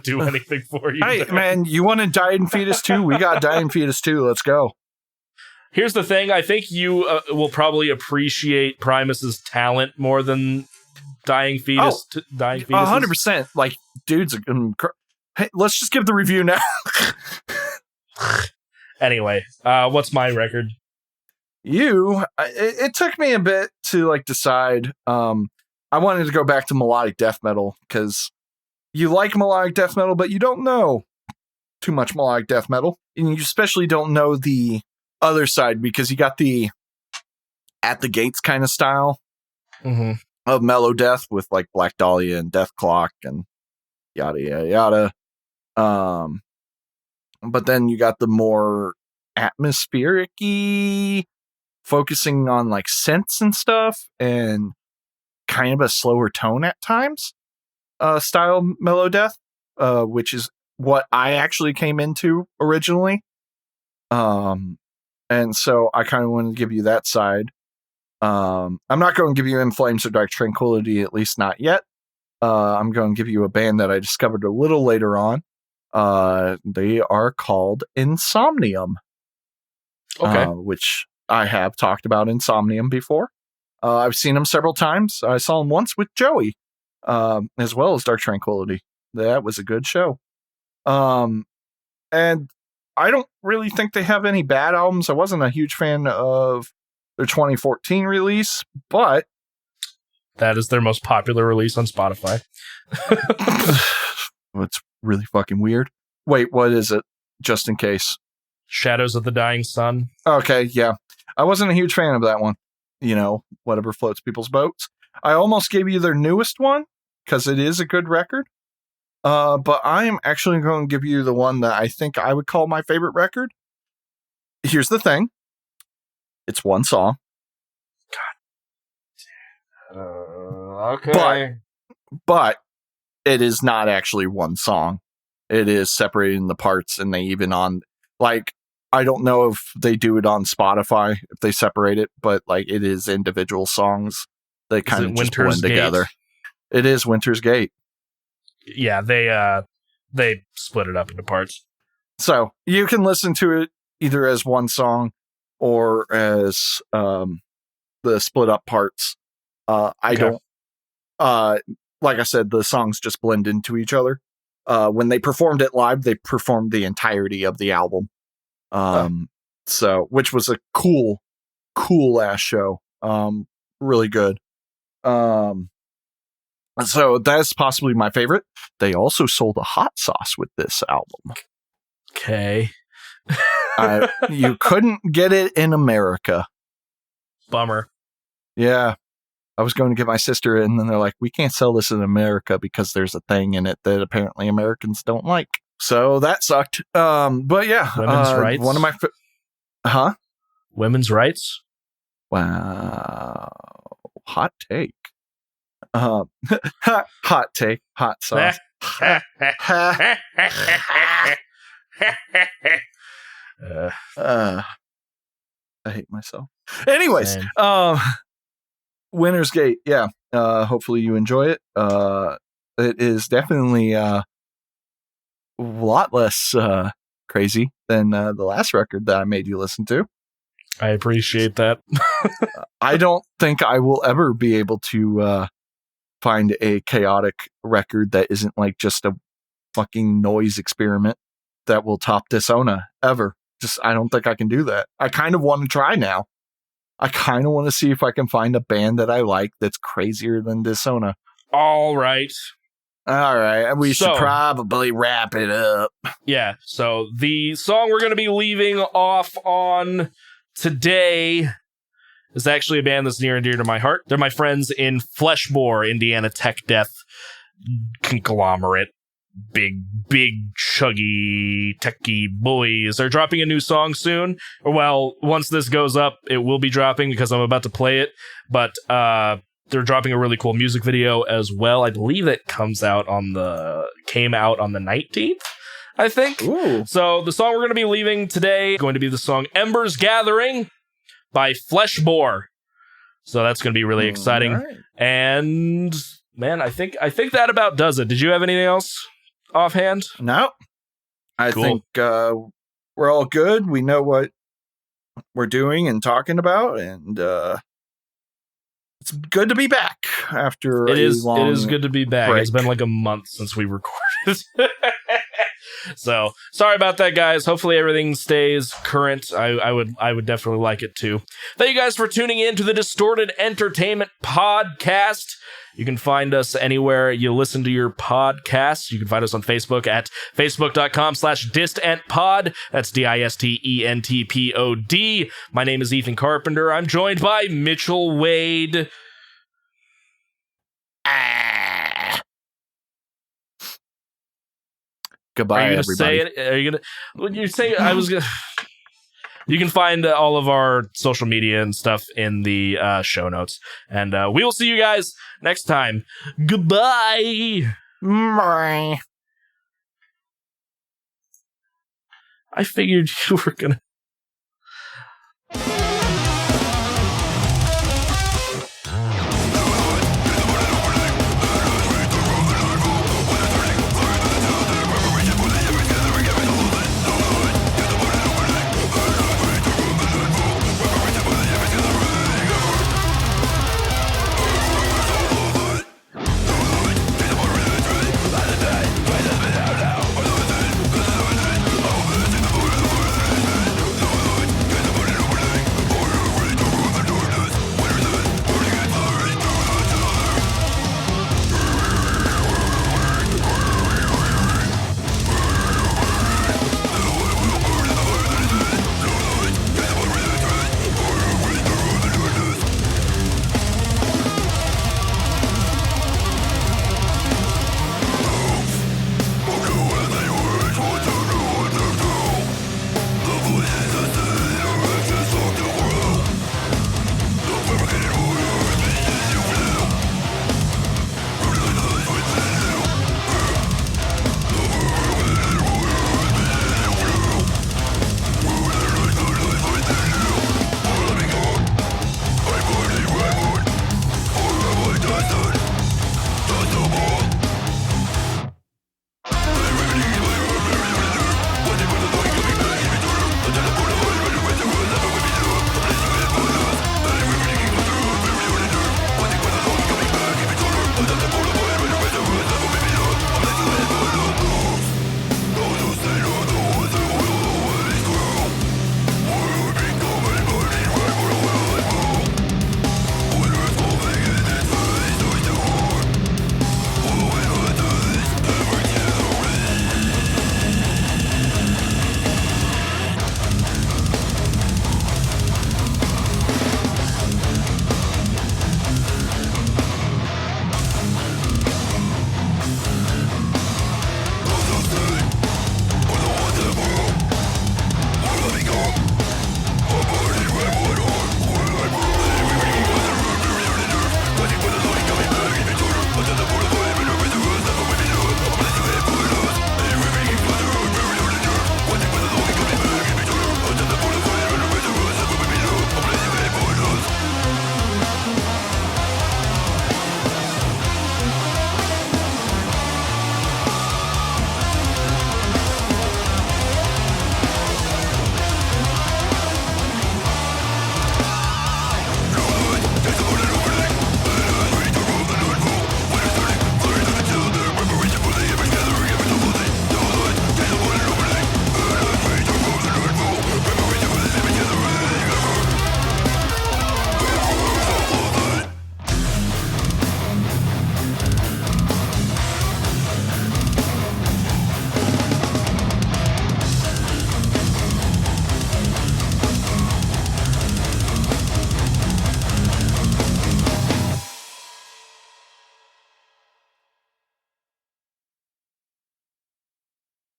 do anything for you. Hey, man, you wanted Dying Fetus 2? We got Dying Fetus 2. Let's go. Here's the thing. I think you will probably appreciate Primus's talent more than dying fetus. Dying fetuses. 100%. Like, dudes, hey, let's just give the review now. Anyway, what's my record? It took me a bit to like decide. I wanted to go back to melodic death metal because you like melodic death metal, but you don't know too much melodic death metal, and you especially don't know the other side because you got the at the gates kind of style of mellow death with like Black Dahlia and Death Clock and yada yada yada. But then you got the more atmospheric-y, focusing on like synths and stuff and kind of a slower tone at times style mellow death, which is what I actually came into originally. And so I kind of wanted to give you that side. I'm not going to give you In Flames or Dark Tranquillity, at least not yet. I'm going to give you a band that I discovered a little later on. They are called Insomnium. Okay. Which I have talked about Insomnium before. I've seen them several times. I saw them once with Joey, as well as Dark Tranquillity. That was a good show. And I don't really think they have any bad albums. I wasn't a huge fan of their 2014 release, but that is their most popular release on Spotify. It's really fucking weird. Wait, what is it? Just in case. Shadows of the Dying Sun. Okay, yeah. I wasn't a huge fan of that one. You know, whatever floats people's boats. I almost gave you their newest one because it is a good record. But I am actually going to give you the one that I think I would call my favorite record. Here's the thing. It's one song. God. Okay. But it is not actually one song. It is separated in the parts, and they even on, like, I don't know if they do it on Spotify, if they separate it, but, like, it is individual songs. They kind of just blend together. It is Winter's Gate. Yeah, they split it up into parts. So you can listen to it either as one song or as the split up parts. I don't, like I said, the songs just blend into each other. When they performed it live, they performed the entirety of the album. So, which was a cool ass show. Really good. So that's possibly my favorite. They also sold a hot sauce with this album. Okay. You couldn't get it in America. Bummer. Yeah. I was going to get my sister it, and then they're like, we can't sell this in America because there's a thing in it that apparently Americans don't like. So that sucked. But yeah. Women's rights? One of my... Women's rights? Wow. Hot take. Hot take. Hot sauce. I hate myself. Anyways, Winter's Gate. Yeah. Hopefully you enjoy it. It is definitely a lot less crazy than the last record that I made you listen to. I appreciate that. I don't think I will ever be able to find a chaotic record that isn't like just a fucking noise experiment that will top Dissona ever. Just, I don't think I can do that. I kind of want to try now. I kind of want to see if I can find a band that I like that's crazier than Dissona. All right. We should probably wrap it up. Yeah. So the song we're going to be leaving off on today is actually a band that's near and dear to my heart. They're my friends in Fleshbore, Indiana tech death conglomerate. Big, chuggy, techy boys. They're dropping a new song soon. Well, once this goes up, it will be dropping because I'm about to play it. But they're dropping a really cool music video as well. I believe it came out on the 19th, I think. Ooh. So the song we're going to be leaving today is going to be the song Embers Gathering by Fleshbore. So that's going to be really exciting. Right. And man, I think that about does it. Did you have anything else offhand? No. I think we're all good. We know what we're doing and talking about, and It's good to be back after It is long good to be back. break. It's been like a month since we recorded. So sorry about that, guys. Hopefully everything stays current. I would definitely like it too. Thank you guys for tuning in to the Distorted Entertainment Podcast. You can find us anywhere you listen to your podcasts. You can find us on Facebook at facebook.com/distentpod. That's DISTENTPOD. My name is Ethan Carpenter. I'm joined by Mitchell Wade. Goodbye, Are you gonna everybody. say it? Are you gonna? When you say I was gonna. You can find all of our social media and stuff in the show notes, and we will see you guys next time. Goodbye. Bye. I figured you were gonna.